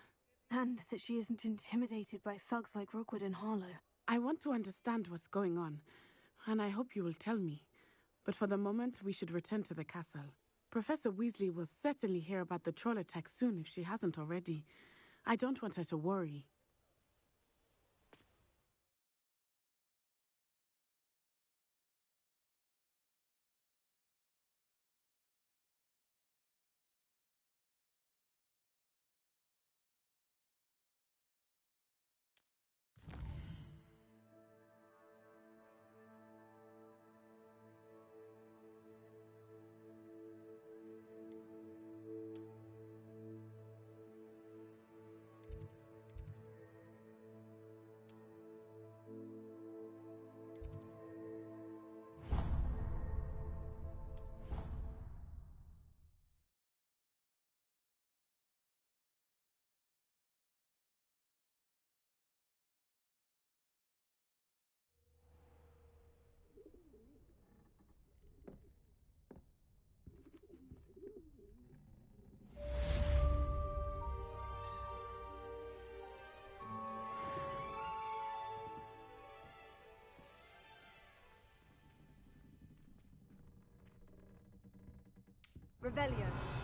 And that she isn't intimidated by thugs like Rookwood and Harlow. I want to understand what's going on, and I hope you will tell me. But for the moment, we should return to the castle. Professor Weasley will certainly hear about the troll attack soon if she hasn't already. I don't want her to worry. Revelio.